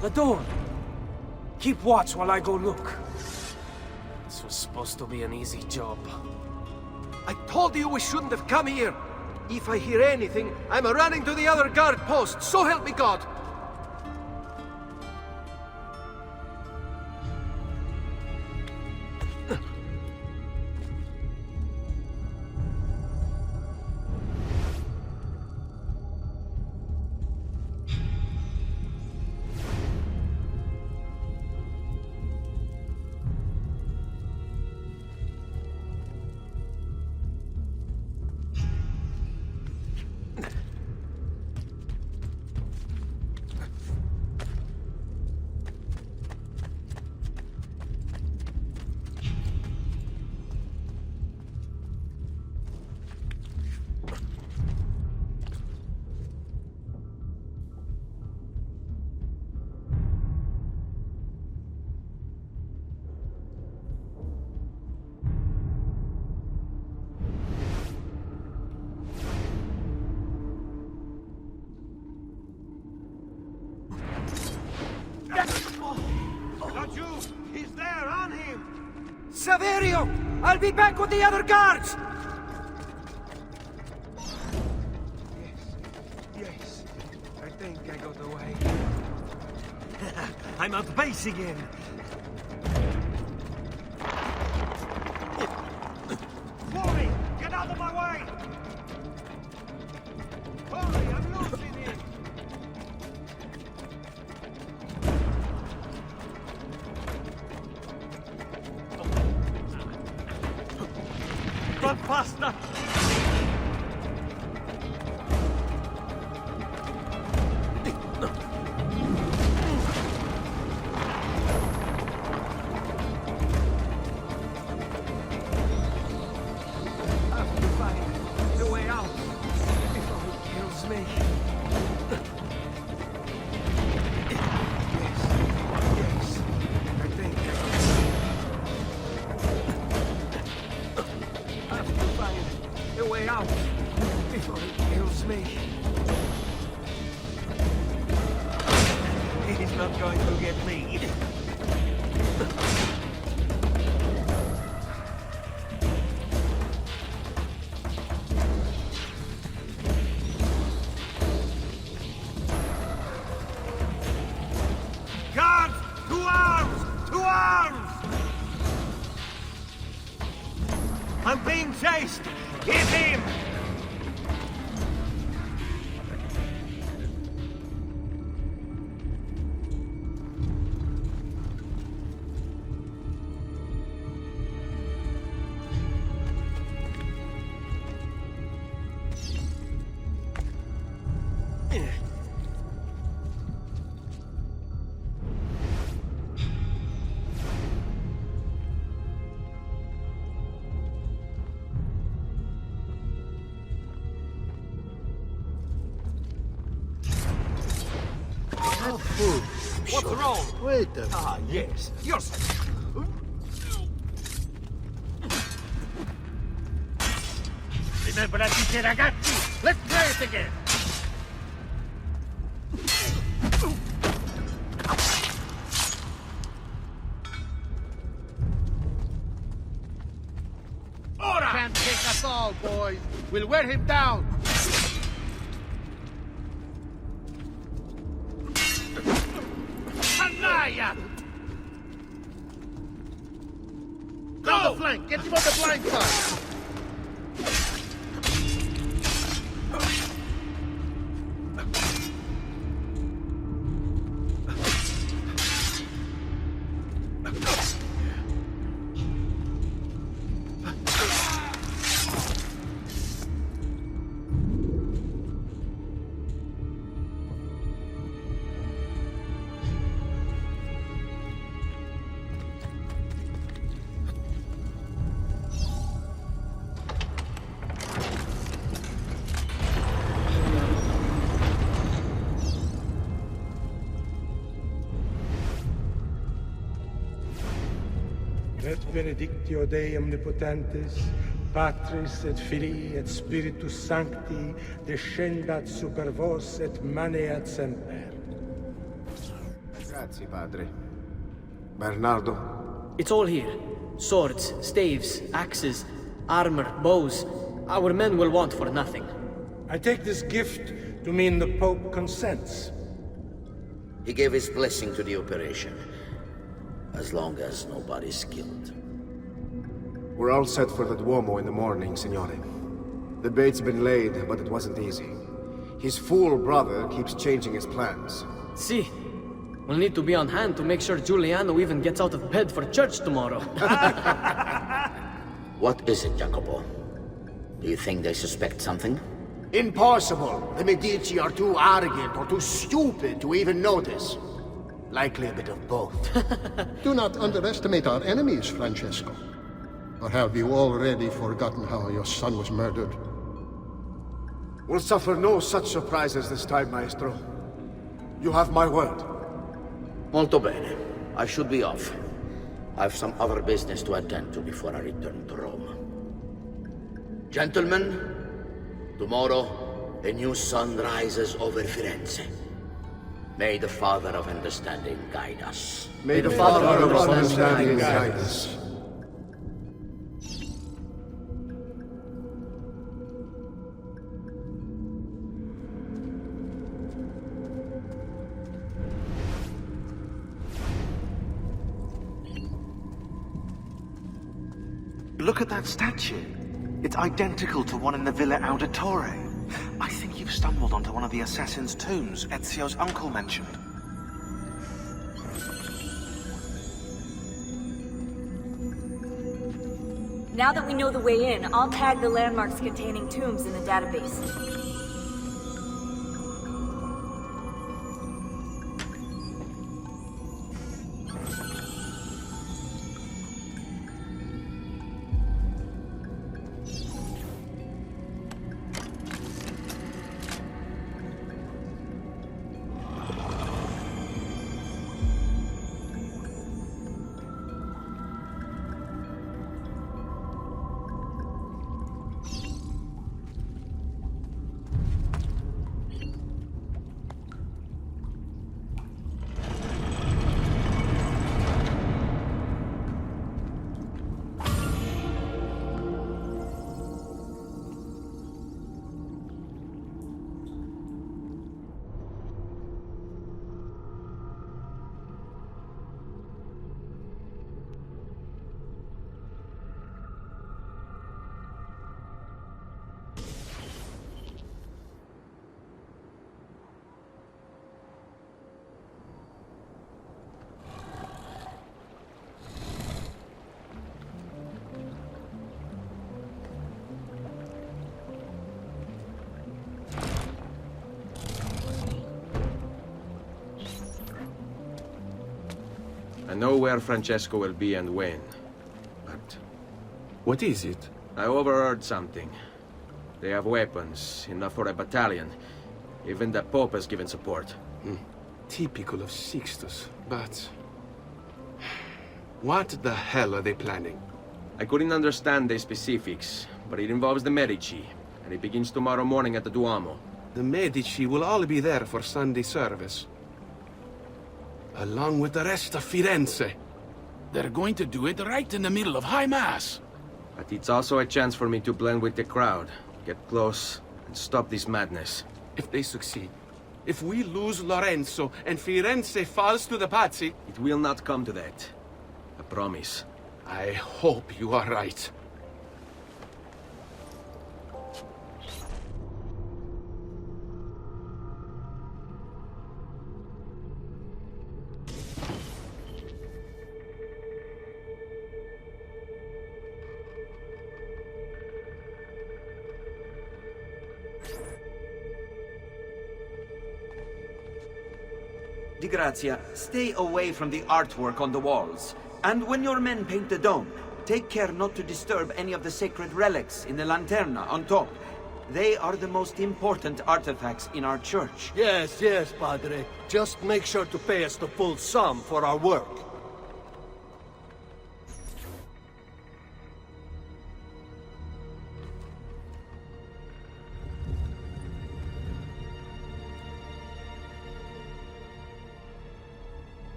The door! Keep watch while I go look. This was supposed to be an easy job. I told you we shouldn't have come here. If I hear anything, I'm running to the other guard post, so help me God! Saverio! I'll be back with the other guards! Yes. I think I got away. I'm at base again. Warren, get out of my way! Hurry, I'm losing him! Run faster! Guards! To arms! To arms! I'm being chased! Hit him! What's wrong? Wait a minute. Ah, yes. You're... Remember that, dice ragazzi? Let's try it again! Ora! Can't take us all, boys. We'll wear him down. Anaya! Down the flank. Get him on the blind side. Et benedictio Dei omnipotentis, Patris et Filii et Spiritus Sancti, descendat super vos et maneat semper. Grazie, padre. Bernardo? It's all here. Swords, staves, axes, armor, bows. Our men will want for nothing. I take this gift to mean the Pope consents. He gave his blessing to the operation. As long as nobody's killed. We're all set for the Duomo in the morning, Signore. The bait's been laid, but it wasn't easy. His fool brother keeps changing his plans. See, we'll need to be on hand to make sure Giuliano even gets out of bed for church tomorrow. What is it, Jacopo? Do you think they suspect something? Impossible! The Medici are too arrogant or too stupid to even notice. Likely a bit of both. Do not underestimate our enemies, Francesco. Or have you already forgotten how your son was murdered? We'll suffer no such surprises this time, Maestro. You have my word. Molto bene. I should be off. I've some other business to attend to before I return to Rome. Gentlemen, tomorrow, a new sun rises over Firenze. May the Father of Understanding guide us. May the Father of Understanding guide us. Look at that statue. It's identical to one in the Villa Auditore. I think you've stumbled onto one of the assassin's tombs Ezio's uncle mentioned. Now that we know the way in, I'll tag the landmarks containing tombs in the database. I know where Francesco will be and when, but... What is it? I overheard something. They have weapons, enough for a battalion. Even the Pope has given support. Typical of Sixtus, but... What the hell are they planning? I couldn't understand the specifics, but it involves the Medici, and it begins tomorrow morning at the Duomo. The Medici will all be there for Sunday service. Along with the rest of Firenze. They're going to do it right in the middle of High Mass. But it's also a chance for me to blend with the crowd, get close, and stop this madness. If they succeed, if we lose Lorenzo and Firenze falls to the Pazzi... It will not come to that. I promise. I hope you are right. Di Grazia, stay away from the artwork on the walls. And when your men paint the dome, take care not to disturb any of the sacred relics in the lanterna on top. They are the most important artifacts in our church. Yes, yes, Padre. Just make sure to pay us the full sum for our work.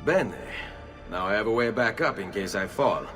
Bene. Now I have a way back up in case I fall.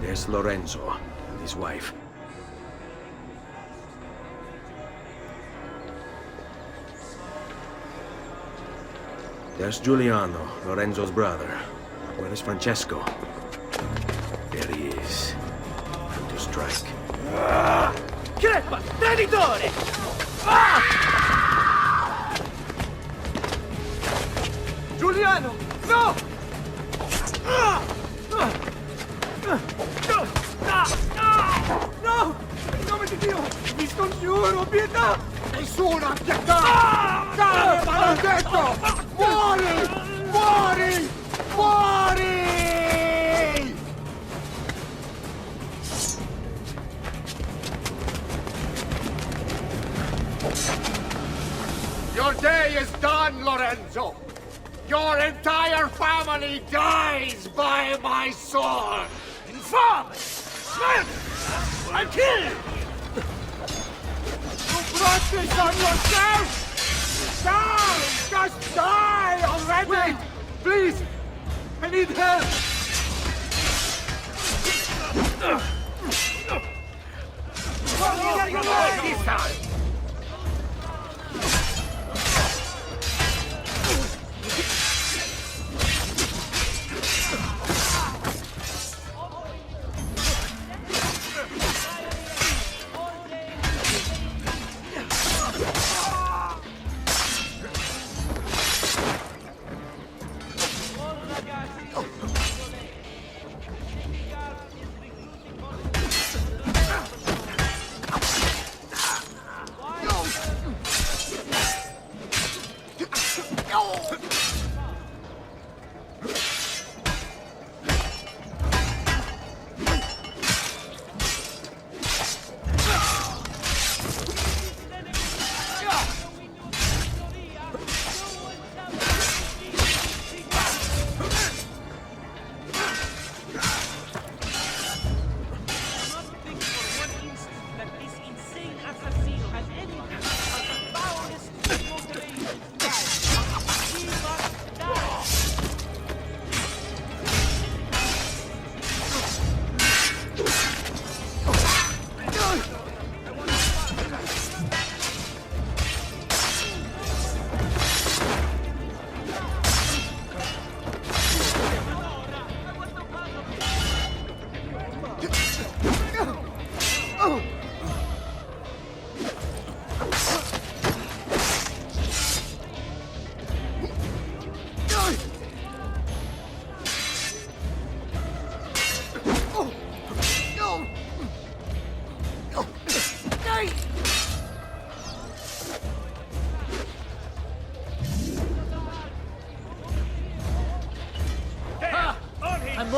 There's Lorenzo and his wife. There's Giuliano, Lorenzo's brother. Where is Francesco? There he is. Time to strike. Crepa! Traditore! Giuliano! No! No! In nome di Dio! Vi scongiuro, pietà! Nessuna pietà! Cane maledetto! Muori! Muori! Muori! Your day is done, Lorenzo! Your entire family dies by my sword! Infame! Smack! I kill you! You brought this on yourself! Die! Just die already! Wait! Please! I need help! This time!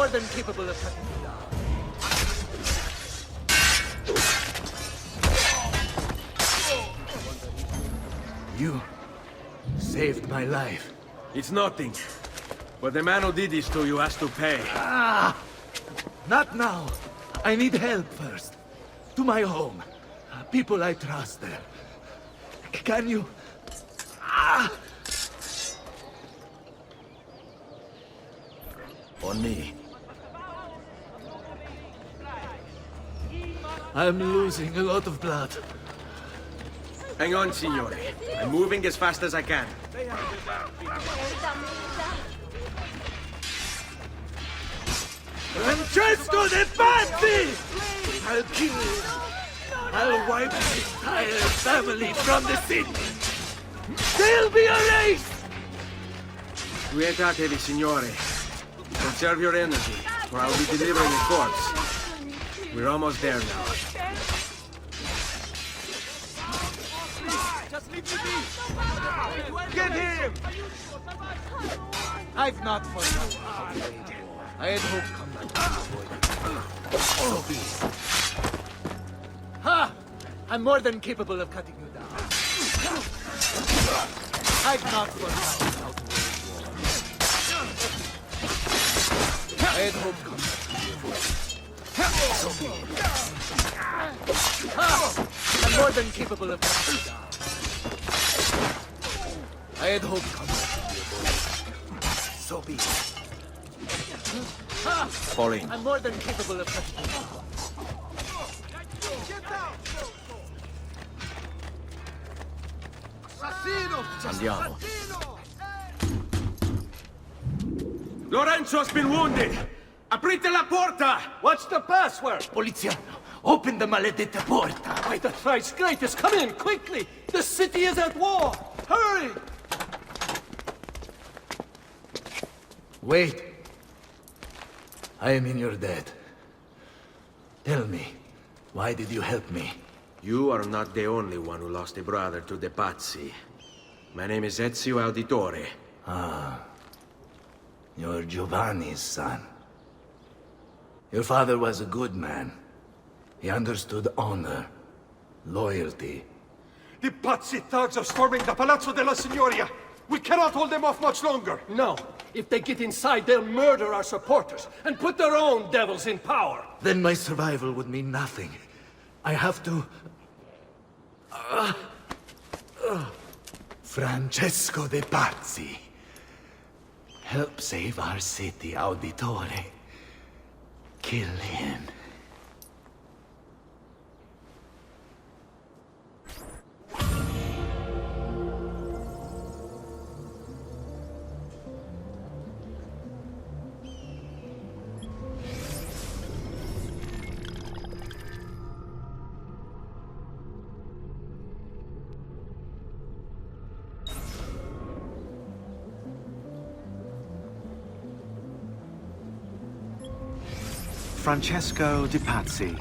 more than capable of cutting you down. You saved my life. It's nothing. But the man who did this to you has to pay. Ah! Not now. I need help first. To my home. People I trust there. Can you... Ah! On me. I'm losing a lot of blood. Hang on, signore. I'm moving as fast as I can. Francesco de Pazzi! I'll kill you. I'll wipe the entire family from the city. They'll be erased! Quietatevi, signore. Conserve your energy, or I'll be delivering a corpse. We're almost there now. Just leave me be! Get him! I've not forgotten. I had hoped combat would avoid it. So be it. Ha! I'm more than capable of cutting you down. I've not forgotten how to wage war. I had hoped combat would avoid it. So be it. Ha! I'm more than capable of cutting you down. I had hoped combat would be avoided. So be it. Falling. I'm more than capable of cutting you down. Andiamo. Lorenzo's been wounded! Aprite la porta! What's the password? Poliziano, open the maledetta porta. By the thrice greatest, come in, quickly! The city is at war! Hurry! Wait. I am in your debt. Tell me, why did you help me? You are not the only one who lost a brother to the Pazzi. My name is Ezio Auditore. Ah. You're Giovanni's son. Your father was a good man. He understood honor, loyalty. The Pazzi thugs are storming the Palazzo della Signoria! We cannot hold them off much longer! No. If they get inside, they'll murder our supporters and put their own devils in power. Then my survival would mean nothing. I have to... Francesco de Pazzi. Help save our city, Auditore. Kill him. Francesco de Pazzi.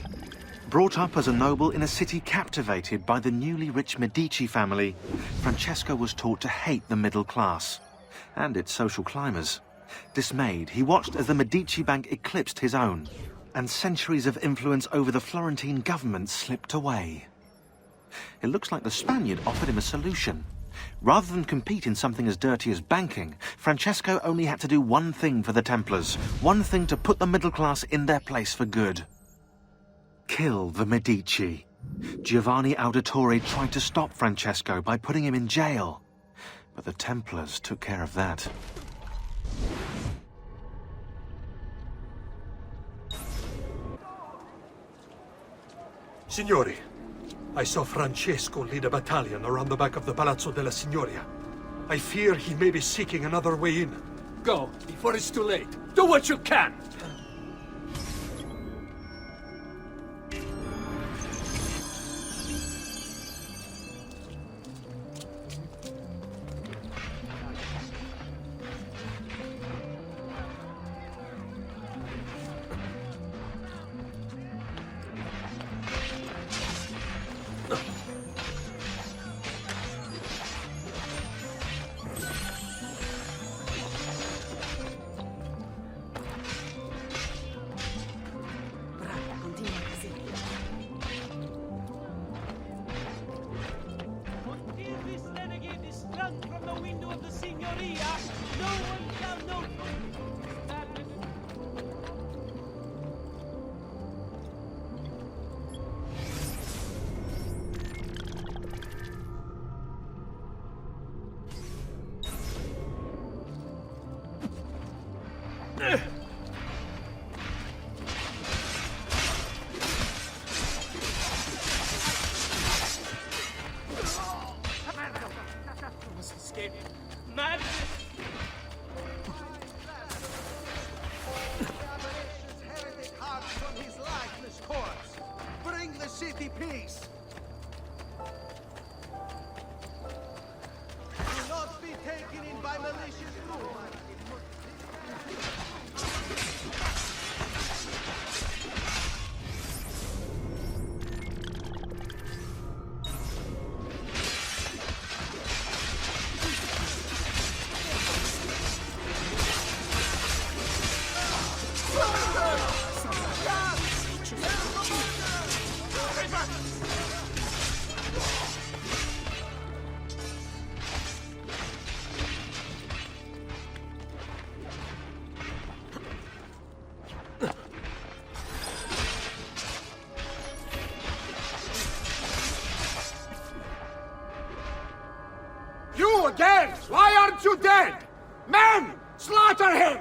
Brought up as a noble in a city captivated by the newly rich Medici family, Francesco was taught to hate the middle class and its social climbers. Dismayed, he watched as the Medici bank eclipsed his own, and centuries of influence over the Florentine government slipped away. It looks like the Spaniard offered him a solution. Rather than compete in something as dirty as banking, Francesco only had to do one thing for the Templars, one thing to put the middle class in their place for good. Kill the Medici. Giovanni Auditore tried to stop Francesco by putting him in jail, but the Templars took care of that. Signori, I saw Francesco lead a battalion around the back of the Palazzo della Signoria. I fear he may be seeking another way in. Go, before it's too late. Do what you can! Signoria, no one shall know that must escape. Madness! Heretic heart from his lifeless corpse. Bring the city peace. Do not be taken in by malicious rumors. You again! Why aren't you dead? Men! Slaughter him!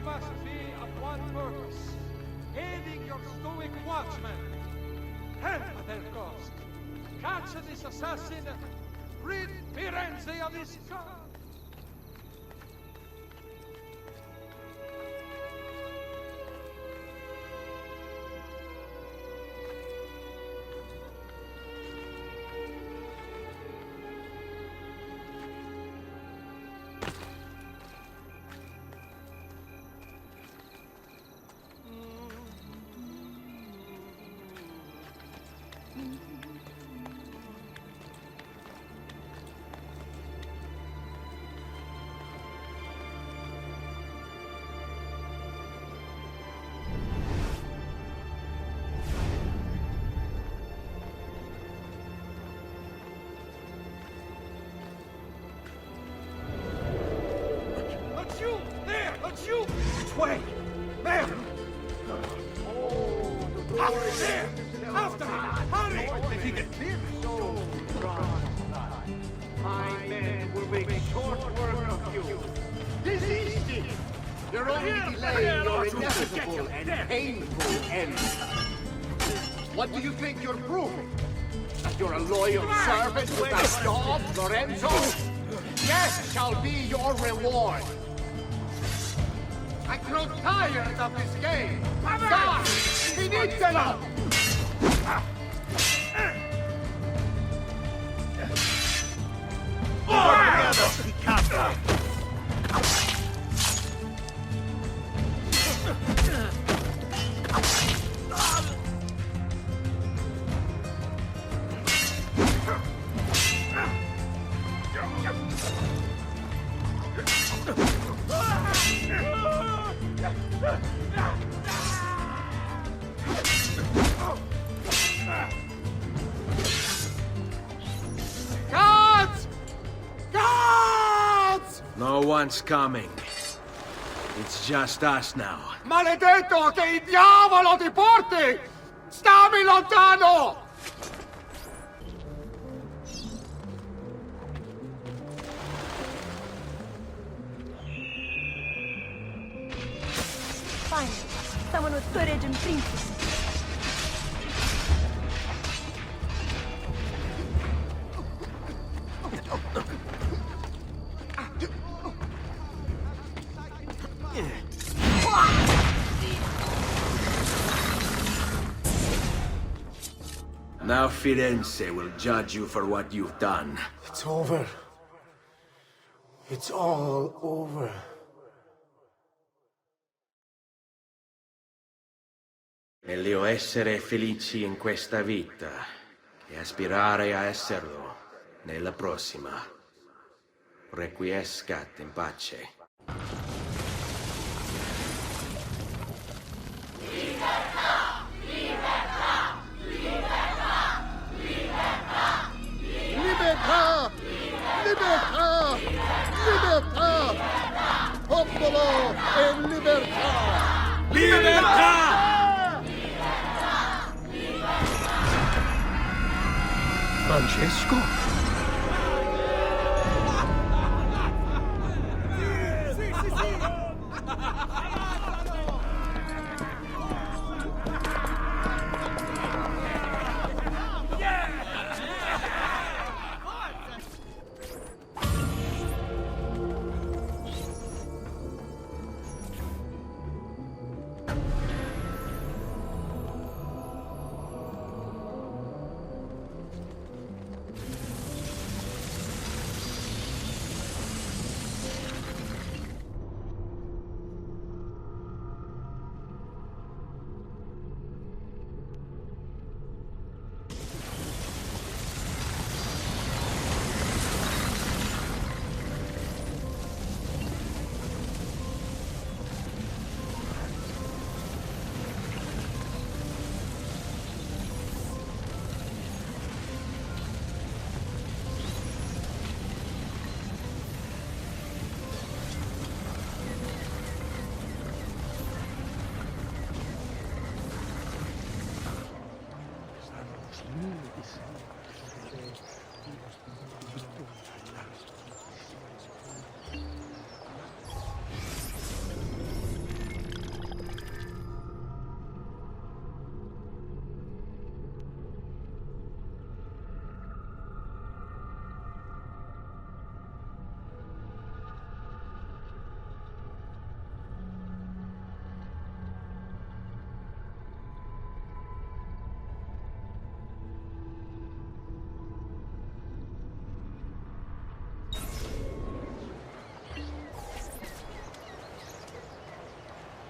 Must be of one purpose, aiding your stoic watchmen. Help their cause. Capture this assassin. Rid Firenze of his scum. Way! Man! There! After him! Hurry! If he can clear My men will make short work of you. This is it. You're only delaying your inevitable and painful end. What do you think you're proving? That you're a loyal servant with that dog, Lorenzo? Yes shall be your reward. I grow tired of this game. Die! Finitelo! No one's coming. It's just us now. Maledetto, che il diavolo ti porti! Stammi lontano! Finally, someone with courage and principle. Now Firenze will judge you for what you've done. It's over. It's all over. Meglio essere felici in questa vita che aspirare a esserlo nella prossima. Requiescat in pace. Libertà! Libertà! Libertà! Popolo e libertà! Libertà! Francesco?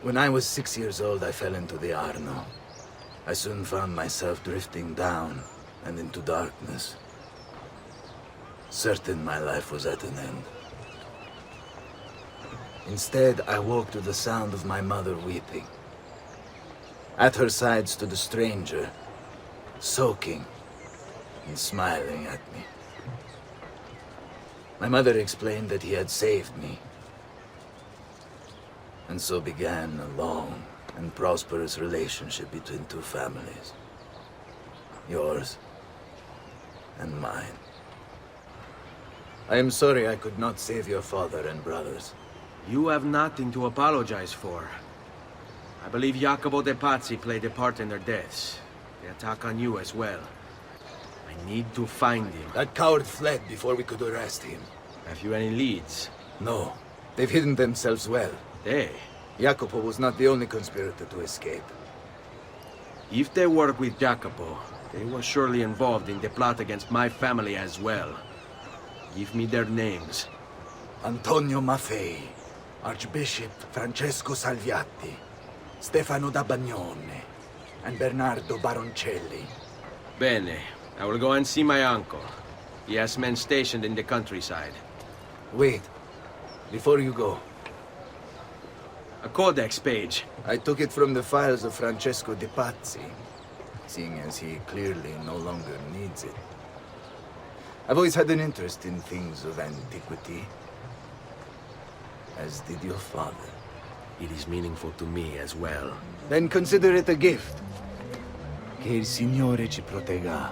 When I was 6 years old, I fell into the Arno. I soon found myself drifting down and into darkness. Certain my life was at an end. Instead, I woke to the sound of my mother weeping. At her side stood a stranger, soaking and smiling at me. My mother explained that he had saved me. And so began a long and prosperous relationship between two families. Yours and mine. I am sorry I could not save your father and brothers. You have nothing to apologize for. I believe Jacopo de Pazzi played a part in their deaths. The attack on you as well. I need to find him. That coward fled before we could arrest him. Have you any leads? No. They've hidden themselves well. They? Jacopo was not the only conspirator to escape. If they work with Jacopo, they were surely involved in the plot against my family as well. Give me their names. Antonio Maffei, Archbishop Francesco Salviati, Stefano da Bagnone, and Bernardo Baroncelli. Bene. I will go and see my uncle. He has men stationed in the countryside. Wait. Before you go. A codex page. I took it from the files of Francesco de Pazzi, seeing as he clearly no longer needs it. I've always had an interest in things of antiquity. as did your father. It is meaningful to me as well. Then consider it a gift. Che il Signore ci protegga.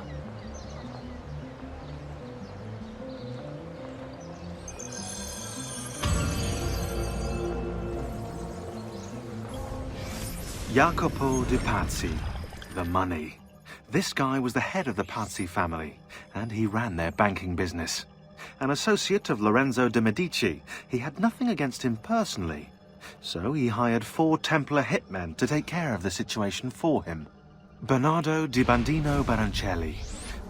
Jacopo de Pazzi, the money. This guy was the head of the Pazzi family, and he ran their banking business. An associate of Lorenzo de' Medici, he had nothing against him personally. So he hired 4 Templar hitmen to take care of the situation for him. Bernardo di Bandino Baroncelli.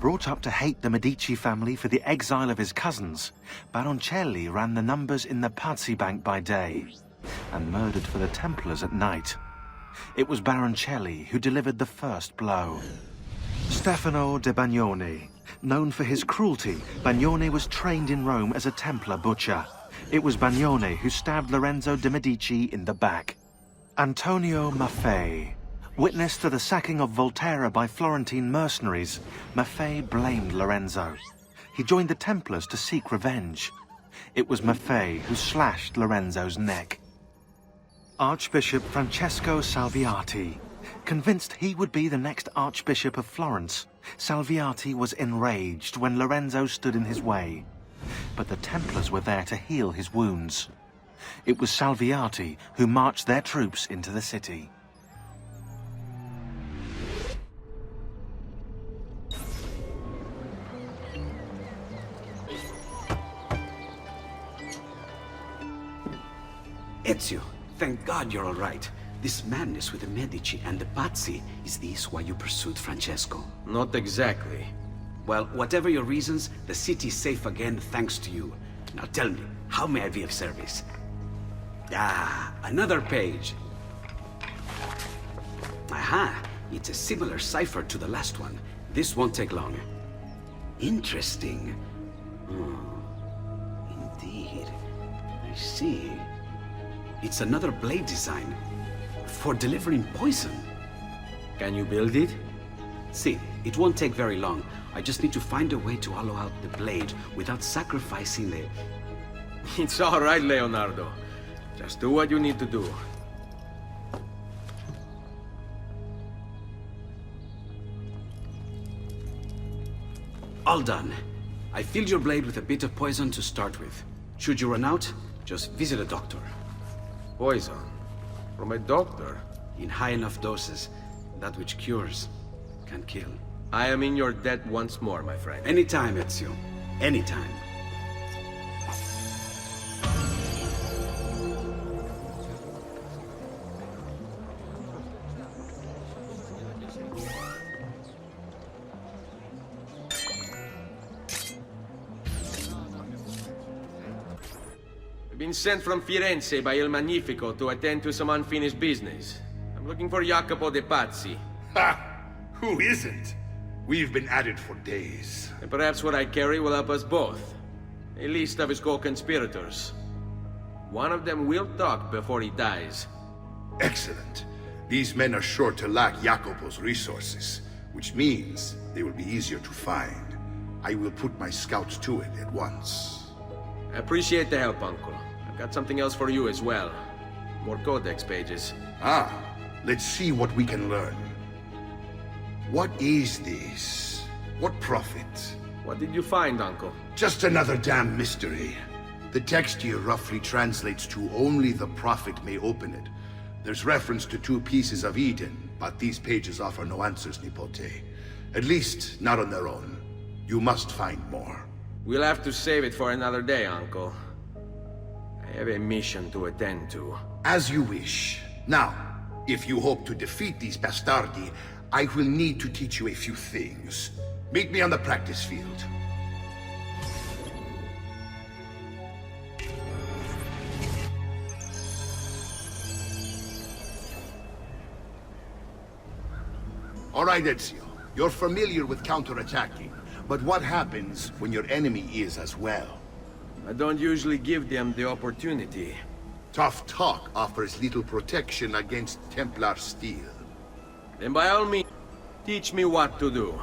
Brought up to hate the Medici family for the exile of his cousins, Baroncelli ran the numbers in the Pazzi bank by day, and murdered for the Templars at night. It was Baroncelli who delivered the first blow. Stefano de Bagnoni. Known for his cruelty, Bagnoni was trained in Rome as a Templar butcher. It was Bagnoni who stabbed Lorenzo de' Medici in the back. Antonio Maffei. Witness to the sacking of Volterra by Florentine mercenaries, Maffei blamed Lorenzo. He joined the Templars to seek revenge. It was Maffei who slashed Lorenzo's neck. Archbishop Francesco Salviati. Convinced he would be the next Archbishop of Florence, Salviati was enraged when Lorenzo stood in his way. But the Templars were there to heal his wounds. It was Salviati who marched their troops into the city. Ezio, thank God you're all right. This madness with the Medici and the Pazzi, is this why you pursued Francesco? Not exactly. Well, whatever your reasons, the city's safe again thanks to you. Now tell me, how may I be of service? Ah, another page. Aha, it's a similar cipher to the last one. This won't take long. Interesting. Indeed. I see. It's another blade design. For delivering poison. Can you build it? See, it won't take very long. I just need to find a way to hollow out the blade without sacrificing the... It's all right, Leonardo. Just do what you need to do. All done. I filled your blade with a bit of poison to start with. Should you run out, just visit a doctor. Poison? From a doctor? In high enough doses, that which cures can kill. I am in your debt once more, my friend. Anytime, Ezio. Anytime. I've been sent from Firenze by Il Magnifico to attend to some unfinished business. I'm looking for Jacopo de Pazzi. Ha! Who isn't? We've been at it for days. And perhaps what I carry will help us both. A list of his co-conspirators. One of them will talk before he dies. Excellent. These men are sure to lack Jacopo's resources, which means they will be easier to find. I will put my scouts to it at once. I appreciate the help, Uncle. I've got something else for you as well. More codex pages. Ah, let's see what we can learn. What is this? What prophet? What did you find, Uncle? Just another damn mystery. The text here roughly translates to only the prophet may open it. There's reference to 2 pieces of Eden, but these pages offer no answers, Nipote. At least, not on their own. You must find more. We'll have to save it for another day, Uncle. I have a mission to attend to. As you wish. Now, if you hope to defeat these bastardi, I will need to teach you a few things. Meet me on the practice field. All right, Ezio. You're familiar with counterattacking. But what happens when your enemy is as well? I don't usually give them the opportunity. Tough talk offers little protection against Templar steel. Then by all means, teach me what to do.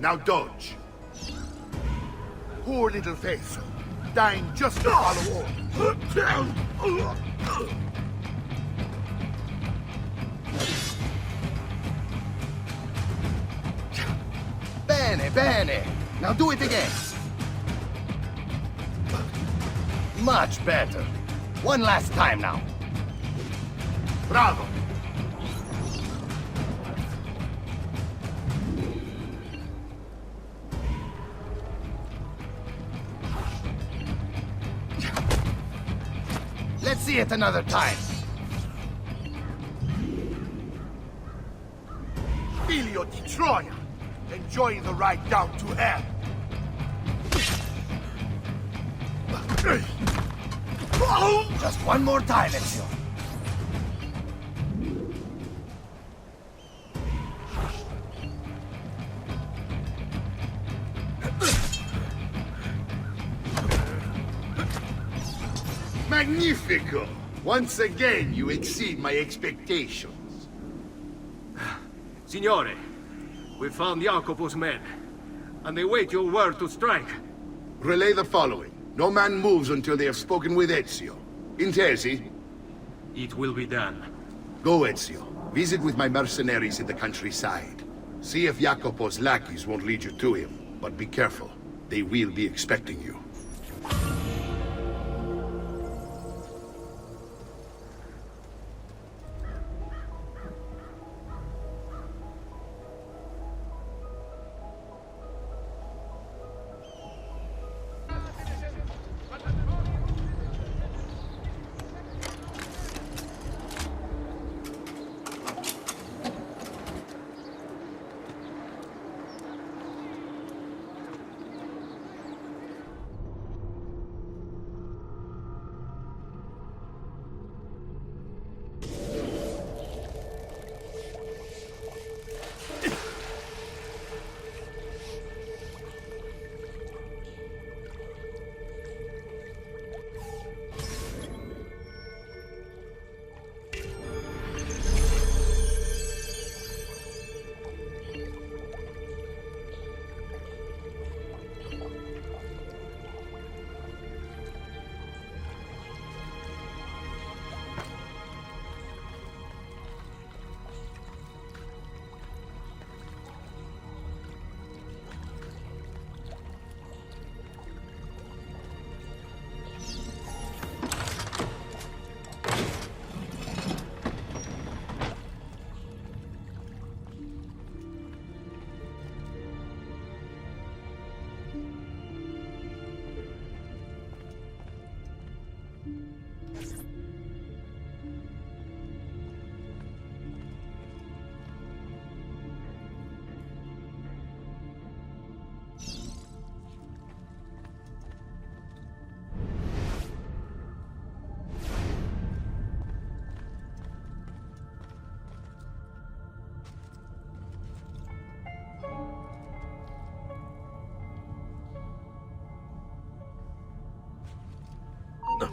Now dodge. Poor little faithful. dying just to follow orders. Bene, bene. Now do it again. Much better. One last time now. Bravo. Let's see it another time. Filio di Troia! Enjoy the ride down to hell! Just one more time, Ezio. Magnifico! Once again, you exceed my expectations. Signore, we found Jacopo's men, and they wait your word to strike. Relay the following. No man moves until they have spoken with Ezio. Intesi? It will be done. Go, Ezio. Visit with my mercenaries in the countryside. See if Jacopo's lackeys won't lead you to him. But be careful. They will be expecting you.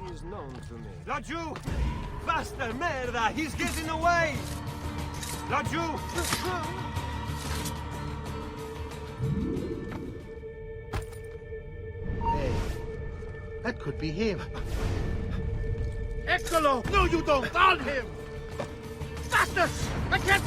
He is known to me. Laggiù! Faster, merda! He's getting away! Laggiù! Hey, that could be him. Eccolo! No, you don't! On him! Faster! I can't...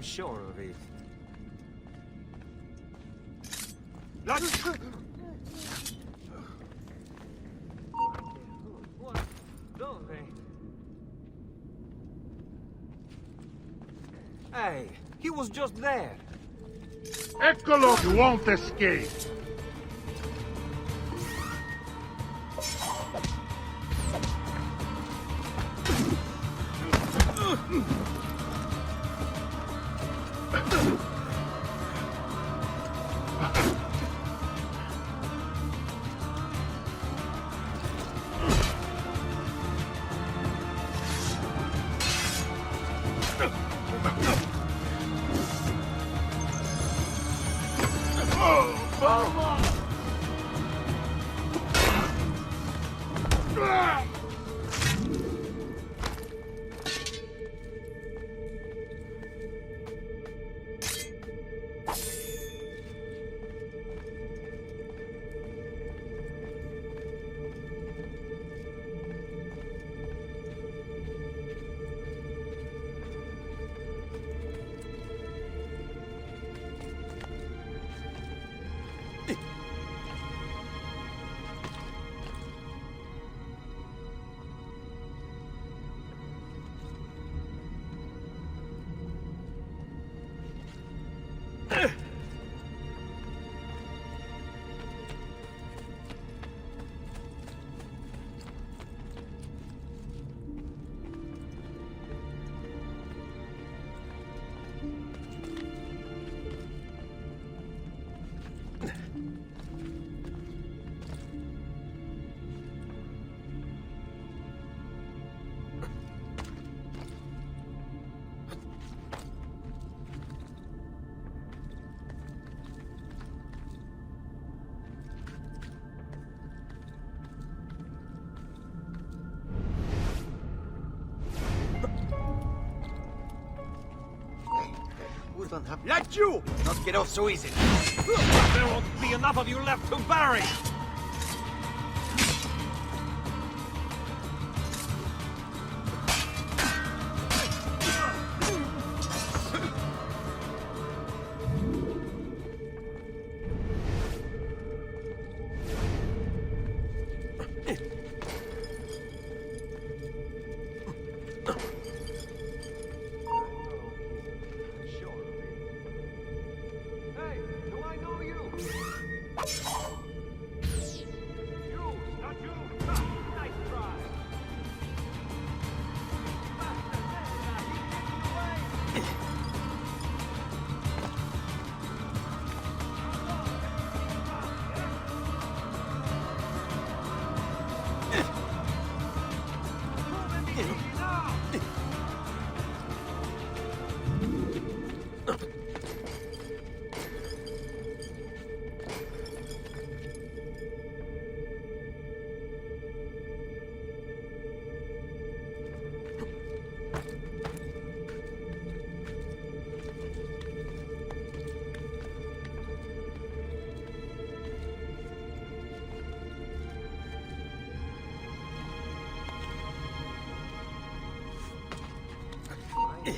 I'm sure of it. Hey, he was just there. Eccolo! You won't escape! Let you not get off so easy. There won't be enough of you left to bury.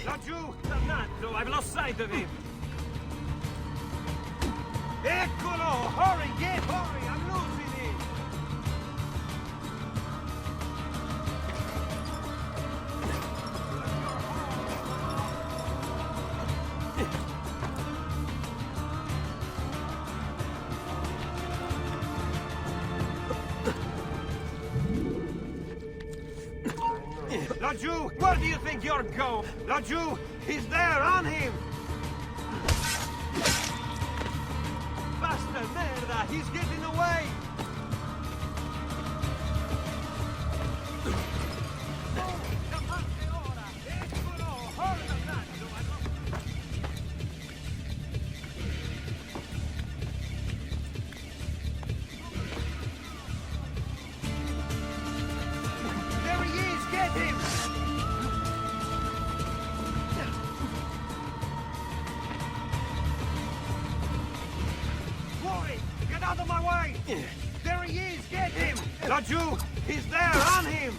Laggiù! Dannato, I've lost sight of him! Eccolo! Hurry, hurry! I'm losing him! Laggiù! Where do you think you're going? Laggiù! He's there, on him! Basta merda! He's getting away! There he is! Get him! Rory, get out of my way! There he is! Get him! Laggiù! He's there! On him!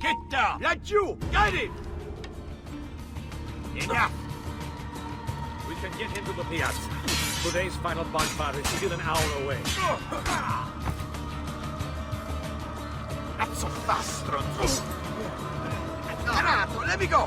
Get down! Laggiù! Get him! Enough! We can get him to the piazza. Today's final bonfire is still an hour away. Not so fast, stronzo! Carato, let me go!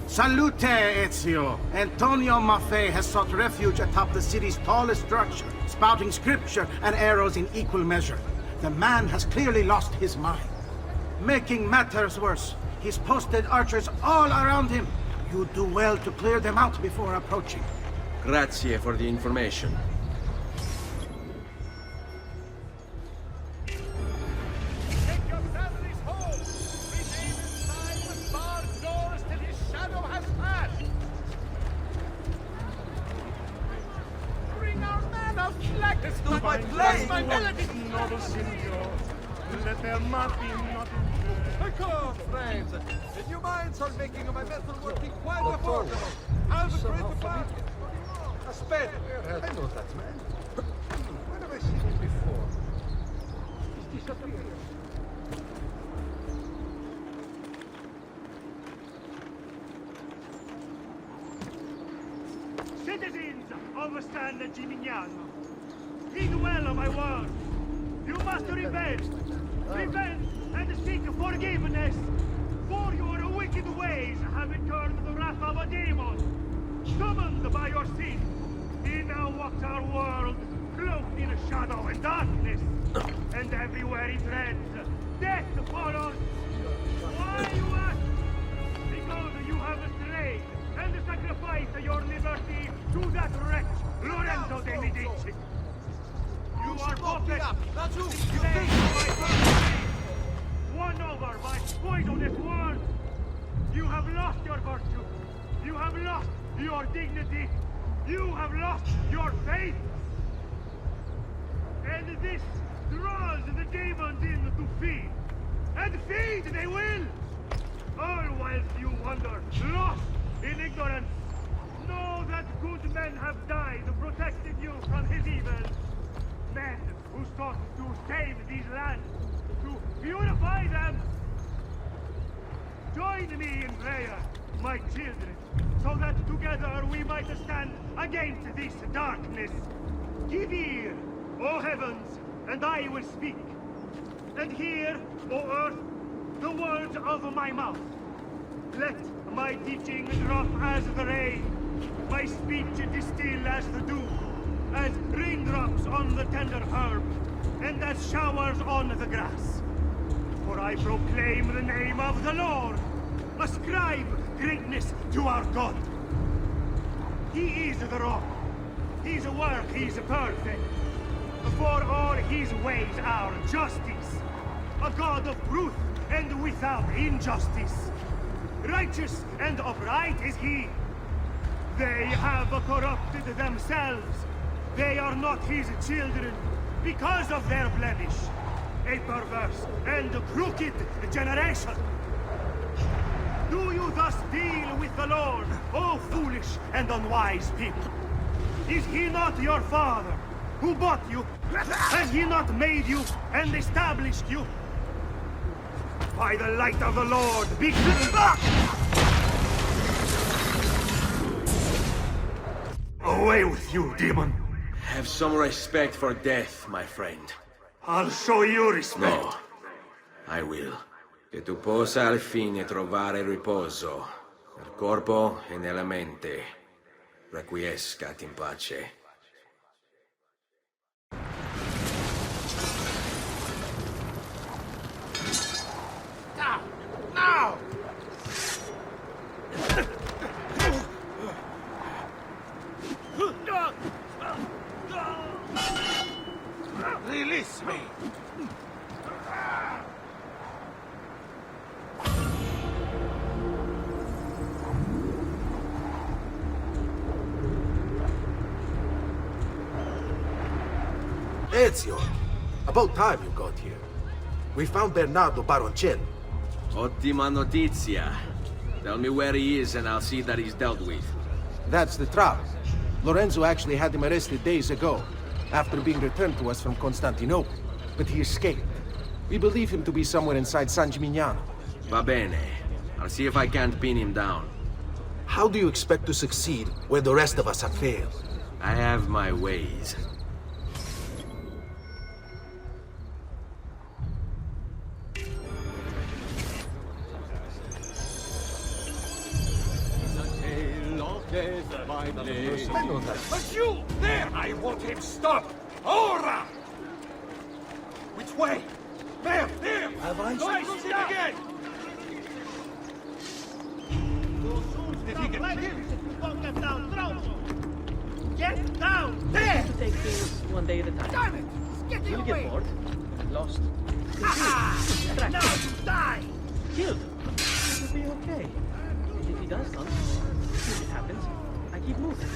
Salute, Ezio! Antonio Maffei has sought refuge atop the city's tallest structure, spouting scripture and arrows in equal measure. The man has clearly lost his mind. Making matters worse, he's posted archers all around him. You do well to clear them out before approaching. Grazie for the information. My melody! Noble Signor, let there not be nothing. Come, friends. In your minds are making my metal working quite affordable. I'll be great to find. Aspetta, I know that man. Where have I seen him before? He's disappeared. Citizens of San Gimignano, heed well of my word. You must repent. Repent and seek forgiveness. For your wicked ways have incurred the wrath of a demon. Summoned by your sin, he now walks our world, cloaked in shadow and darkness. And everywhere he treads, death follows. Why, you ask? Because you have strayed and sacrificed your liberty to that wretch, Lorenzo de Medici. You are puppets, slaves by virtue, won over by poisonous words. You have lost your virtue. You have lost your dignity. You have lost your faith. And this draws the demons in to feed. And feed they will. All whilst you wander, lost in ignorance. Know that good men have died protecting you from his evil. Men who sought to save these lands, to purify them. Join me in prayer, my children, so that together we might stand against this darkness. Give ear, O heavens, and I will speak. And hear, O earth, the words of my mouth. Let my teaching drop as the rain, my speech distill as the dew, as raindrops on the tender herb, and as showers on the grass. For I proclaim the name of the Lord. Ascribe greatness to our God. He is the rock. His work is perfect. For all his ways are justice. A God of truth and without injustice. Righteous and upright is he. They have corrupted themselves. They are not his children because of their blemish. A perverse and crooked generation. Do you thus deal with the Lord, O foolish and unwise people? Is he not your father, who bought you? Has he not made you and established you? By the light of the Lord, be away with you, demon! Have some respect for death, my friend. I'll show you respect. No, I will. Che tu possa al fine trovare riposo, nel corpo e nella mente. Requiescat in pace. Now! Now! Release me! Ezio, about time you got here. We found Bernardo Baroncello. Ottima notizia. Tell me where he is and I'll see that he's dealt with. That's the trouble. Lorenzo actually had him arrested days ago, after being returned to us from Constantinople. But he escaped. We believe him to be somewhere inside San Gimignano. Va bene. I'll see if I can't pin him down. How do you expect to succeed where the rest of us have failed? I have my ways. Yes, finally. But you! There! I want him stopped! Ora! Which way? There! There! Have I Don't lose him again! Did he get killed? You don't get down, Tronzo! Get down! There! To take things one day at a time. Damn it! Get You'll away! get bored, lost, Aha! Now you die! killed. It'll be okay. And if he does something, if it happens, I keep moving.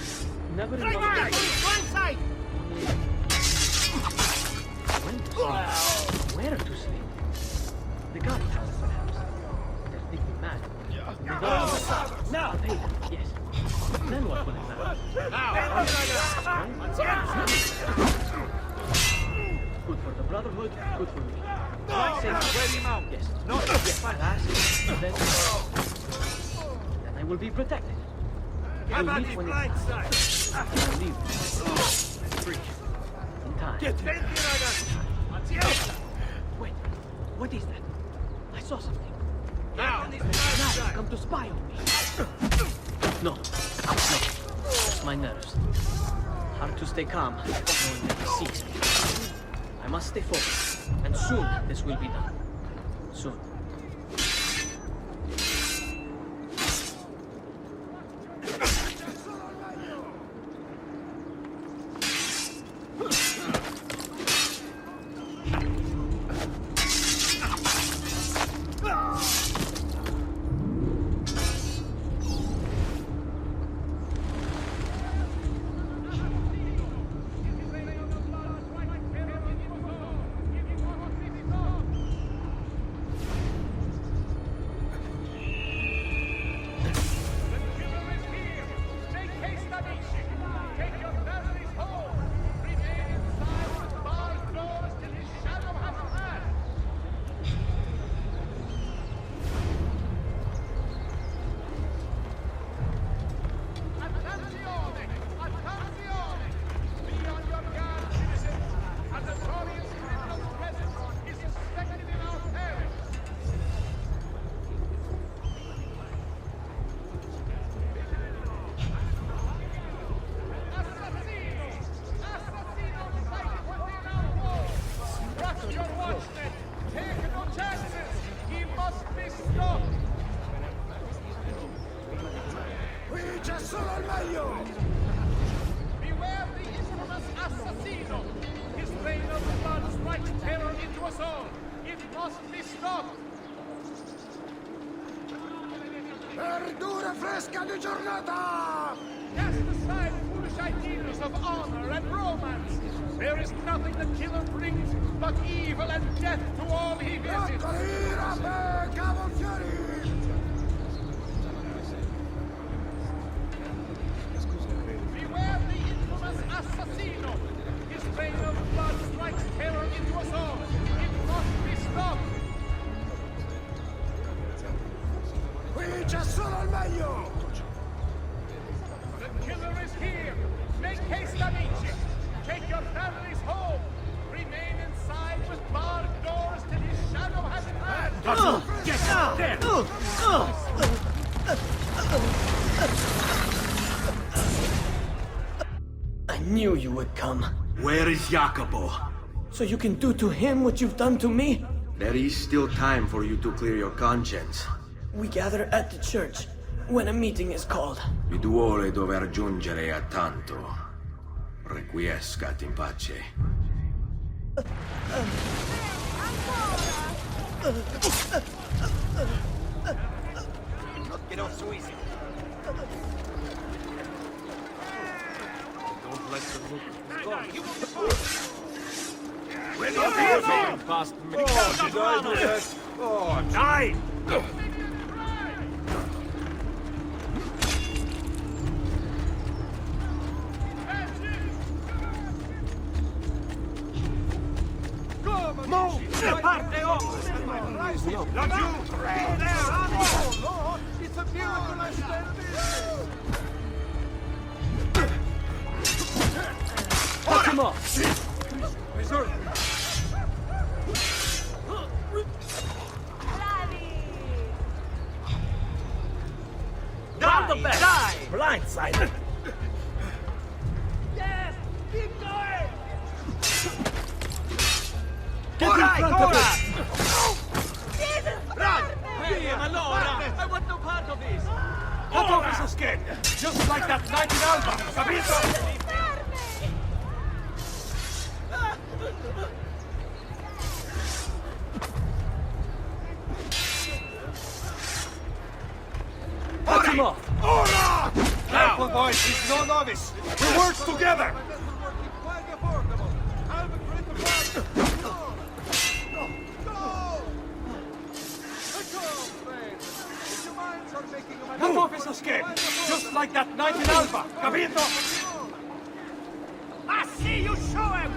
Never Right involve there! One side! When to sleep? Where to sleep? The guardhouse, perhaps. They'll think me mad. Now! Hey, yes. Then what will it matter? Good for the Brotherhood, good for me. Ready him out. Yes. No, Yes, then I will be protected. How We'll about meet the when it's blind time. side? I'll leave. Free. In time. Get him! Wait, what is that? I saw something. Now! Now, come to spy on me. No. It's my nerves. Hard to stay calm, knowing that he seeks me. I must stay focused, and soon this will be done. Soon. Beware the infamous assassino! His reign of blood strikes terror into us all! It must be stopped! Verdura fresca di giornata! Cast aside foolish ideals of honor and romance! There is nothing the killer brings but evil and death to all he visits! Beware the infamous assassino! His reign of blood strikes terror into us all! It must be stopped! Qui c'è solo il meglio! The killer is here! Make haste, amici! Take your families home! Remain inside with barred doors till his shadow has passed! Get out there! I knew you would come. Where is Jacopo? So you can do to him what you've done to me? There is still time for you to clear your conscience. We gather at the church when a meeting is called. Vi duole dover giungere a tanto. Requiescat in pace. Not get off so easy. Don't let them look. Ready Oh, past me. Oh, did I do that? Oh, die! Move! Parte laggiù! It's a miracle I stand Cut him off! Reserve! Guarda! the best! Die! Blindsided! Yes! Keep going! Get in front of us! Run! Via, allora! I want no part of this! Cut off his escape! Just like that night in Alba! Capito? Cut him off! Ora! Careful, boys, he's no novice. We work together! Cut off his escape! Just like that night in Alba! Capito? I see you show him!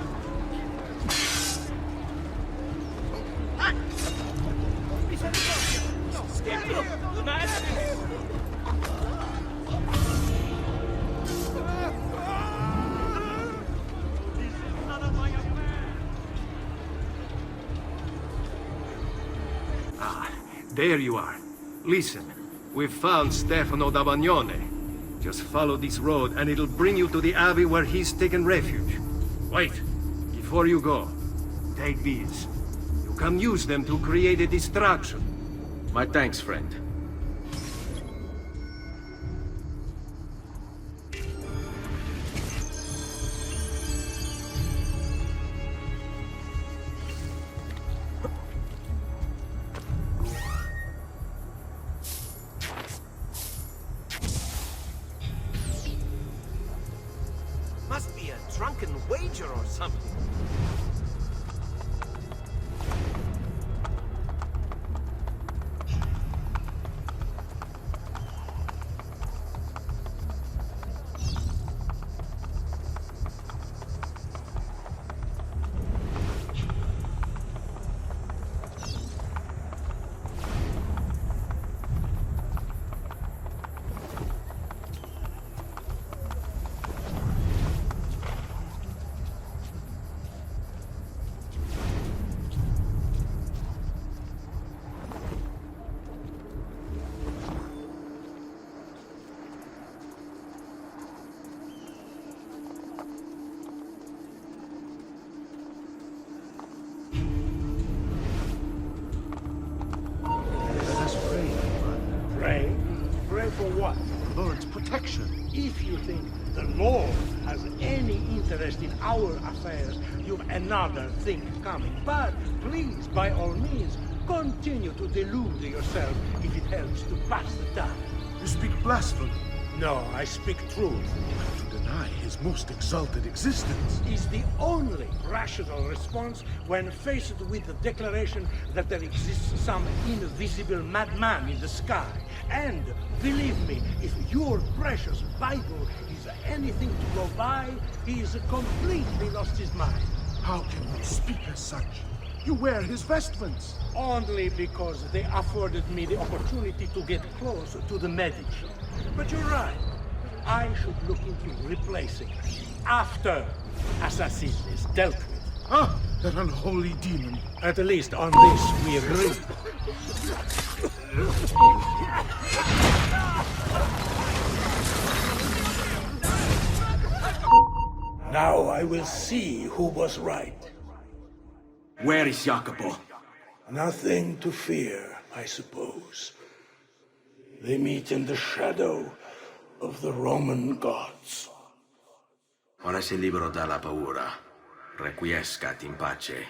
Ah, there you are. Listen, we've found Stefano da Bagnone. Just follow this road and it'll bring you to the abbey where he's taken refuge. Wait, before you go, take these. You can use them to create a distraction. My thanks, friend. Must be a drunken wager or something. Let us pray, Father. Pray? Pray for what? The Lord's protection. If you think the Lord has any interest in our affairs, you've another thing coming. But please, by all means, continue to delude yourself if it helps to pass the time. You speak blasphemy. No, I speak truth. To deny his most exalted existence Is the only rational response when faced with the declaration that there exists some invisible madman in the sky. And believe me, if your precious Bible is anything to go by, he's completely lost his mind. How can you speak as such? You wear his vestments. Only because they afforded me the opportunity to get close to the Medici. But you're right. I should look into replacing him after Assassin is dealt with. Ah, that unholy demon. At least on this we agree. Now I will see who was right. Where is Jacopo? Nothing to fear, I suppose. They meet in the shadow of the Roman gods. Ora sei libero dalla paura. Requiescat in pace.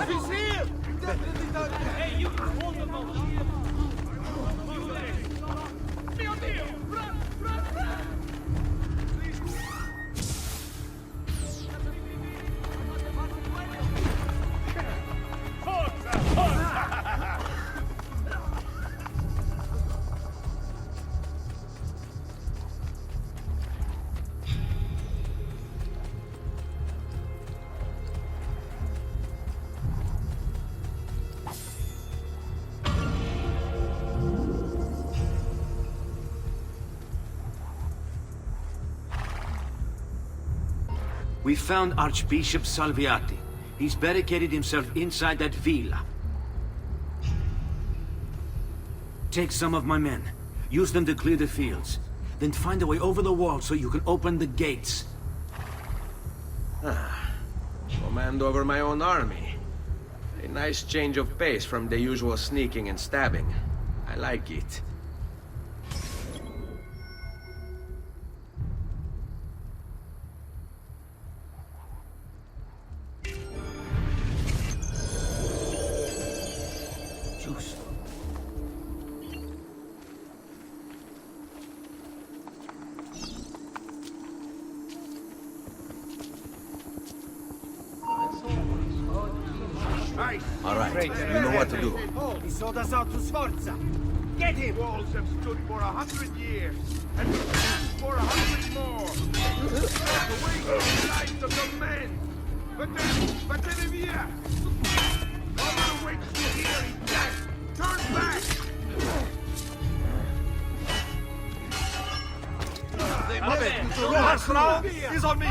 He's here! Hey, you can hold them over here. Mio Dio! Run! Run! Run! We found Archbishop Salviati. He's barricaded himself inside that villa. Take some of my men. Use them to clear the fields. Then find a way over the wall so you can open the gates. Command over my own army. A nice change of pace from the usual sneaking and stabbing. I like it. All right, you know what to do. He sold us out to Sforza. Get him! Walls have stood for 100 years, and will stand for 100 more. The way the lives of the men. Vattene via! Father waits to hear his death. Turn back! He's on me!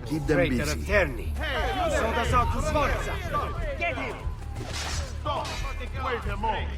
Keep them busy. Terni. He sold us out to Sforza. Get him! Stop! Wait a moment.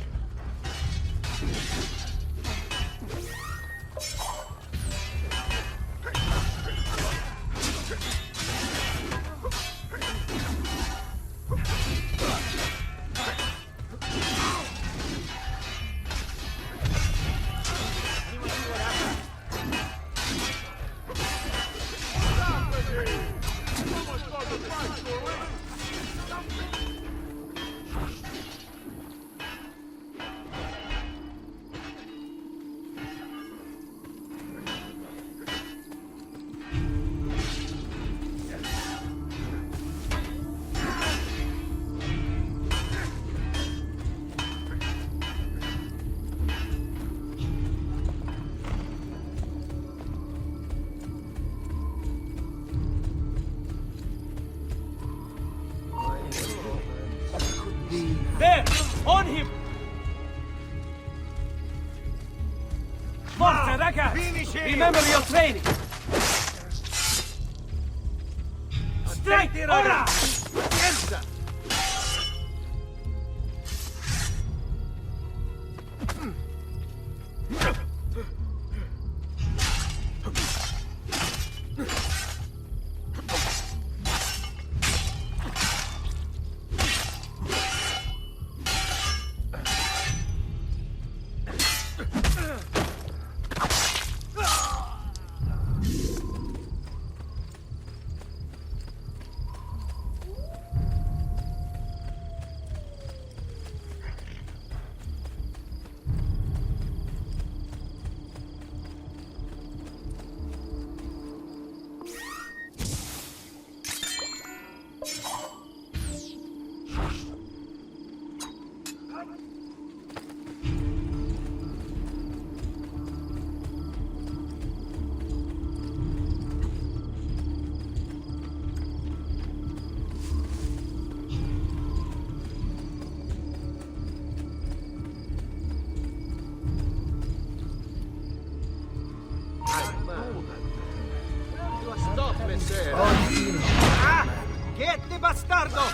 There! On him! Forza, ragazzi! Remember your training! Straight! Ora! Piensa! Get the bastardo!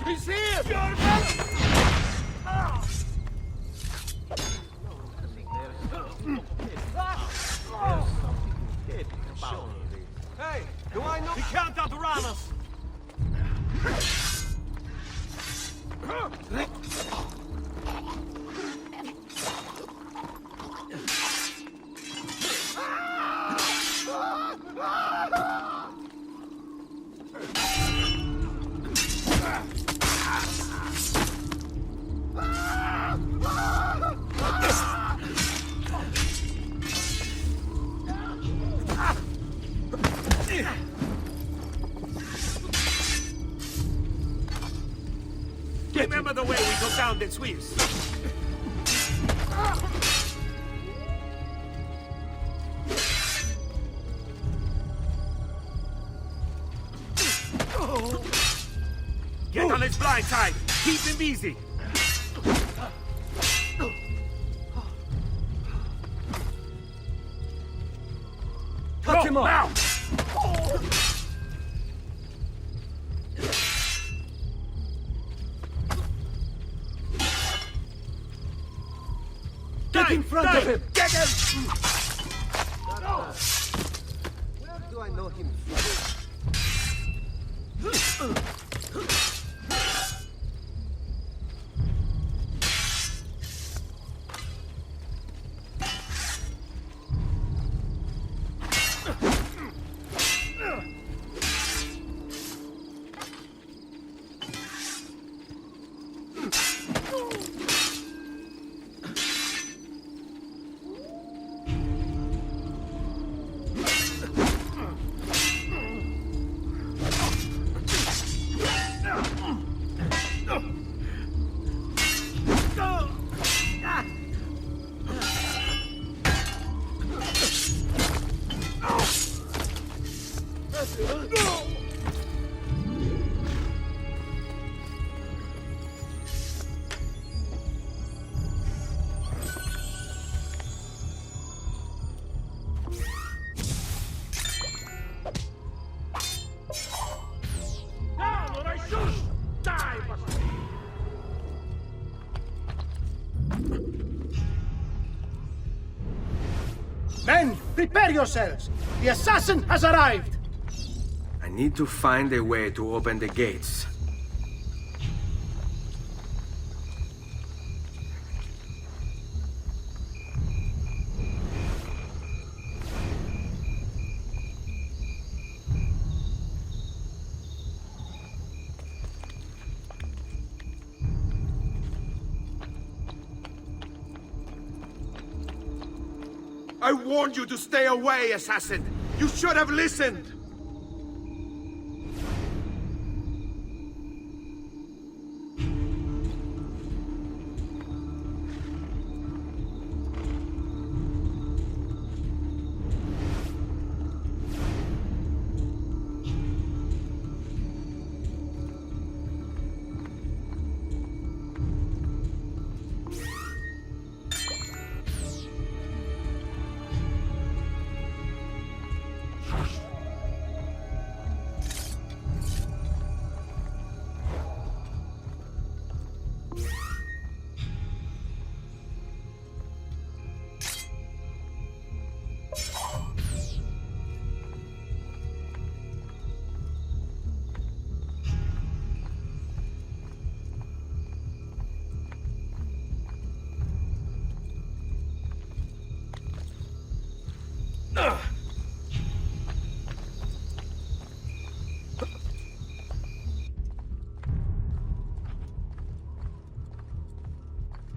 He's here! Hey, do I know? He can't outrun us! get Remember the way we took down the Swiss? Get on his blind side. Keep him busy. Cut him off! Now! Get in front of him! Get him! Where do I know him? Down or I shoot! Die, bastard! Men, prepare yourselves! The assassin has arrived! I need to find a way to open the gates. I warned you to stay away, assassin! You should have listened!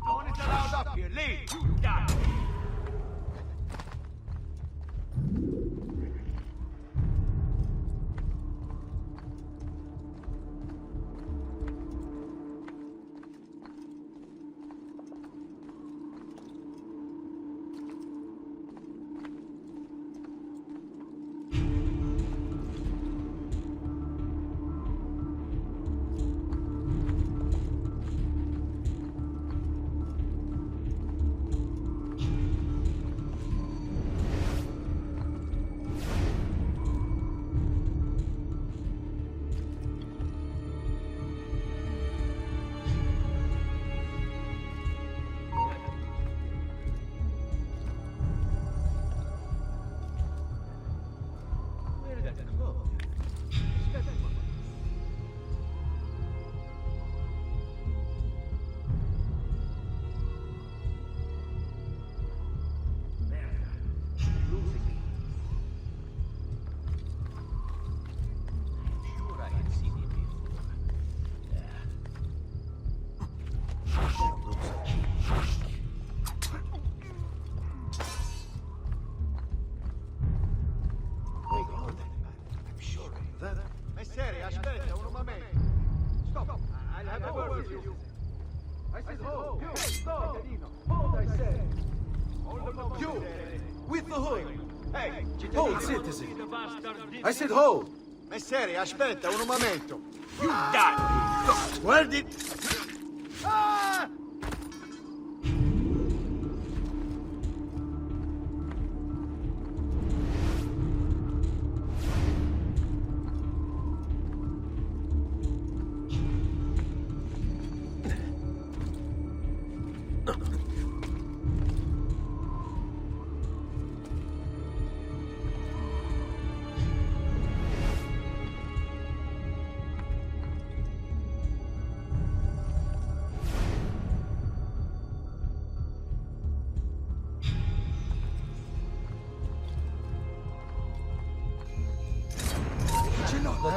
No one is allowed up here. Leave! You got it. I said hold. You, stop. Hold, I said. You, with the hood. Hey, hold, citizen. I said hold. Messere, aspetta un momento. You die. Where did... Ah!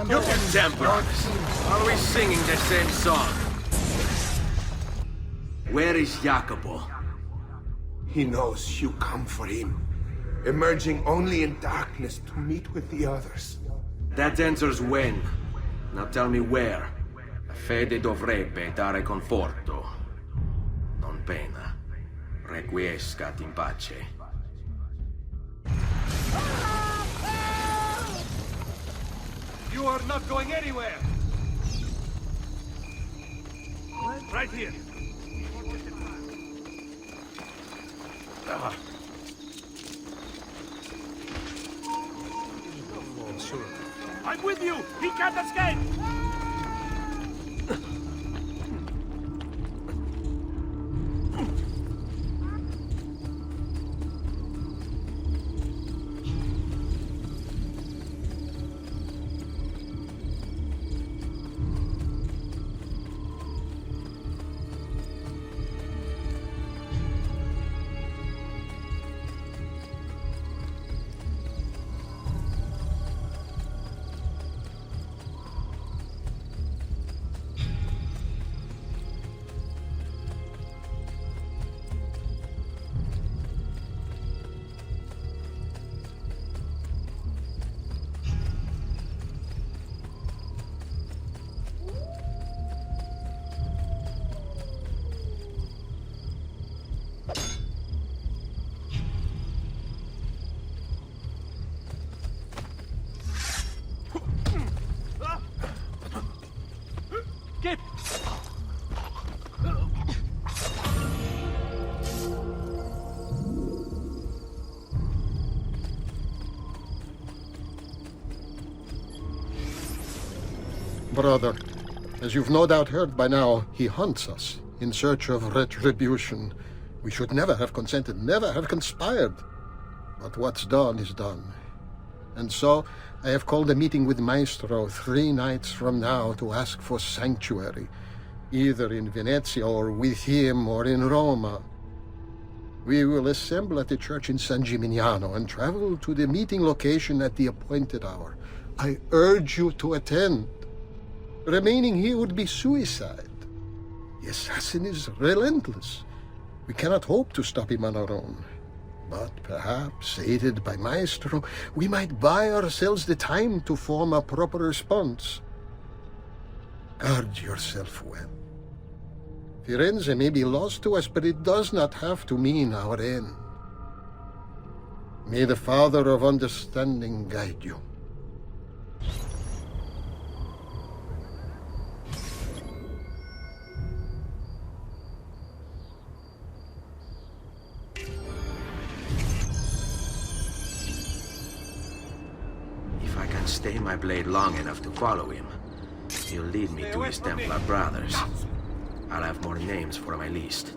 You Templars, are we singing the same song? Where is Jacopo? He knows you come for him, emerging only in darkness to meet with the others. That answers when. Now tell me where. La fede dovrebbe dare conforto, non pena. Requiescat in pace. You are not going anywhere! Right here! I'm with you! He can't escape! Brother, as you've no doubt heard by now, he hunts us in search of retribution. We should never have consented, never have conspired. But what's done is done. And so, I have called a meeting with Maestro 3 nights from now to ask for sanctuary, either in Venezia or with him or in Roma. We will assemble at the church in San Gimignano and travel to the meeting location at the appointed hour. I urge you to attend. Remaining here would be suicide. The assassin is relentless. We cannot hope to stop him on our own. But perhaps, aided by Maestro, we might buy ourselves the time to form a proper response. Guard yourself well. Firenze may be lost to us, but it does not have to mean our end. May the Father of Understanding guide you. Stay my blade long enough to follow him, he'll lead me to his Templar brothers. I'll have more names for my list.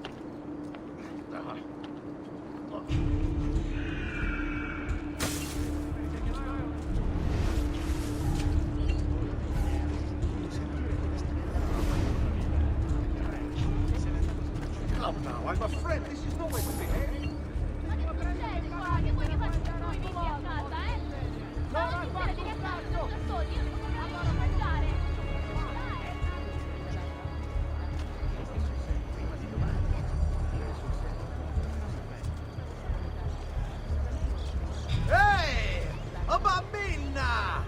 Come now, I'm a friend. This is no way to behave. Hey! A bambina!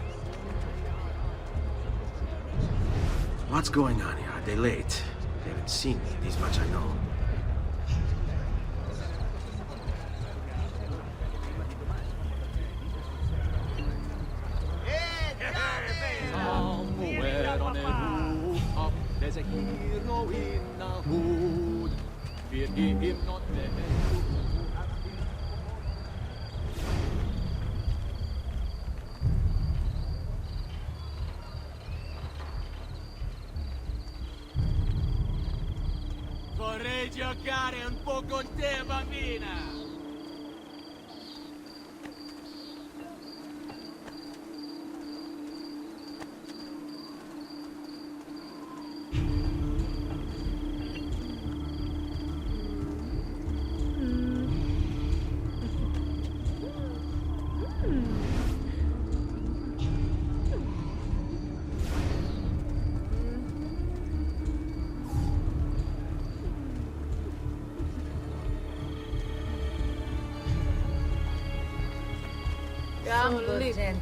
What's going on here? Are they late? They haven't seen me, this much I know. Somewhere on a rooftop, there's a hero in a hood. Fear him not then. Vorrei giocare un po' con te, bambina!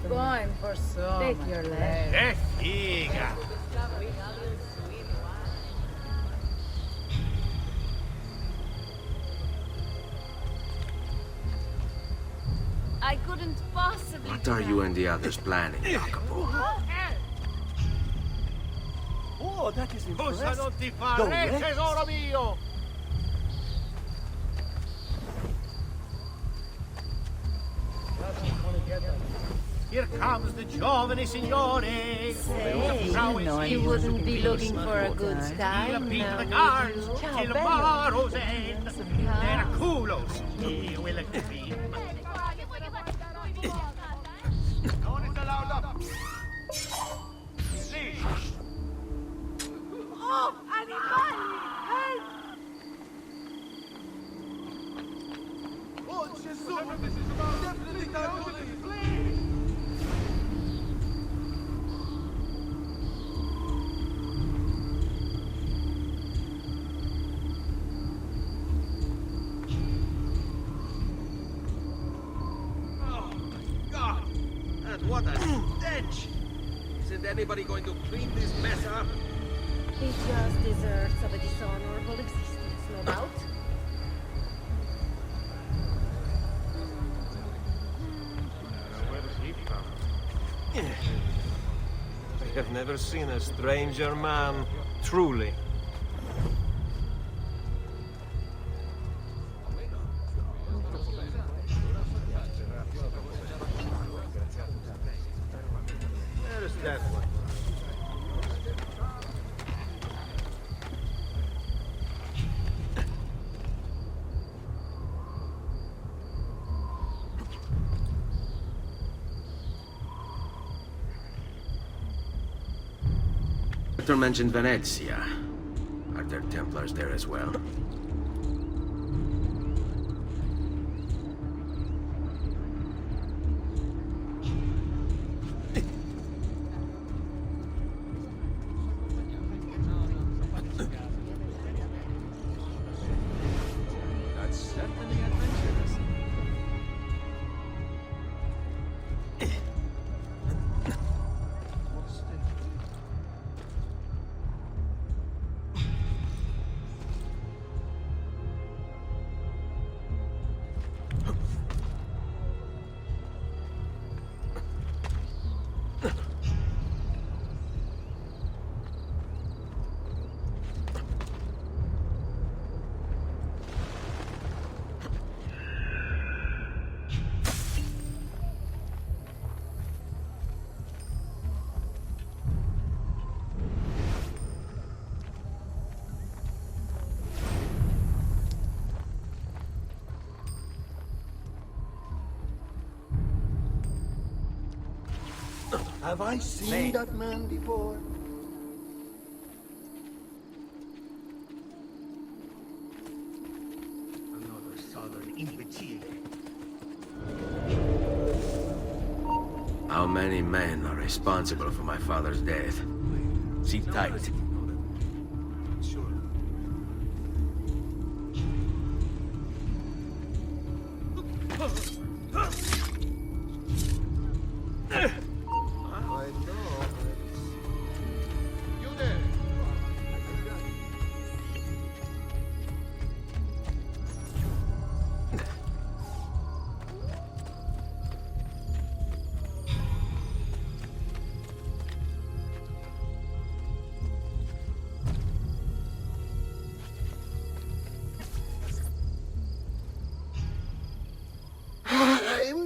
Going for so take your leg. Che figa! I couldn't possibly. What are you and the others planning, Jacopo? Oh, that is Cosa impressive. non ti fare, tesoro mio! Here comes the giovane signore. You wouldn't be looking for a good time. Il the guards, till tomorrow's end. They're culos. He will agree. Oh, animali! Help! Oh, Gesù! Definitely time to leave. Please! Oh, my God! And what a stench! Isn't anybody going to clean this mess up? It just deserts of a dishonorable existence, no doubt. I have never seen a stranger man, truly. There's that one. Victor mentioned Venezia. Are there Templars there as well? That's certainly adventurous. Have I seen that man before? Another southern imbecile. How many men are responsible for my father's death? Sit tight.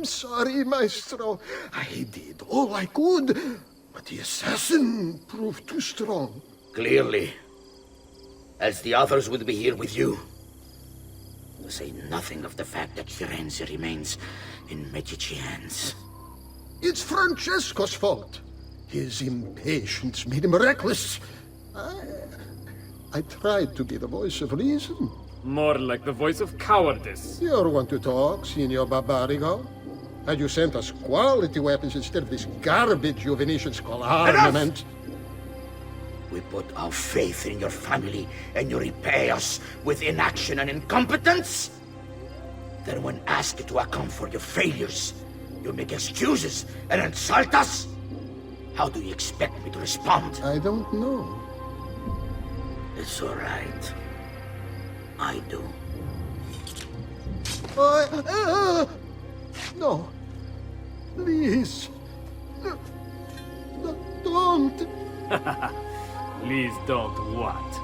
I'm sorry, Maestro. I did all I could, but the assassin proved too strong. Clearly. Else the others would be here with you. To say nothing of the fact that Firenze remains in Medici hands. It's Francesco's fault. His impatience made him reckless. I tried to be the voice of reason. More like the voice of cowardice. You want to talk, Signor Barbarigo? Had you sent us quality weapons instead of this garbage you Venetians call armament? We put our faith in your family, and you repay us with inaction and incompetence? Then when asked to account for your failures, you make excuses and insult us? How do you expect me to respond? I don't know. It's all right. I do. No. Please. Don't. Please don't what?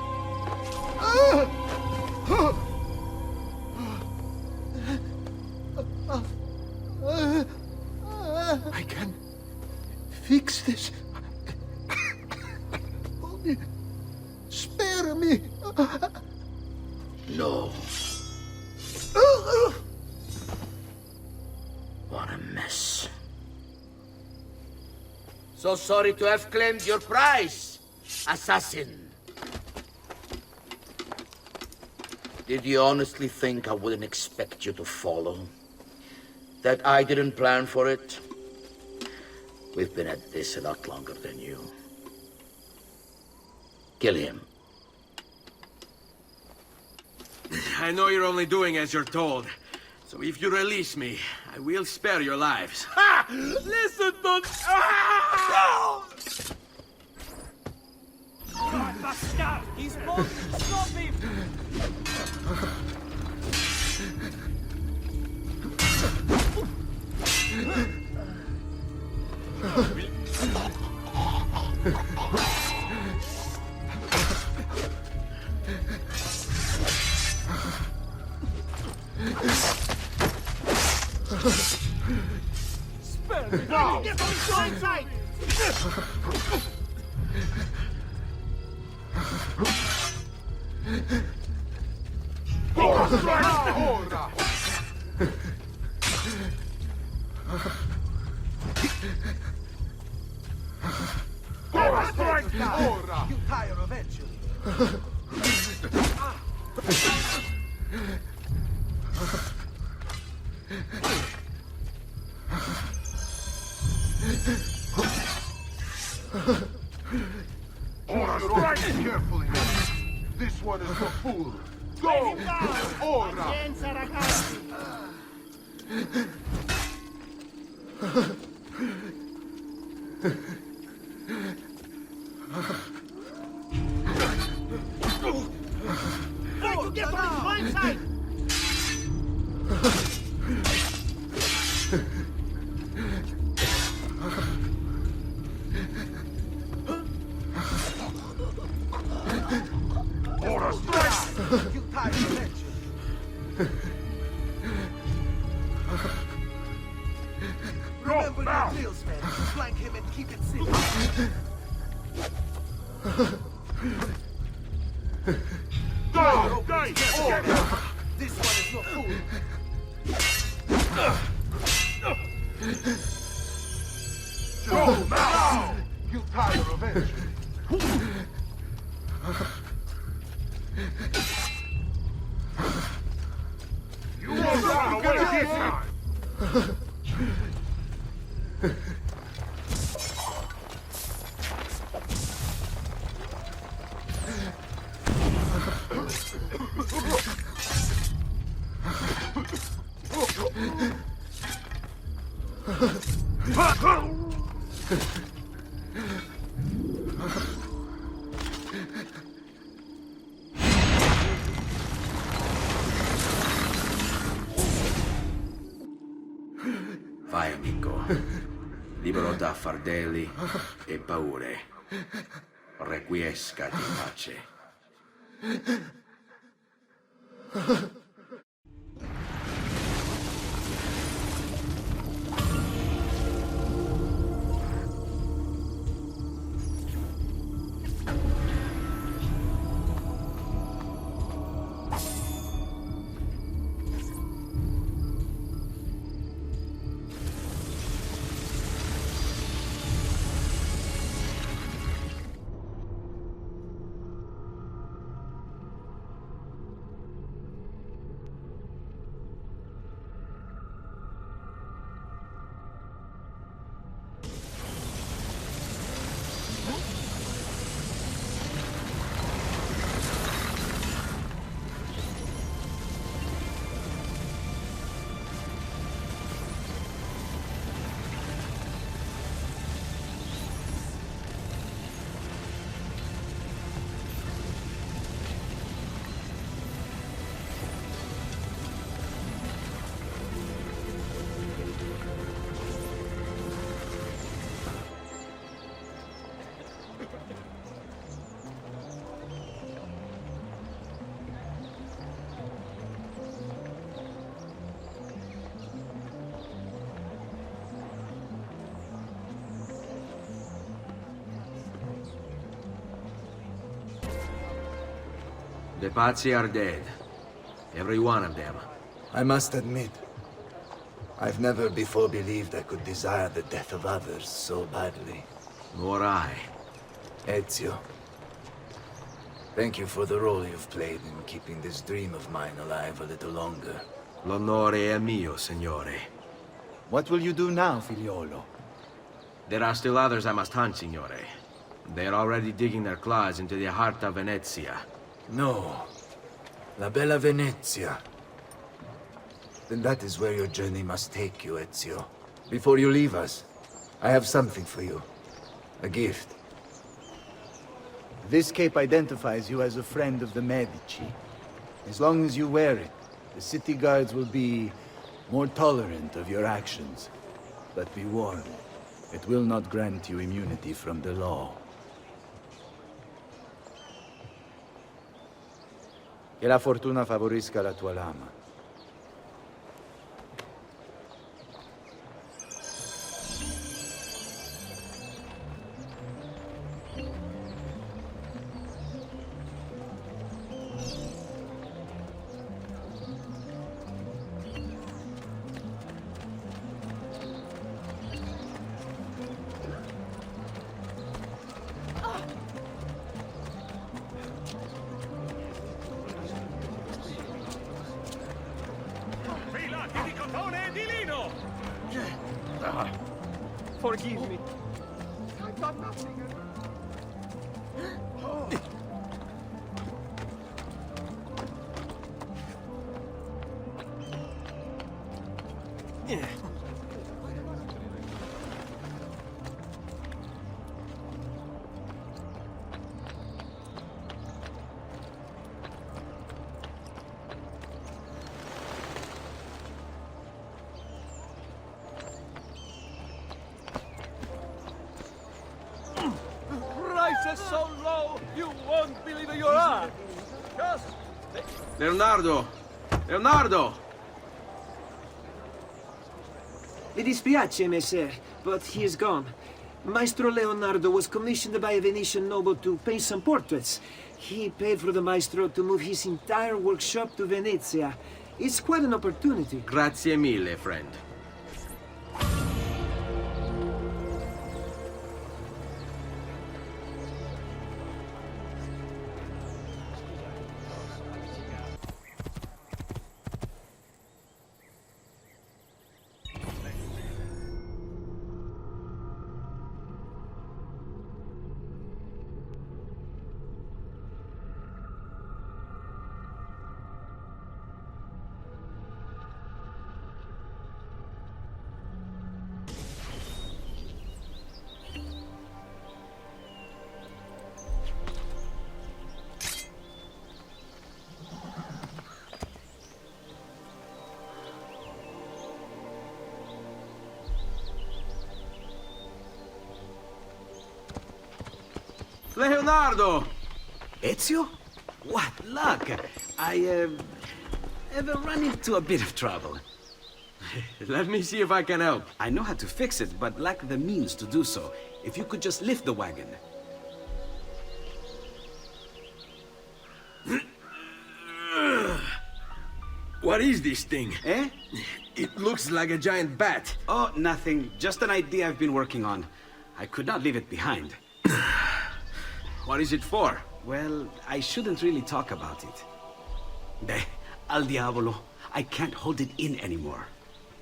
I can fix this. Only spare me. No. What a mess. So sorry to have claimed your prize, assassin. Did you honestly think I wouldn't expect you to follow? That I didn't plan for it? We've been at this a lot longer than you. Kill him. I know you're only doing as you're told. So if you release me, I will spare your lives. Ha! Listen to... Ah! God, bastard! He's moving! Stop him! Spare me! No! Get on the inside! Ora! Ora! Ora! Strike now! Ora! You tire eventually. Ora, strike carefully. This one is the fool. Go! Ora! Pazienza, ragazzi! Try to get on my side! Ora, strike! You tire eventually. Remember your deals, man. Flank him and keep it simple. Go! Ora! This one is no fool. Go now! You tire eventually. You won't run away this time! Vai, amico. Libero da fardelli e paure. Requiescati in pace. The Pazzi are dead. Every one of them. I must admit, I've never before believed I could desire the death of others so badly. Nor I. Ezio, thank you for the role you've played in keeping this dream of mine alive a little longer. L'onore è mio, signore. What will you do now, figliolo? There are still others I must hunt, signore. They are already digging their claws into the heart of Venezia. No. La bella Venezia. Then that is where your journey must take you, Ezio. Before you leave us, I have something for you. A gift. This cape identifies you as a friend of the Medici. As long as you wear it, the city guards will be more tolerant of your actions. But be warned, it will not grant you immunity from the law. Che la fortuna favorisca la tua lama. Forgive me. I've done nothing. Prices so low, you won't believe your eyes. Just Leonardo! Leonardo! Mi dispiace, messer, but he is gone. Maestro Leonardo was commissioned by a Venetian noble to paint some portraits. He paid for the maestro to move his entire workshop to Venezia. It's quite an opportunity. Grazie mille, friend. Leonardo! Ezio? What luck! I have run into a bit of trouble. Let me see if I can help. I know how to fix it, but lack the means to do so. If you could just lift the wagon. What is this thing? Eh? It looks like a giant bat. Oh, nothing. Just an idea I've been working on. I could not leave it behind. What is it for? Well, I shouldn't really talk about it. Al diavolo. I can't hold it in anymore.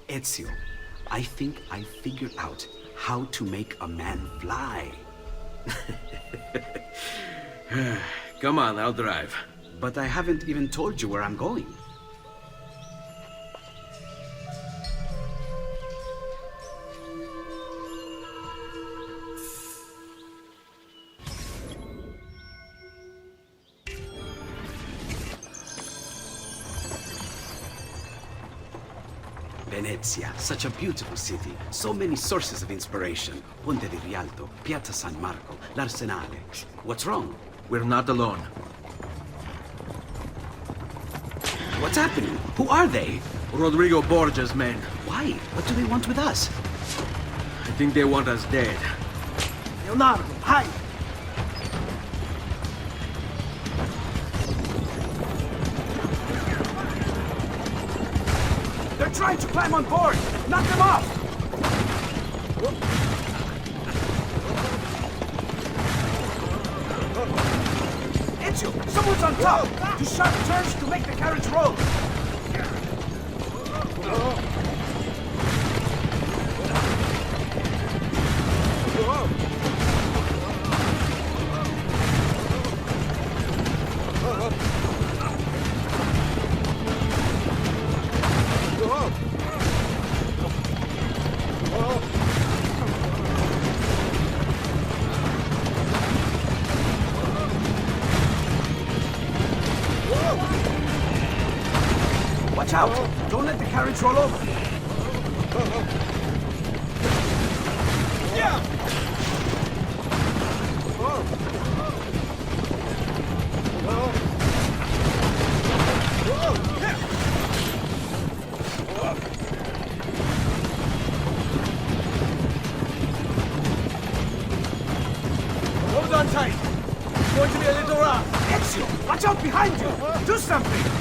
Ezio, I think I figured out how to make a man fly. Come on, I'll drive. But I haven't even told you where I'm going. Venezia, such a beautiful city. So many sources of inspiration. Ponte di Rialto, Piazza San Marco, l'Arsenale. What's wrong? We're not alone. What's happening? Who are they? Rodrigo Borgia's men. Why? What do they want with us? I think they want us dead. Leonardo, hide! They're trying to climb on board! Knock them off! Ezio, someone's on top! Do sharp turns to make the carriage roll! Watch out! Don't let the carriage roll over! Yeah! Hold on tight. It's going to be a little rough. Ezio, watch out behind you! Do something!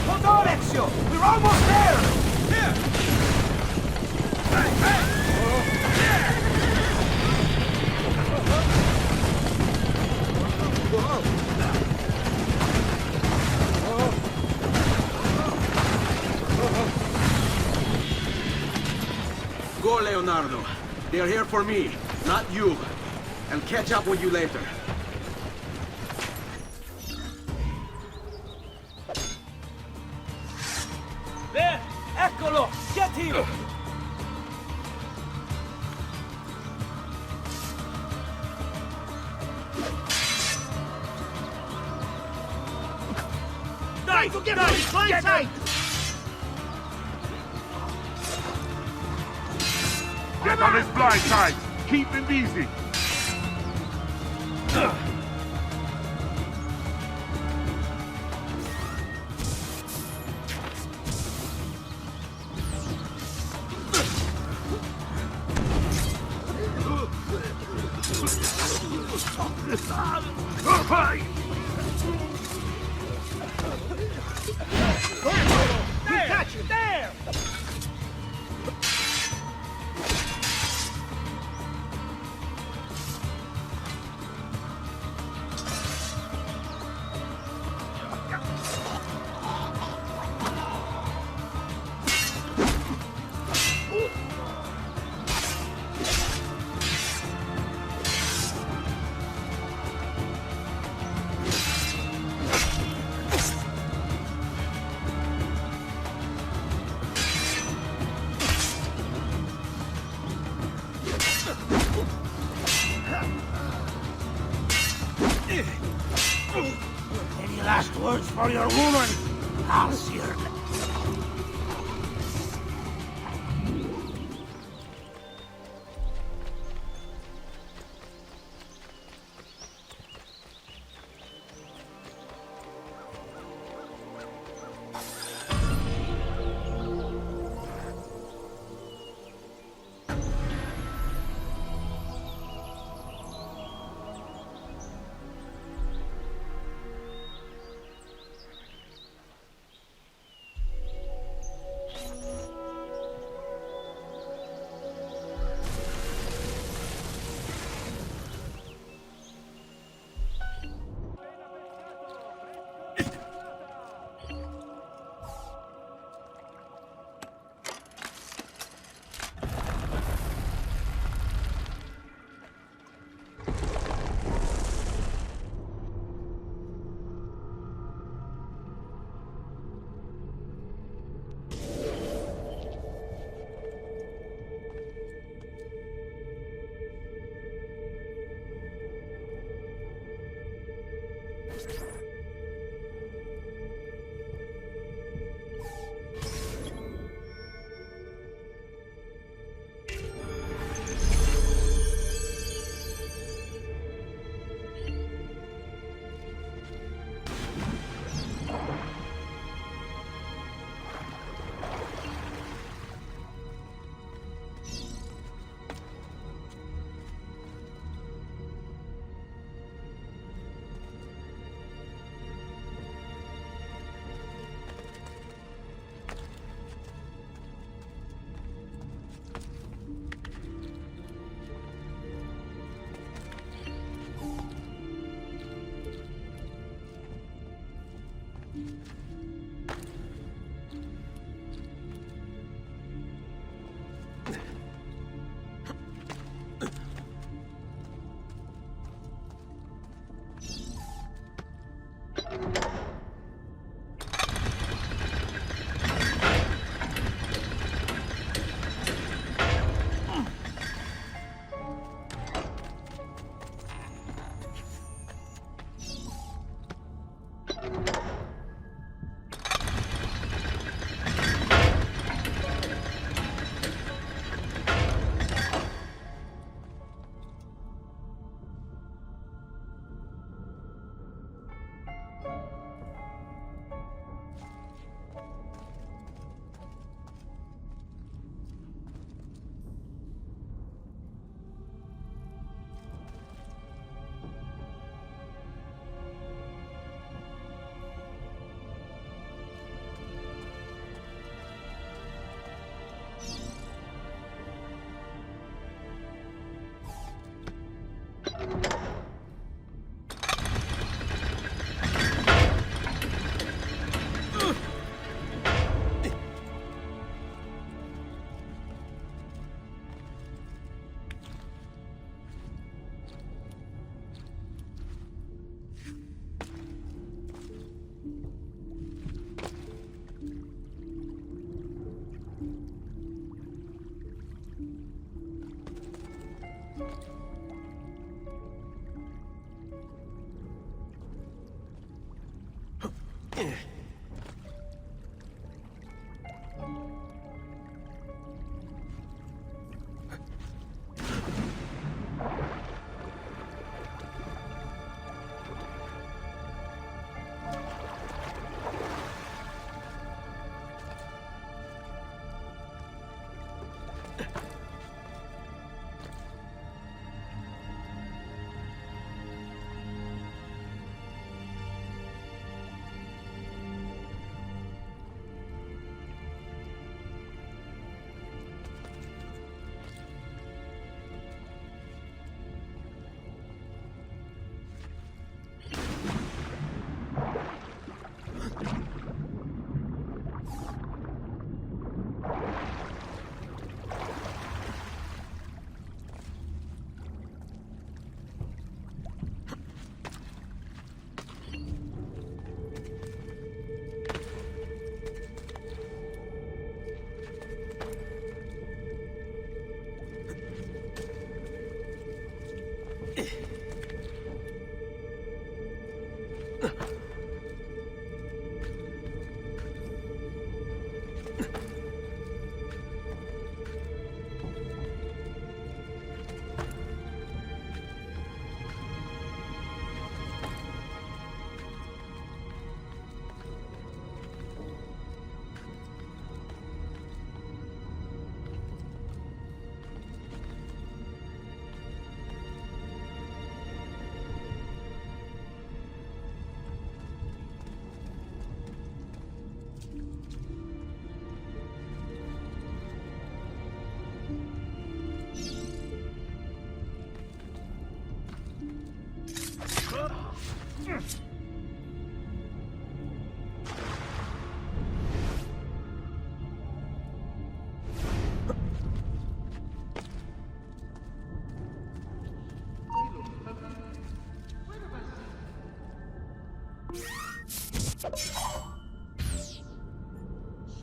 Hold on, Ezio! We're almost there! Here! Hey, hey! Go, Leonardo. They are here for me, not you. I'll catch up with you later. There! Eccolo! Get him! Nice! Nice! Fly tight! Get on his blind side! Keep him busy! We catch you! There! Any last words for your woman? I'll see her.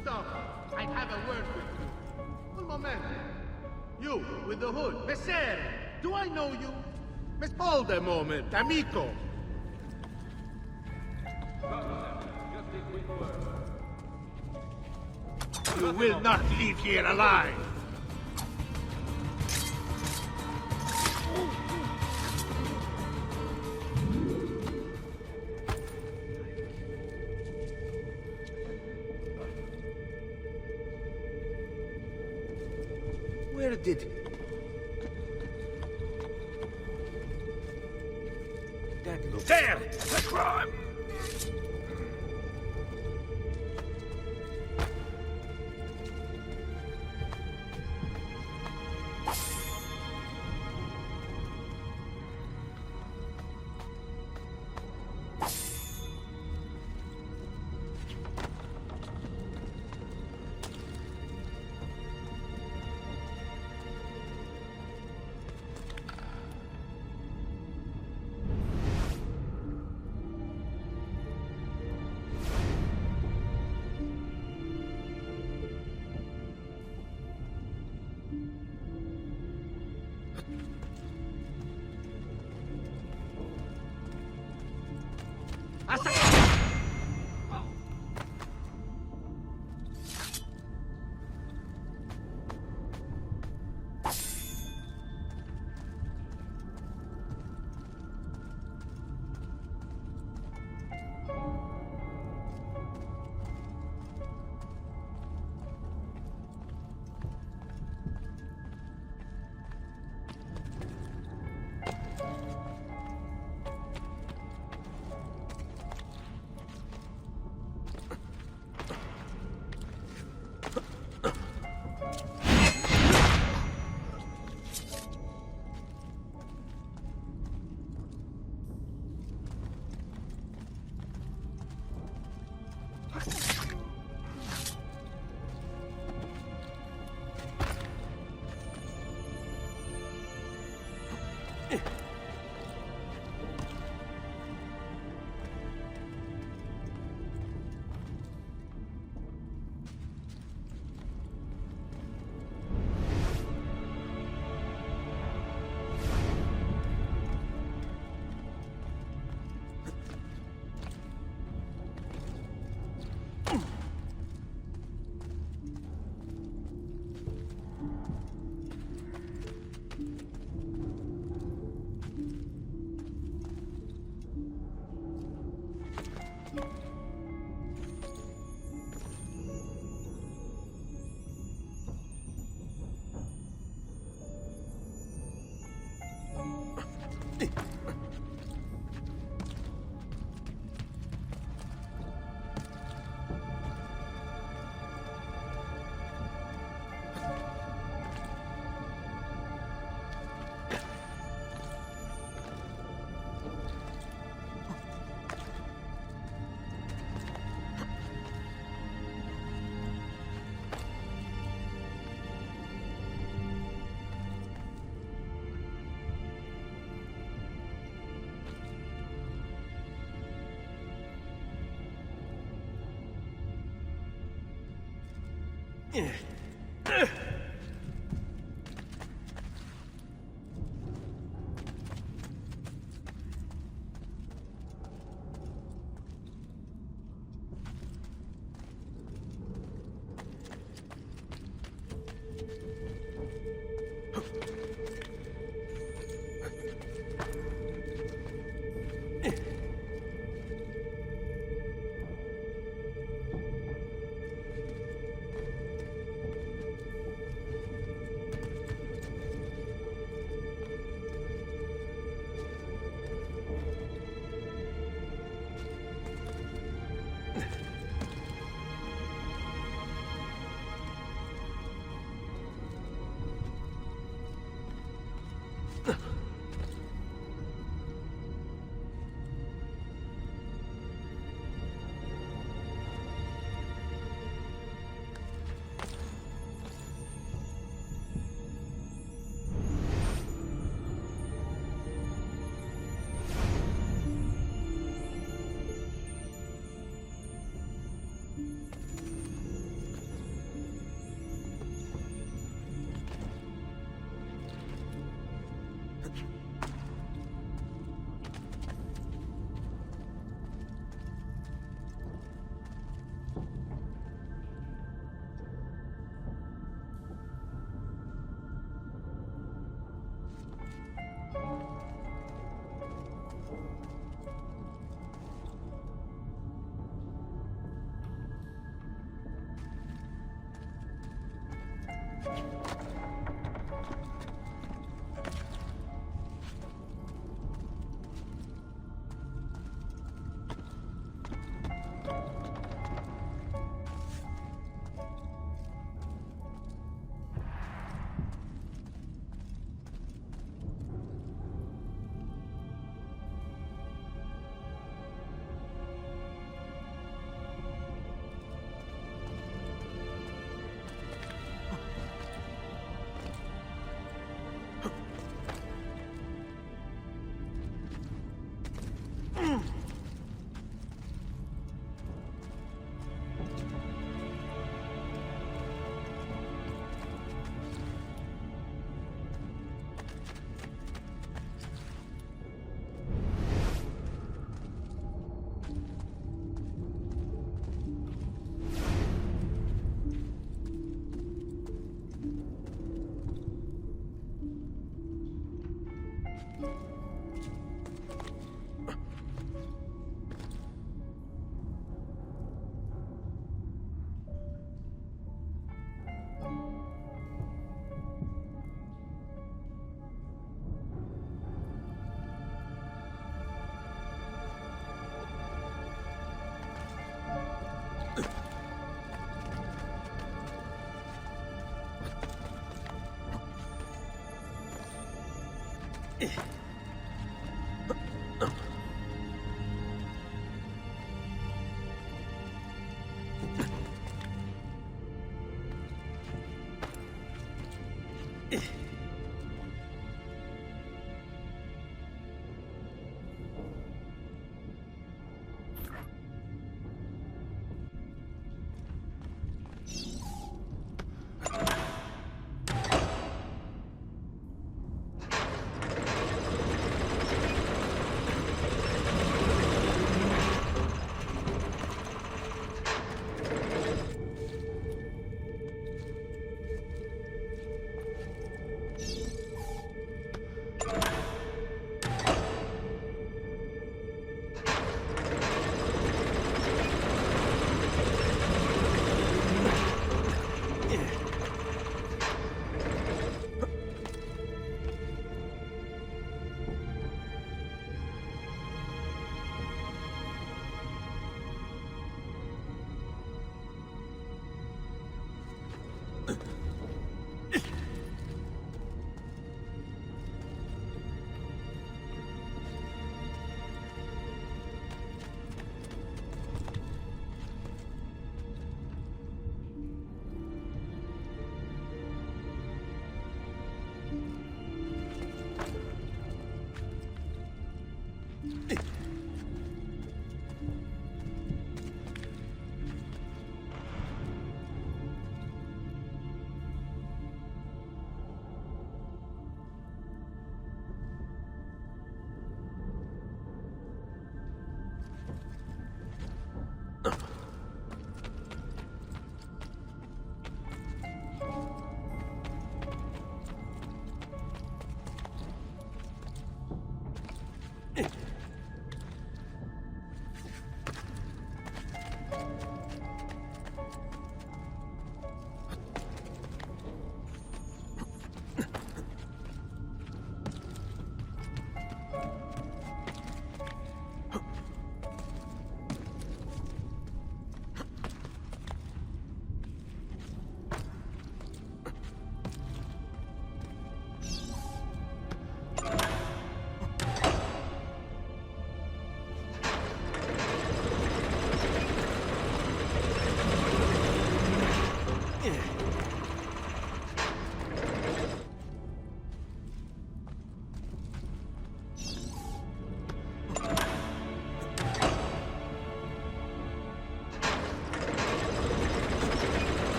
Stop. I have a word with you. Un momento. You, with the hood. Messer, do I know you? Hold a moment, amico. You will not leave here alive. Where did... that look... There! The crime!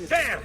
There!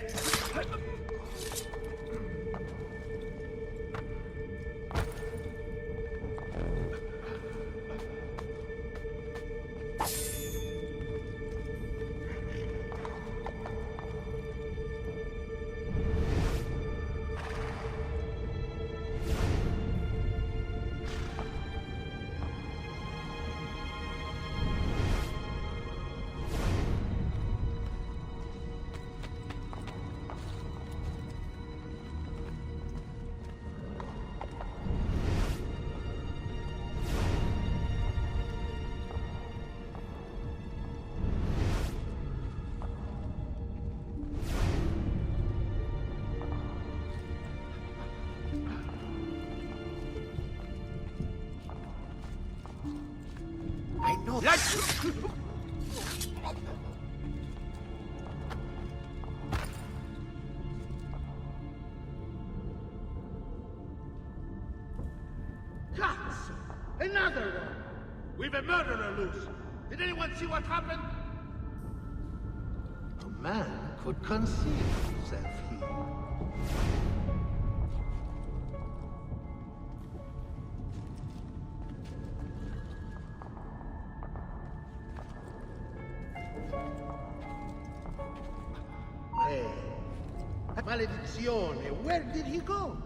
I know. Cats! Another one! We've a murderer loose. Did anyone see what happened? A man could conceal himself here. Hey, maledizione, where did he go?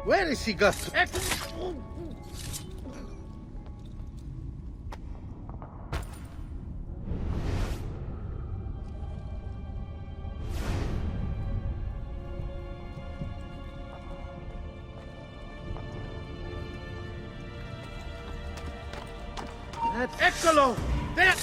Where is he got to? Eccolo! There!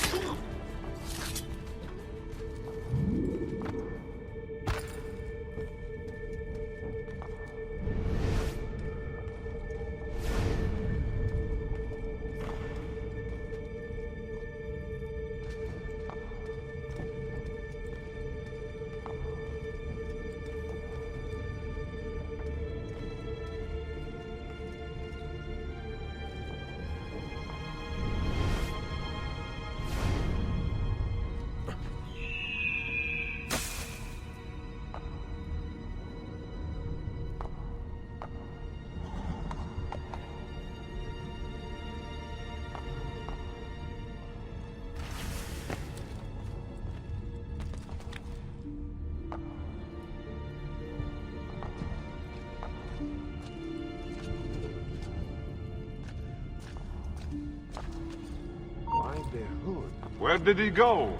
Why the hood? Where did he go?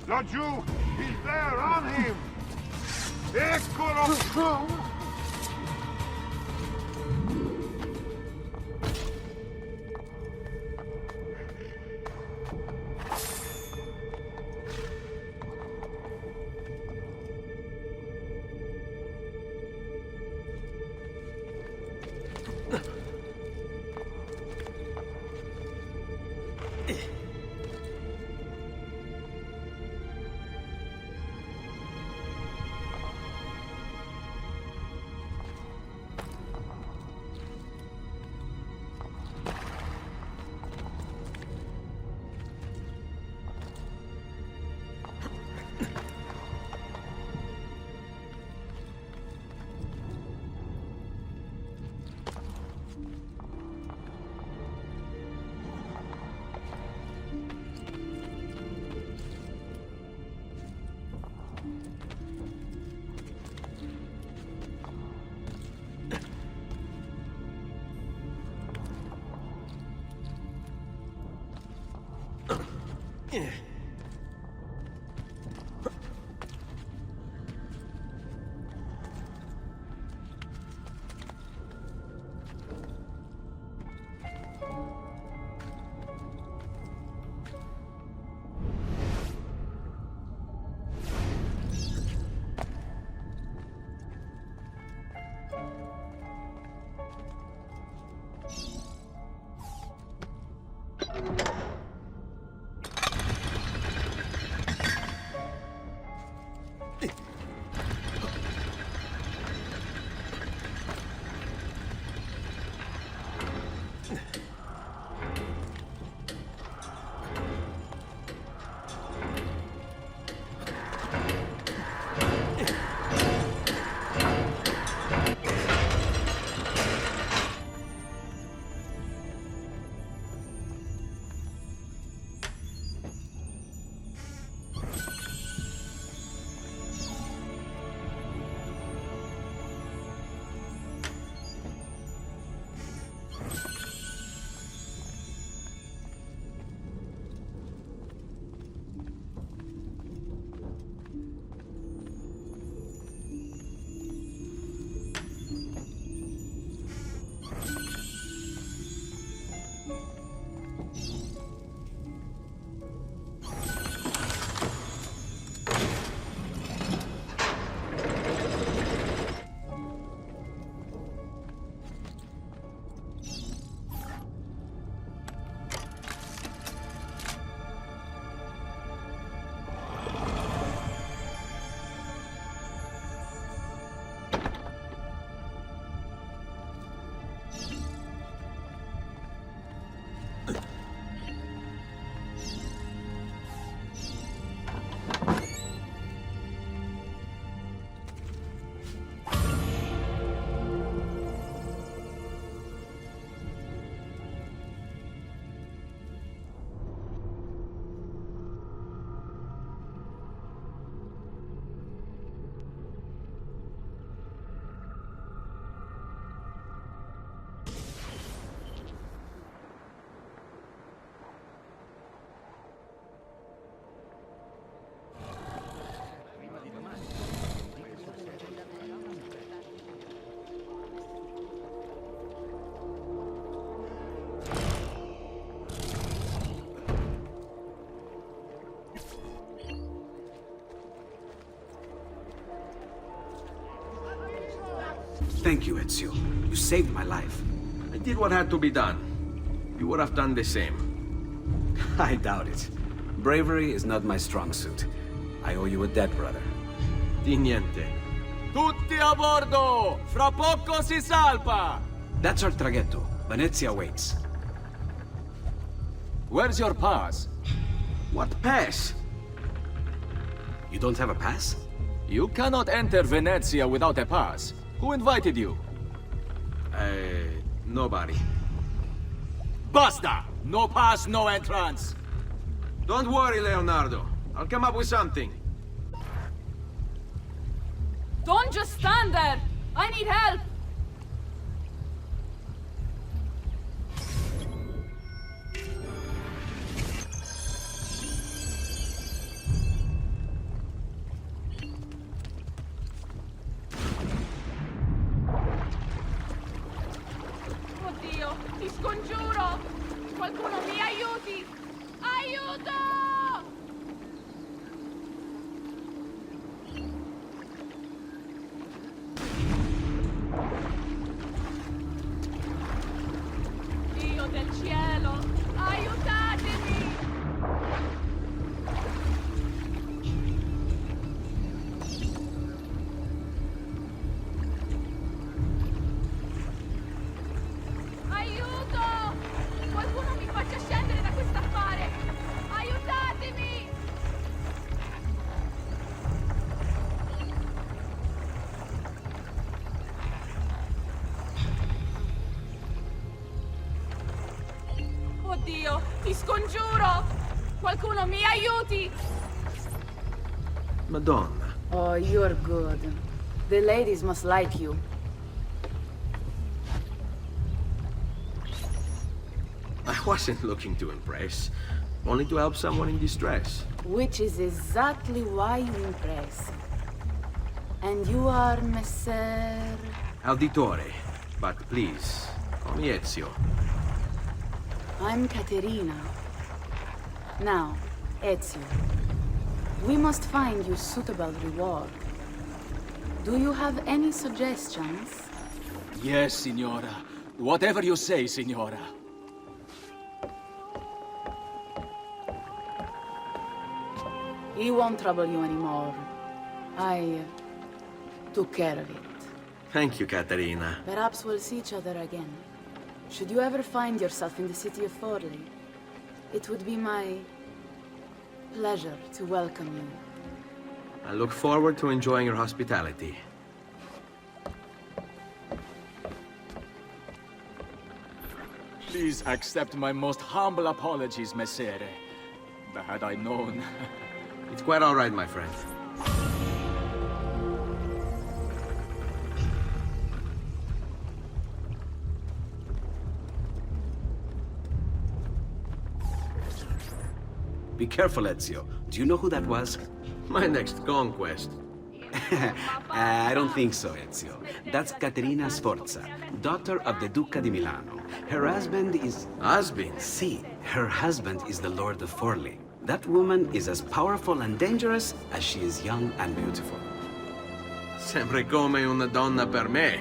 Laggiù! He's there, on him! Eccolo! Thank you, Ezio. You saved my life. I did what had to be done. You would have done the same. I doubt it. Bravery is not my strong suit. I owe you a debt, brother. Di niente. Tutti a bordo! Fra poco si salpa! That's our traghetto. Venezia waits. Where's your pass? What pass? You don't have a pass? You cannot enter Venezia without a pass. Who invited you? Nobody. Basta! No pass, no entrance! Don't worry, Leonardo. I'll come up with something. Don't just stand there! I need help! Oddio, ti scongiuro! Qualcuno mi aiuti! Aiuto! Dio del cielo, aiutatemi! Aiuto! Qualcuno mi faccia scendere da quest'affare! Aiutatemi! Oddio, ti scongiuro! Qualcuno mi aiuti! Madonna. Oh, you're good. The ladies must like you. I wasn't looking to impress. Only to help someone in distress. Which is exactly why you impress. And you are Messer... Auditore. But please, call me Ezio. I'm Caterina. Now, Ezio, we must find you suitable reward. Do you have any suggestions? Yes, Signora. Whatever you say, Signora. He won't trouble you anymore. I took care of it. Thank you, Caterina. Perhaps we'll see each other again. Should you ever find yourself in the city of Forli, it would be my pleasure to welcome you. I look forward to enjoying your hospitality. Please accept my most humble apologies, Messere. Had I known... It's quite all right, my friend. Be careful, Ezio. Do you know who that was? My next conquest. I don't think so, Ezio. That's Caterina Sforza, daughter of the Duca di Milano. Her husband is... Husband? Si, her husband is the Lord of Forli. That woman is as powerful and dangerous as she is young and beautiful. Sempre come una donna per me.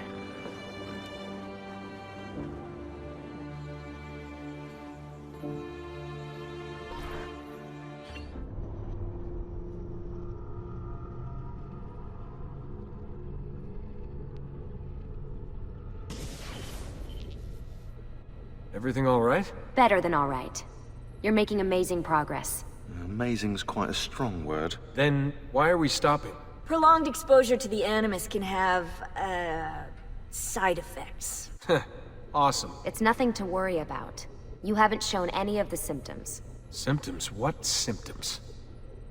Everything all right? Better than all right. You're making amazing progress. Amazing's quite a strong word. Then why are we stopping? Prolonged exposure to the Animus can have, side effects. Awesome. It's nothing to worry about. You haven't shown any of the symptoms. Symptoms? What symptoms?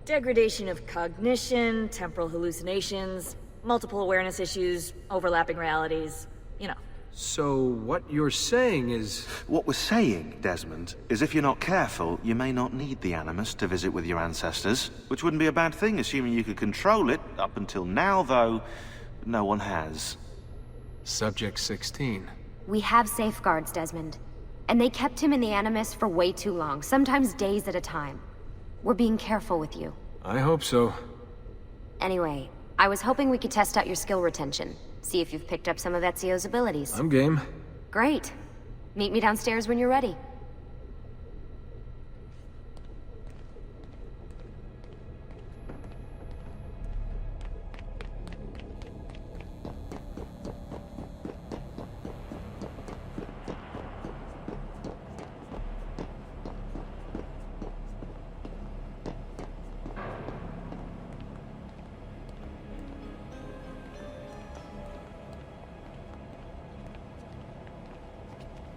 Degradation of cognition, temporal hallucinations, multiple awareness issues, overlapping realities, you know. So what you're saying is... What we're saying, Desmond, is if you're not careful, you may not need the Animus to visit with your ancestors, which wouldn't be a bad thing, assuming you could control it. Up until now, though, no one has. Subject 16. We have safeguards, Desmond. And they kept him in the Animus for way too long, sometimes days at a time. We're being careful with you. I hope so. Anyway, I was hoping we could test out your skill retention. See if you've picked up some of Ezio's abilities. I'm game. Great. Meet me downstairs when you're ready.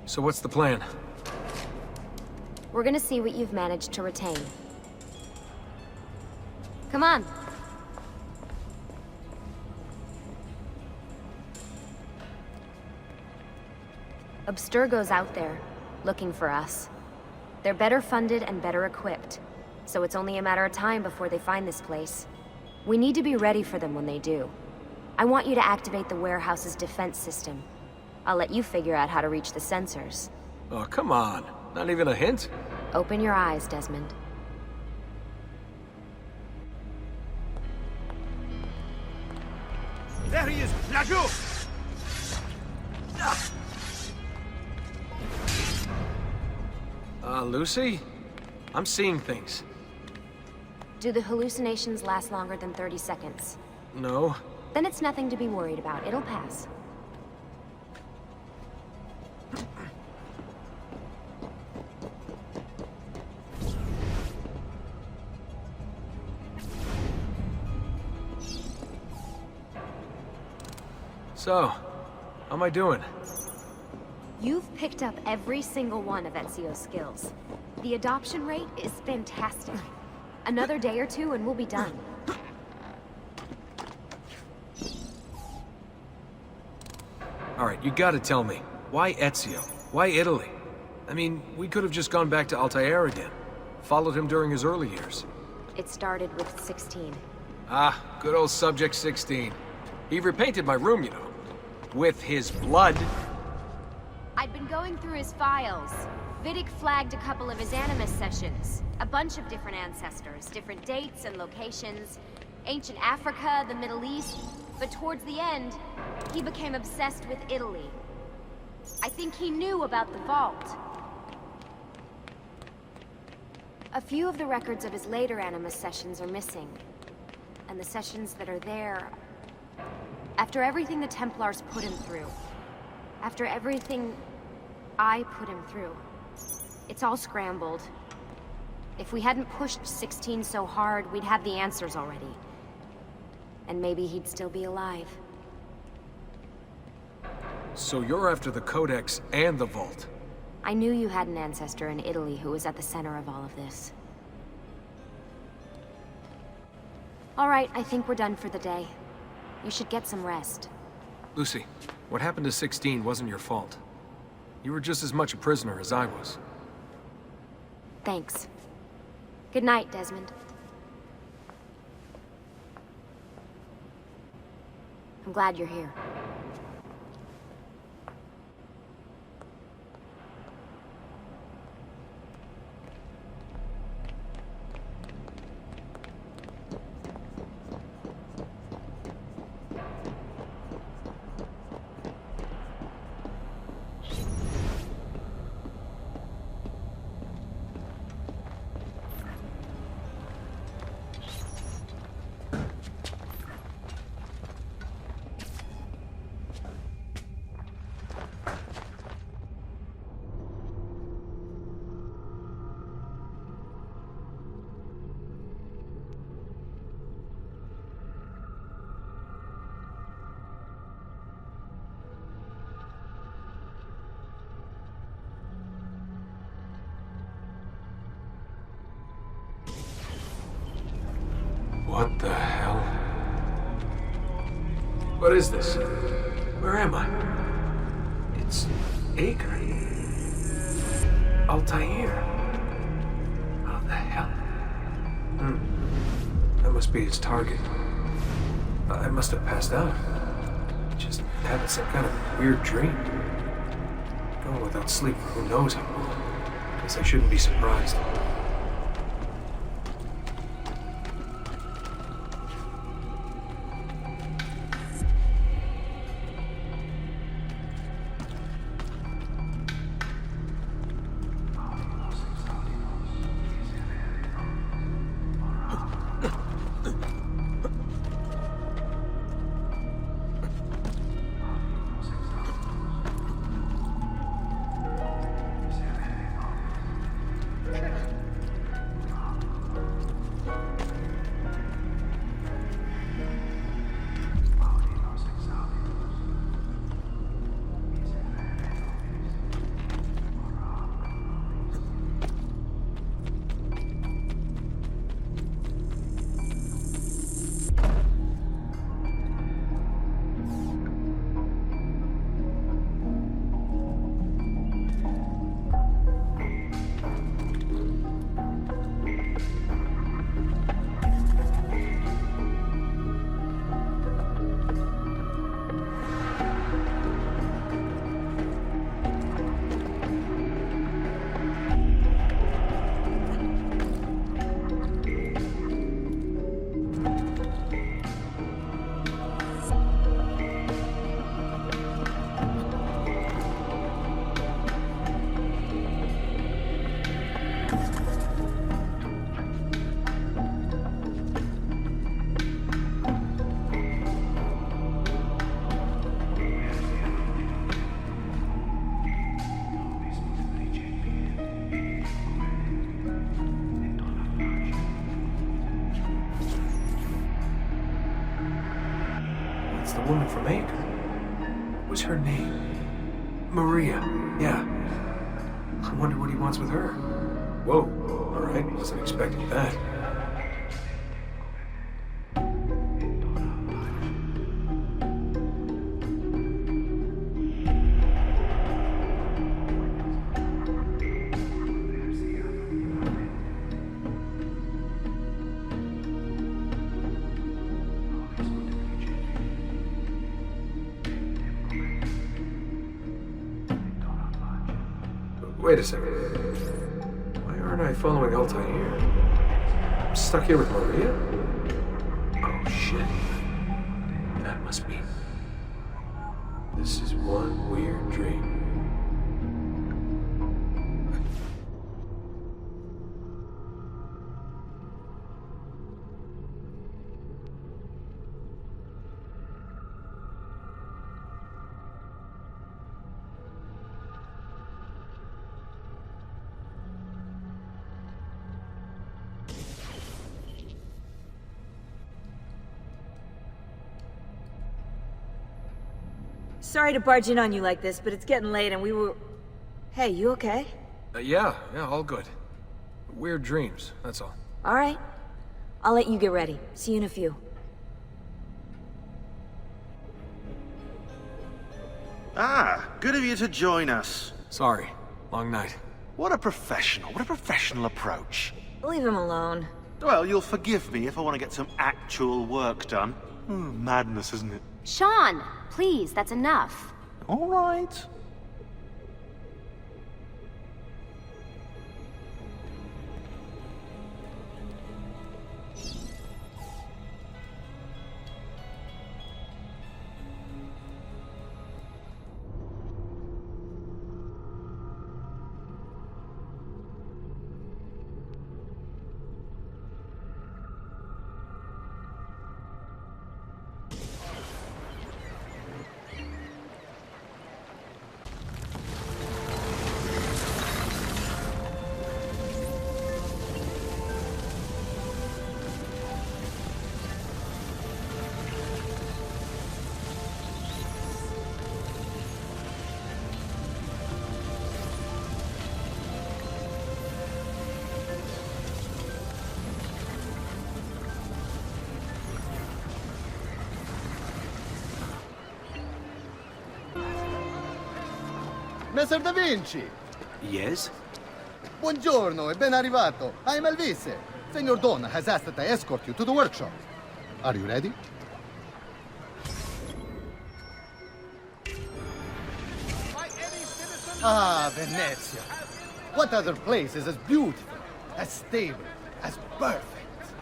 So what's the plan? We're gonna see what you've managed to retain. Come on. Abstergo's out there, looking for us. They're better funded and better equipped, so it's only a matter of time before they find this place. We need to be ready for them when they do. I want you to activate the warehouse's defense system. I'll let you figure out how to reach the sensors. Oh, come on. Not even a hint? Open your eyes, Desmond. There he is! Lajou! Lucy? I'm seeing things. Do the hallucinations last longer than 30 seconds? No. Then it's nothing to be worried about. It'll pass. So, how am I doing? You've picked up every single one of Ezio's skills. The adoption rate is fantastic. Another day or two and we'll be done. Alright, you gotta tell me. Why Ezio? Why Italy? I mean, we could have just gone back to Altair again. Followed him during his early years. It started with 16. Ah, good old Subject 16. He repainted my room, you know. With his blood. I'd been going through his files. Vidic flagged a couple of his Animus sessions. A bunch of different ancestors, different dates and locations. Ancient Africa, the Middle East. But towards the end, he became obsessed with Italy. I think he knew about the vault. A few of the records of his later Animus sessions are missing. And the sessions that are there... After everything the Templars put him through, after everything I put him through, it's all scrambled. If we hadn't pushed 16 so hard, we'd have the answers already. And maybe he'd still be alive. So you're after the Codex and the Vault? I knew you had an ancestor in Italy who was at the center of all of this. All right, I think we're done for the day. You should get some rest. Lucy, what happened to 16 wasn't your fault. You were just as much a prisoner as I was. Thanks. Good night, Desmond. I'm glad you're here. What the hell? What is this? Where am I? It's Acre. Altair. How the hell? That must be his target. I must have passed out. Just having some kind of weird dream. Going without sleep for who knows how long. Guess I shouldn't be surprised. from Abe. What was her name? Maria. Yeah. I wonder what he wants with her. Whoa. All right. Wasn't expecting that. Wait a second. Why aren't I following Altai here? I'm stuck here with Maria? Oh, shit. That must mean... this is one weird dream. Sorry to barge in on you like this, but it's getting late and we were... Hey, you okay? Yeah, all good. Weird dreams, that's all. Alright. I'll let you get ready. See you in a few. Ah, good of you to join us. Sorry, long night. What a professional approach. Leave him alone. Well, you'll forgive me if I want to get some actual work done. Madness, isn't it? Sean, please, that's enough. All right. Messer Da Vinci! Yes? Buongiorno e ben arrivato. I'm Elvise. Senor Don has asked that I escort you to the workshop. Are you ready? Ah, Venezia. What other place is as beautiful, as stable, as perfect?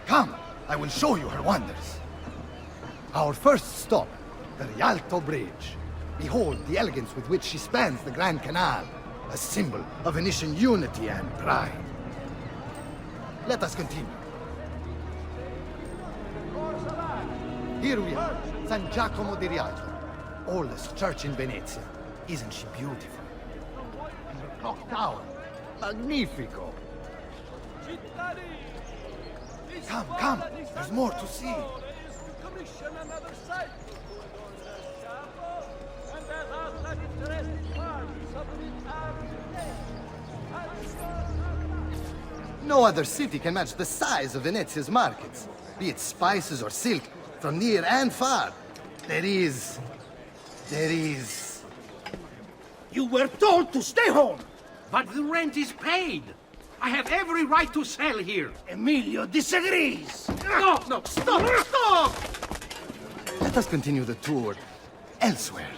Come, I will show you her wonders. Our first stop, the Rialto Bridge. Behold the elegance with which she spans the Grand Canal, a symbol of Venetian unity and pride. Let us continue. Here we are, San Giacomo di Rialto, oldest church in Venezia. Isn't she beautiful? And her clock tower, magnifico. Come, come, there's more to see. No other city can match the size of Venezia's markets, be it spices or silk, from near and far. There is... You were told to stay home! But the rent is paid! I have every right to sell here! Emilio disagrees! No, stop! Let us continue the tour elsewhere.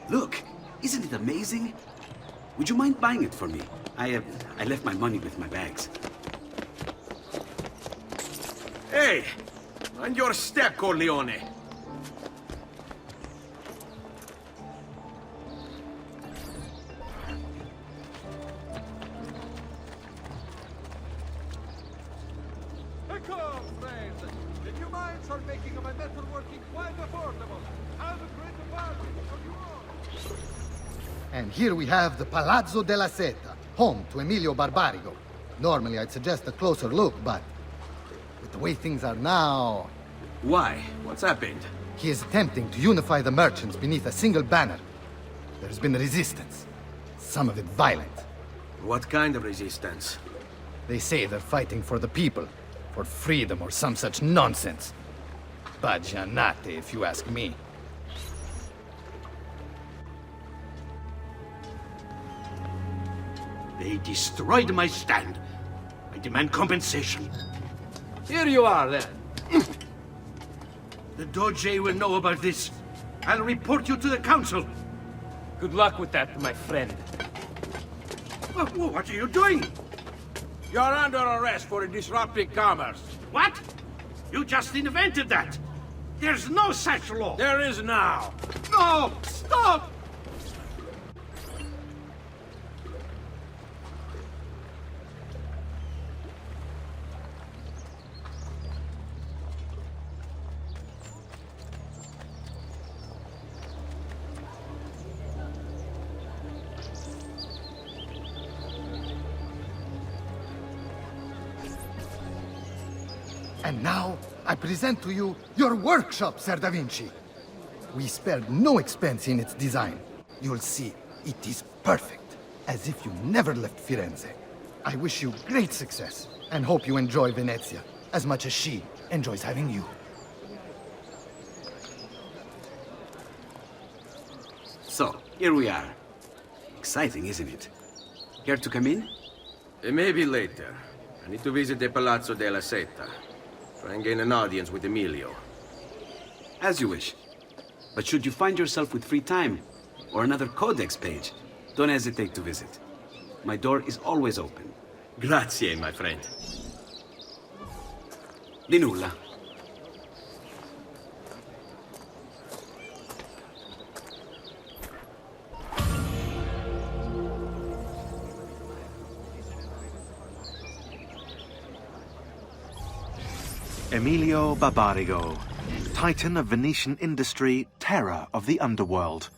Look, isn't it amazing? Would you mind buying it for me? I left my money with my bags. Hey! On your step, Corleone! The new mines are making my metalworking quite affordable. Have a great bargain for you all. And here we have the Palazzo della Seta, home to Emilio Barbarigo. Normally I'd suggest a closer look, but with the way things are now... Why? What's happened? He is attempting to unify the merchants beneath a single banner. There's been resistance, some of it violent. What kind of resistance? They say they're fighting for the people, for freedom or some such nonsense. Baggianate, if you ask me. They destroyed my stand. I demand compensation. Here you are, then. The Doge will know about this. I'll report you to the council. Good luck with that, my friend. What are you doing? You're under arrest for disrupting commerce. What? You just invented that. There's no such law. There is now. No! Stop! And now, I present to you your workshop, Ser Da Vinci. We spared no expense in its design. You'll see, it is perfect, as if you never left Firenze. I wish you great success, and hope you enjoy Venezia, as much as she enjoys having you. So, here we are. Exciting, isn't it? Care to come in? Maybe later. I need to visit the Palazzo della Seta. Try and gain an audience with Emilio. As you wish. But should you find yourself with free time, or another codex page, don't hesitate to visit. My door is always open. Grazie, my friend. Di nulla. Emilio Barbarigo, titan of Venetian industry, terror of the underworld.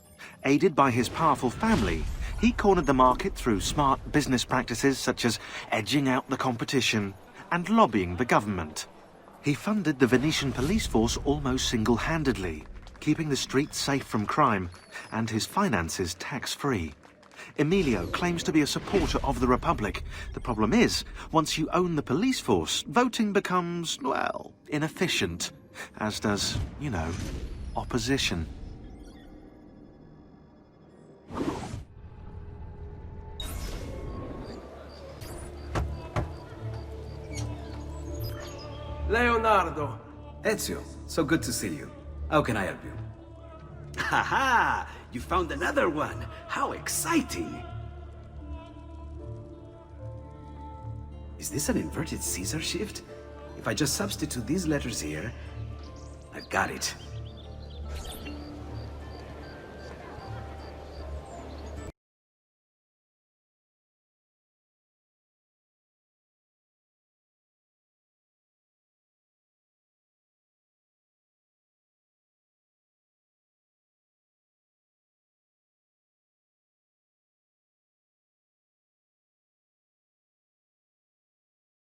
Aided by his powerful family, he cornered the market through smart business practices such as edging out the competition and lobbying the government. He funded the Venetian police force almost single-handedly, keeping the streets safe from crime and his finances tax-free. Emilio claims to be a supporter of the Republic. The problem is, once you own the police force, voting becomes, well, inefficient. As does, you know, opposition. Leonardo. Ezio, so good to see you. How can I help you? Ha ha! You found another one! How exciting! Is this an inverted Caesar shift? If I just substitute these letters here, I've got it.